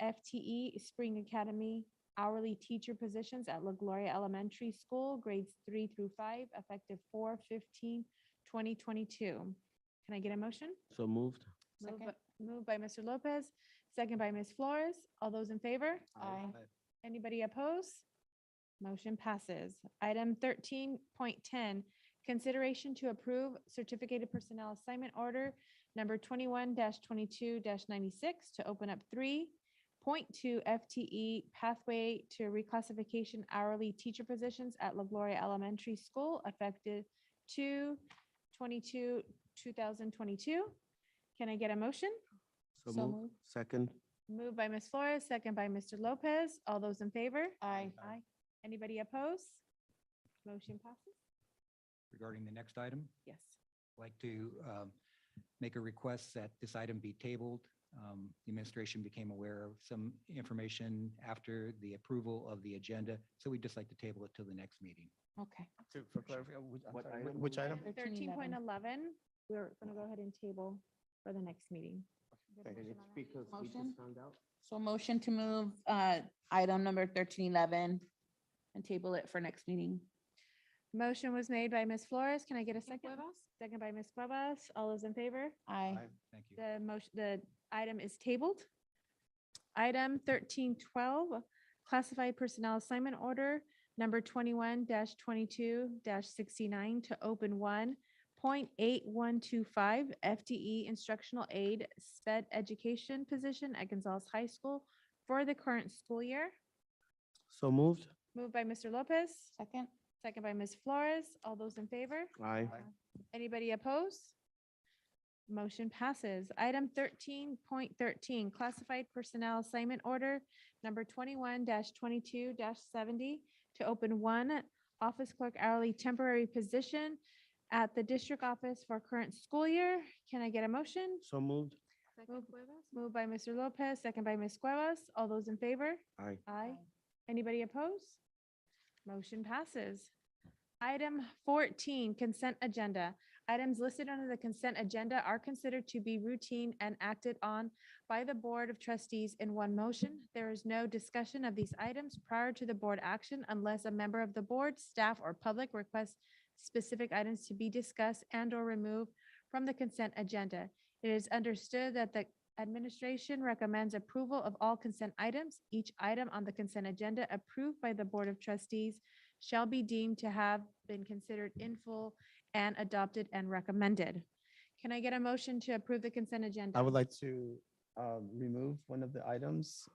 FTE Spring Academy hourly teacher positions at La Gloria Elementary School, grades 3 through 5, effective 4/15/2022. Can I get a motion? So moved. Moved by Mr. Lopez, second by Ms. Flores. All those in favor? Aye. Anybody opposed? Motion passes. Item 13.10, consideration to approve certificated personnel assignment order number 21-22-96 to open up 3 .2 FTE pathway to reclassification hourly teacher positions at La Gloria Elementary School effective 2/22/2022. Can I get a motion? So So move. moved. Second. Moved by Ms. Flores, second by Mr. Lopez. All those in favor? Aye. Aye. Anybody opposed? Motion passes? Regarding the next item, Yes. I'd like to make a request that this item be tabled. The administration became aware of some information after the approval of the agenda, so we'd just like to table it till the next meeting. Okay. For clarification, What item? which item? 13.11, we're going to go ahead and table for the next meeting. And it's because we Motion? just found out. So motion to move item number 1311 and table it for next meeting. Motion was made by Ms. Flores. Can I get a second? Second by Ms. Cuevas. All those in favor? Aye. Thank you. The motion, the item is tabled. Item 1312, classified personnel assignment order number 21-22-69 to open 1.8125 FTE instructional aid sped education position at Gonzales High School for the current school year. So moved. Moved by Mr. Lopez, Second. second by Ms. Flores. All those in favor? Aye. Anybody opposed? Motion passes. Item 13.13, classified personnel assignment order number 21-22-70 to open one office clerk hourly temporary position at the district office for current school year. Can I get a motion? So moved. Moved by Mr. Lopez, second by Ms. Cuevas. All those in favor? Aye. Aye. Anybody opposed? Motion passes. Item 14, consent agenda. Items listed under the consent agenda are considered to be routine and acted on by the Board of Trustees in one motion. There is no discussion of these items prior to the board action unless a member of the board, staff, or public requests specific items to be discussed and or removed from the consent agenda. It is understood that the administration recommends approval of all consent items. Each item on the consent agenda approved by the Board of Trustees shall be deemed to have been considered in full and adopted and recommended. Can I get a motion to approve the consent agenda? I would like to remove one of the items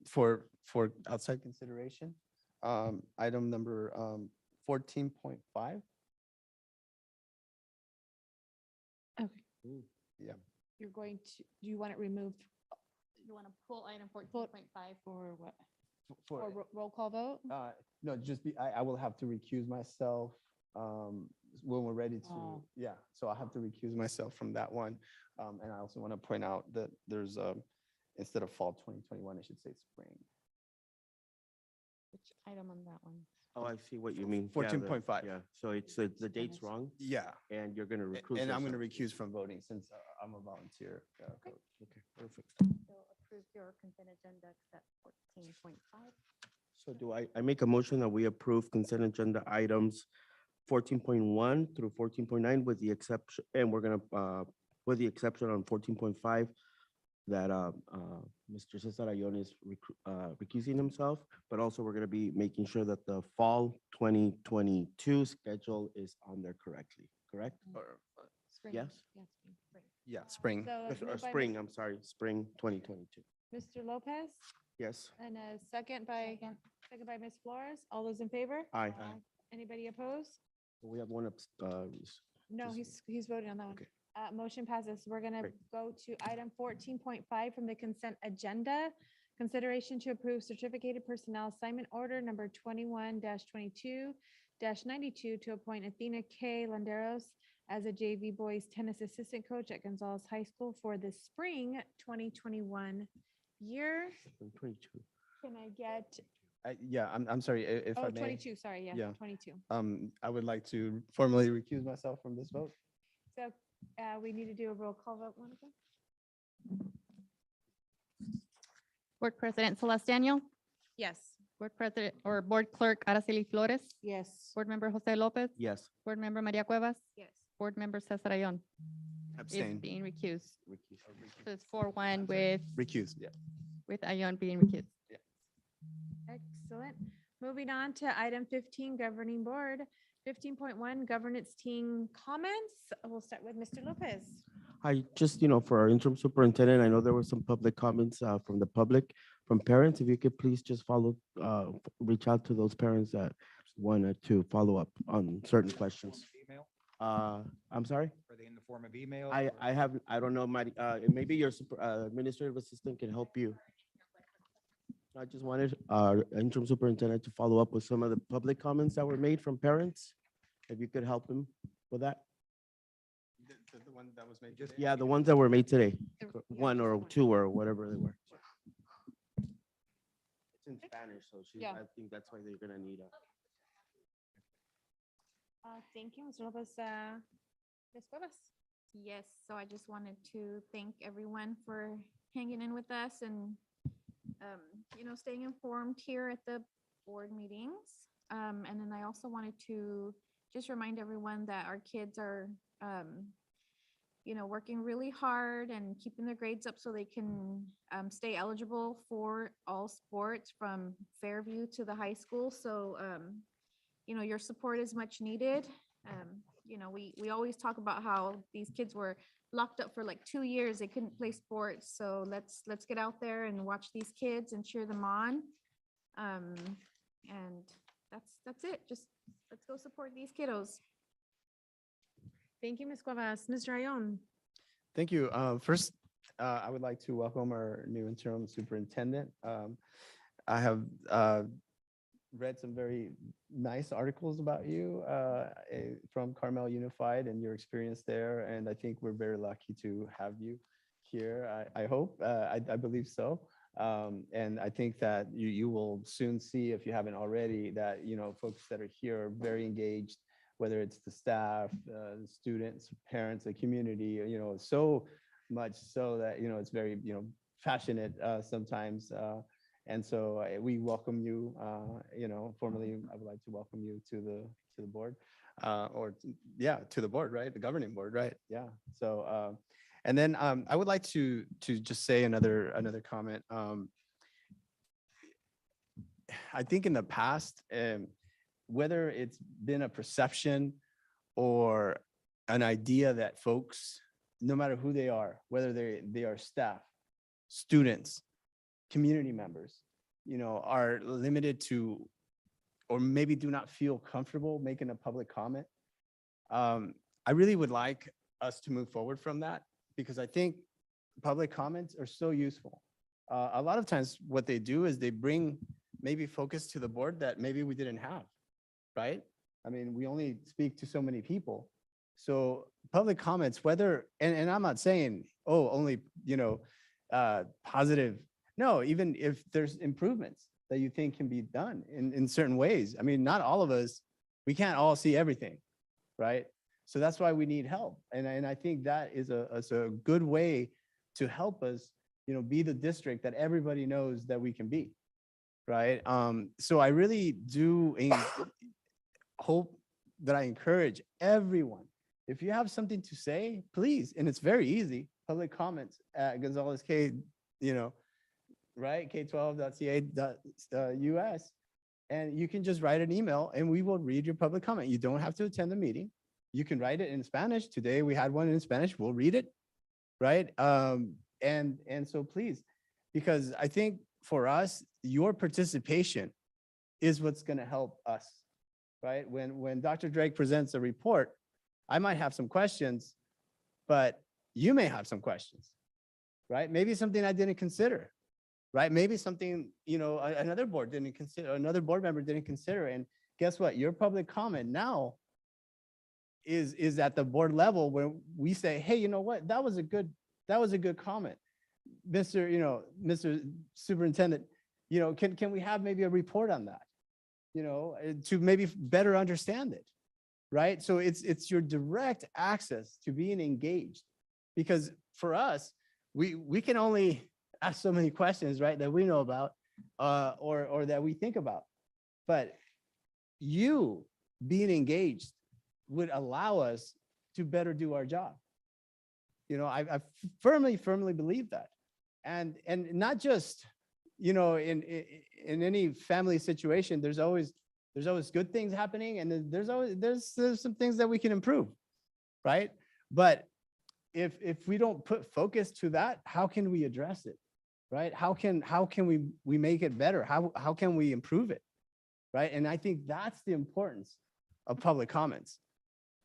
for outside consideration. Item number 14.5. Okay. Yeah. You're going to, do you want it removed You want to pull item 14.5 for what? For, For roll call vote? no, just be, I will have to recuse myself when we're ready to, Oh. yeah. So I have to recuse myself from that one. And I also want to point out that there's instead of fall 2021, it should say spring. Which item on that one? Oh, I see what you mean. Yeah, the- 14.5. Yeah, so it's the date's wrong Yeah. and you're gonna recruit. And I'm going to yourself. recuse from voting since I'm a volunteer. Coach. Okay, perfect. So approve your consent agenda except 14.5. So do I make a motion that we approve consent agenda items 14.1 through 14.9 with the exception, and we're gonna, with the exception on 14.5 that Mr. Cesar Ayon is recusing himself, but also we're gonna be making sure that the fall 2022 schedule is on there correctly, correct? Or, Spring. Yes? Yes, spring. yeah, spring. So Or moved by spring, I'm sorry, spring 2022. Mr. Lopez Yes? and a second by Ms. Flores. All those in favor? Aye. Anybody opposed? We have one, No, Just- he's voting on that one. Okay. Motion passes. We're gonna Great. go to item 14.5 from the consent agenda. Consideration to approve certificated personnel assignment order number 21-22-92 to appoint Athena K. Landeros as a JV boys tennis assistant coach at Gonzales High School for the spring 2021 year. 22. Can I get, Yeah, I'm sorry if I may. 22, sorry, yeah, Yeah. 22. I would like to formally recuse myself from this vote. So we need to do a roll call vote, Monica? Board President Celestino, Yes. Board President or Board Clerk Araceli Flores, Yes. Board Member Jose Lopez, Yes. Board Member Maria Cuevas, Yes. Board Member Cesar Ayon is Abstain. being recused. Recuse. So it's 4-1 with Recused, yeah. Ayon being recused. Excellent. Moving on to item 15, governing board. 15.1, governance team comments. We'll start with Mr. Lopez. I just, for our interim superintendent, I know there were some public comments from the public. from parents. If you could please just reach out to those parents that wanted to follow up on certain questions. Email? I'm sorry? Are they in the form of email? I don't know, maybe your administrative assistant can help you. I just wanted our interim superintendent to follow up with some of the public comments that were made from parents. If you could help him with that. The one that was made. Just today? Yeah, the ones that were made today, one or two or whatever they were. It's in Spanish, so Yeah. I think that's why they're gonna need a. Thank you, Mr. Lopez. Ms. Cuevas? Yes, so I just wanted to thank everyone for hanging in with us and, staying informed here at the board meetings. And then I also wanted to just remind everyone that our kids are, working really hard and keeping their grades up so they can stay eligible for all sports from Fairview to the high school. So, your support is much needed. We always talk about how these kids were locked up for like 2 years. They couldn't play sports. So let's get out there and watch these kids and cheer them on. And that's it. Just let's go support these kiddos. Thank you, Ms. Cuevas. Mr. Ayon? Thank you. First, I would like to welcome our new interim superintendent. I have read some very nice articles about you from Carmel Unified and your experience there, and I think we're very lucky to have you here. I hope, I believe so. And I think that you will soon see, if you haven't already, that folks that are here are very engaged, whether it's the staff, the students, parents, the community, so much so that it's very passionate sometimes. And so we welcome you, formally, I would like to welcome you to the board, to the board, right? The governing board, right? Yeah. So, and then I would like to just say another comment. I think in the past, whether it's been a perception or an idea that folks, no matter who they are, whether they are staff, students, community members, are limited to, or maybe do not feel comfortable making a public comment. I really would like us to move forward from that, because I think public comments are so useful. A lot of times what they do is they bring maybe focus to the board that maybe we didn't have, right? I mean, we only speak to so many people. So public comments, whether, and I'm not saying, only, positive. No, even if there's improvements that you think can be done in certain ways. I mean, not all of us, we can't all see everything, right? So that's why we need help. And I think that is a good way to help us, be the district that everybody knows that we can be, right? So I really do hope that I encourage everyone, if you have something to say, please, and it's very easy, public comments at Gonzales K, right, k12.ca.us, and you can just write an email and we will read your public comment. You don't have to attend the meeting. You can write it in Spanish. Today we had one in Spanish, we'll read it, right? And so please, because I think for us, your participation is what's gonna help us, right? When Dr. Drake presents a report, I might have some questions, but you may have some questions, right? Maybe something I didn't consider, right? Maybe something, another board didn't consider, another board member didn't consider. And guess what? Your public comment now is at the board level where we say, hey, you know what? That was a good comment. Mr. Superintendent, can we have maybe a report on that? To maybe better understand it, right? So it's your direct access to being engaged, because for us, we can only ask so many questions, right, that we know about or that we think about. But you being engaged would allow us to better do our job. I firmly believe that. And not just, in any family situation, there's always good things happening, and there's some things that we can improve, right? But if we don't put focus to that, how can we address it? right? How can we make it better? How can we improve it? Right? And I think that's the importance of public comments.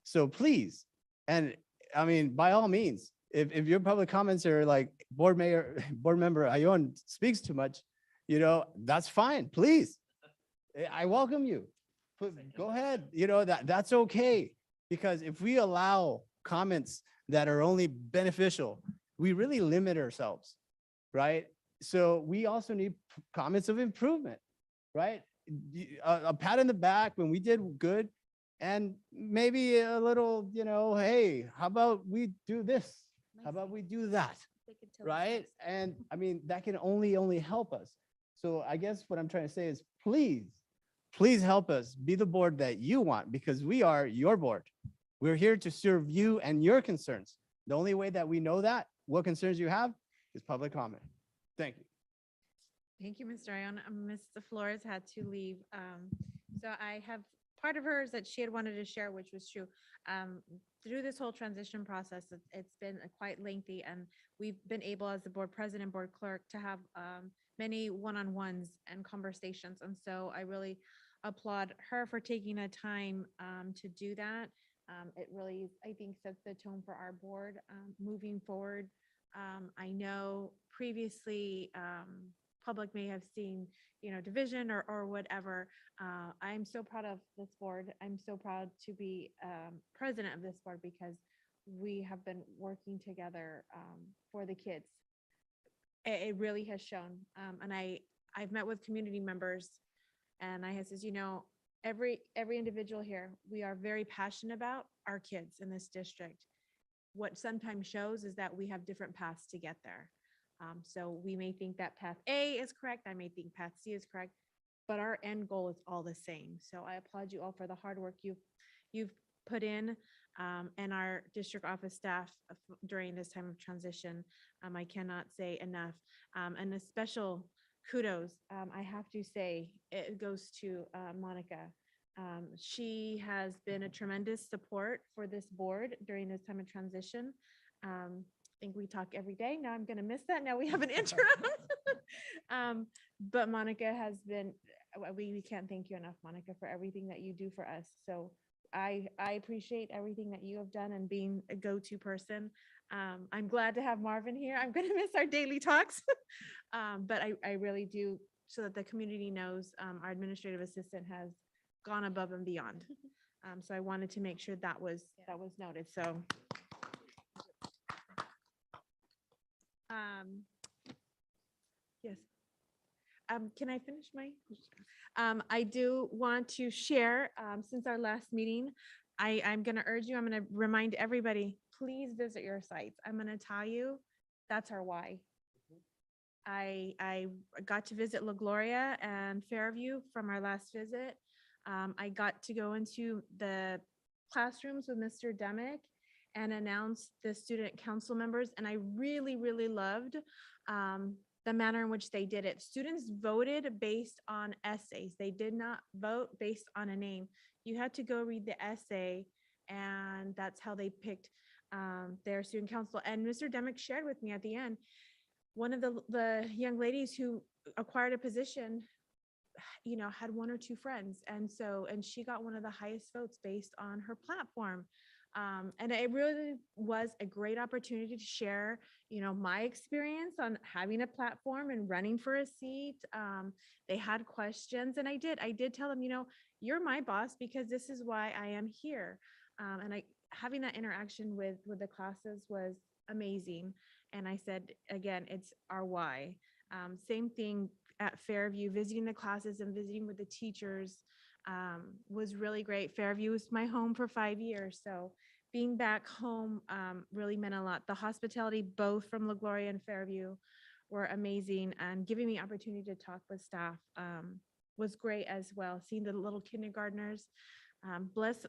So please, and I mean, by all means, if your public comments are like board member Ayon speaks too much, that's fine, please. I welcome you. Go ahead, that's okay. Because if we allow comments that are only beneficial, we really limit ourselves, right? So we also need comments of improvement, right? A pat on the back when we did good, and maybe a little, hey, how about we do this? How about we do that? Right? And I mean, that can only help us. So I guess what I'm trying to say is please help us be the board that you want, because we are your board. We're here to serve you and your concerns. The only way that we know that, what concerns you have, is public comment. Thank you. Thank you, Mr. Ion. Ms. Flores had to leave. So I have, part of hers that she had wanted to share, which was true. Through this whole transition process, it's been quite lengthy, and we've been able, as the board president, board clerk, to have many one-on-ones and conversations. And so I really applaud her for taking the time to do that. It really, I think, sets the tone for our board moving forward. I know previously, public may have seen, division or whatever. I'm so proud of this board. I'm so proud to be president of this board, because we have been working together for the kids. It really has shown. And I've met with community members, and I have says, every individual here, we are very passionate about our kids in this district. What sometimes shows is that we have different paths to get there. So we may think that path A is correct. I may think path C is correct, but our end goal is all the same. So I applaud you all for the hard work you've put in, and our district office staff during this time of transition. I cannot say enough. And a special kudos, I have to say, it goes to Monica. She has been a tremendous support for this board during this time of transition. I think we talk every day. Now I'm going to miss that. Now we have an interim. But Monica has been, we can't thank you enough, Monica, for everything that you do for us. So I appreciate everything that you have done and being a go-to person. I'm glad to have Marvin here. I'm going to miss our daily talks. But I really do, so that the community knows our administrative assistant has gone above and beyond. So I wanted to make sure that was noted. So yes. Can I finish my? I do want to share, since our last meeting, I'm going to urge you, I'm going to remind everybody, please visit your sites. I'm going to tell you, that's our why. I got to visit La Gloria and Fairview from our last visit. I got to go into the classrooms with Mr. Demick and announce the student council members. And I really, really loved the manner in which they did it. Students voted based on essays. They did not vote based on a name. You had to go read the essay, and that's how they picked their student council. And Mr. Demick shared with me at the end, one of the young ladies who acquired a position, had one or two friends. And she got one of the highest votes based on her platform. And it really was a great opportunity to share, my experience on having a platform and running for a seat. They had questions, and I did tell them, you're my boss because this is why I am here. And having that interaction with the classes was amazing. And I said, again, it's our why. Same thing at Fairview, visiting the classes and visiting with the teachers was really great. Fairview was my home for 5 years. So being back home really meant a lot. The hospitality, both from La Gloria and Fairview, were amazing, and giving me opportunity to talk with staff was great as well. Seeing the little kindergartners, bless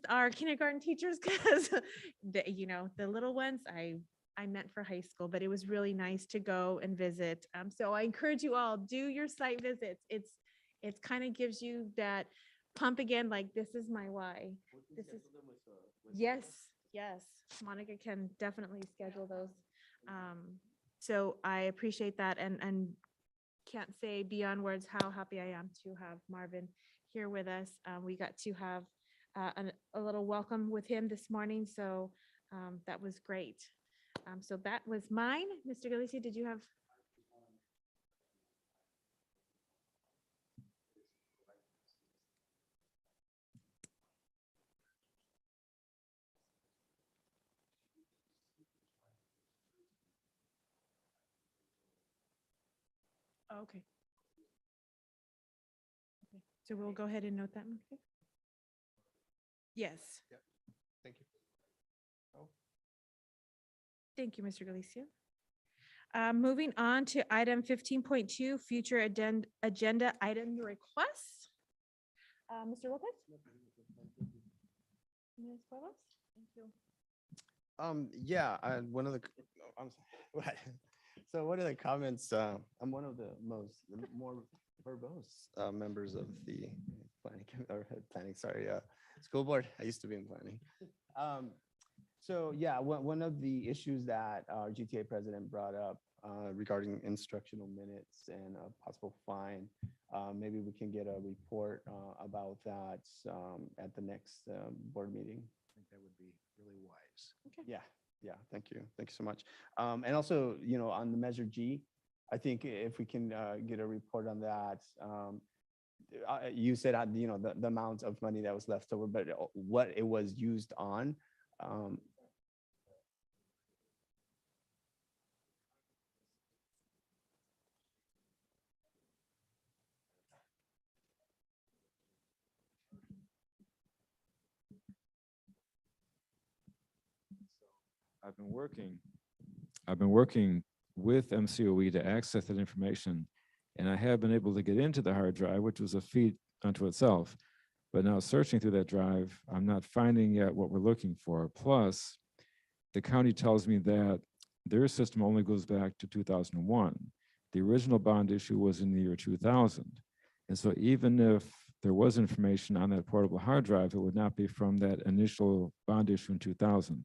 our kindergarten teachers, because the little ones I meant for high school, but it was really nice to go and visit. So I encourage you all, do your site visits. It's kind of gives you that pump again, like, this is my why. This is yes. Monica can definitely schedule those. So I appreciate that and can't say beyond words how happy I am to have Marvin here with us. We got to have a little welcome with him this morning, so that was great. So that was mine. Mr. Galicia, did you have? Oh, okay. Okay. So we'll go ahead and note that. Okay. Yes. Thank you. Thank you, Mr. Galicia. Moving on to item 15.2, future agenda item requests. Mr. Lopez? Ms. Cuevas? Thank you. Yeah, one of the, I'm sorry, what? So one of the comments, I'm one of the more verbose members of the school board. I used to be in planning. So yeah, one of the issues that our GTA president brought up regarding instructional minutes and a possible fine, maybe we can get a report about that at the next board meeting. I think that would be really wise. Okay. Yeah, thank you. Thank you so much. And also, on the Measure G, I think if we can get a report on that. You said, the amount of money that was left over, but what it was used on. I've been working with MCOE to access that information, and I have been able to get into the hard drive, which was a feat unto itself. But now searching through that drive, I'm not finding yet what we're looking for. Plus, the county tells me that their system only goes back to 2001. The original bond issue was in the year 2000. And so even if there was information on that portable hard drive, it would not be from that initial bond issue in 2000.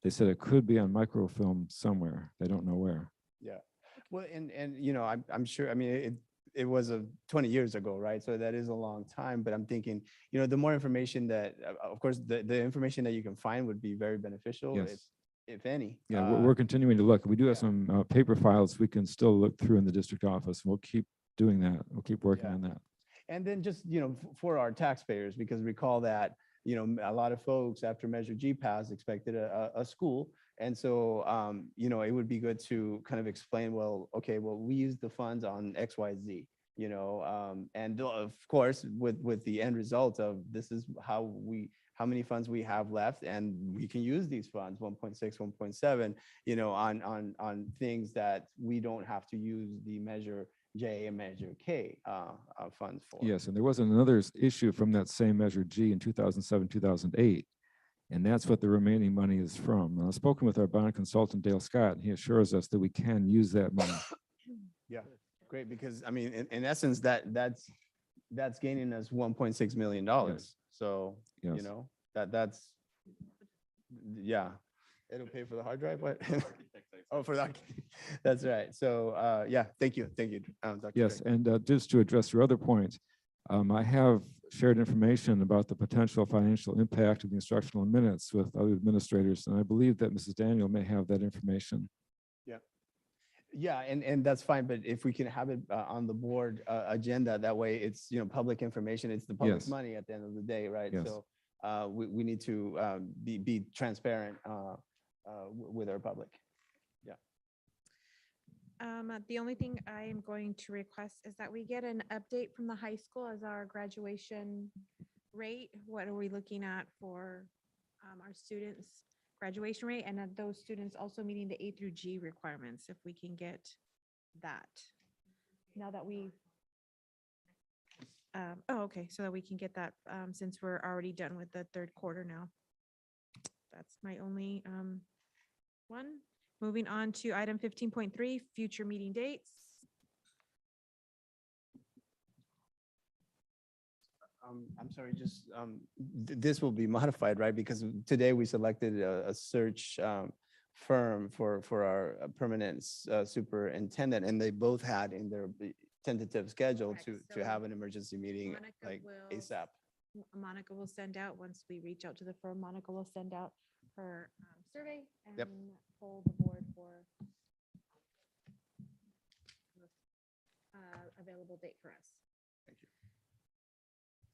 They said it could be on microfilm somewhere. They don't know where. Yeah. Well, and I'm sure, I mean, it was 20 years ago, right? So that is a long time, but I'm thinking, the more information that, of course, the information that you can find would be very beneficial, Yes. if any. Yeah, we're continuing to look. We do have some paper files we can still look through in the district office. We'll keep doing that. We'll keep working on that. And then just, for our taxpayers, because recall that, a lot of folks after Measure G passed expected a school. And so, it would be good to kind of explain, well, okay, well, we use the funds on X, Y, Z, and of course, with the end result of this is how many funds we have left, and we can use these funds, 1.6, 1.7, on things that we don't have to use the Measure J and Measure K funds for. Yes, and there was another issue from that same Measure G in 2007, 2008. And that's what the remaining money is from. I've spoken with our bond consultant, Dale Scott, and he assures us that we can use that money. Yeah, great, because I mean, in essence, that's gaining us $1.6 million. Yes. So, Yes. That's, yeah, it'll pay for the hard drive, what? Oh, for that, that's right. So, yeah, thank you, Dr. Yes, Drake. and just to address your other point, I have shared information about the potential financial impact of the instructional minutes with other administrators, and I believe that Mrs. Daniel may have that information. Yeah, and that's fine, but if we can have it on the board agenda, that way it's, public information, it's the public's Yes. money at the end of the day, right? Yes. So we need to be transparent with our public. The only thing I am going to request is that we get an update from the high school as our graduation rate. What are we looking at for our students' graduation rate, and those students also meeting the A through G requirements, if we can get that. Now that we, okay, so that we can get that since we're already done with the third quarter now. That's my only one. Moving on to item 15.3, future meeting dates. I'm sorry, just this will be modified, right? Because today we selected a search firm for our permanent superintendent, and they both had in their tentative schedule Correct. to So have an emergency meeting Monica like will- ASAP. Monica will send out, once we reach out to the firm, Monica will send out her survey Yep. and poll the board for available date for us. Thank you.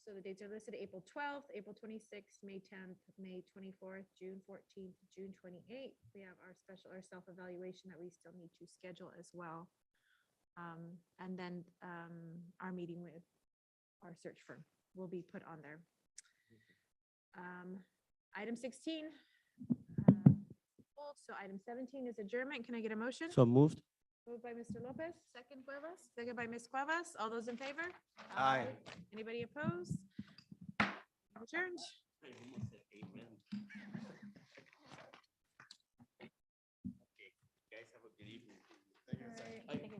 So the dates are listed: April 12th, April 26th, May 10th, May 24th, June 14th, June 28th. We have our special, our self-evaluation that we still need to schedule as well. And then our meeting with our search firm will be put on there. Item 16. Pulled. So item 17 is adjournment. Can I get a motion? So moved. Moved by Mr. Lopez. Second Cuevas. Second by Ms. Cuevas. All those in favor? Aye. Anybody opposed? Adjourned. Guys have a good evening. All right.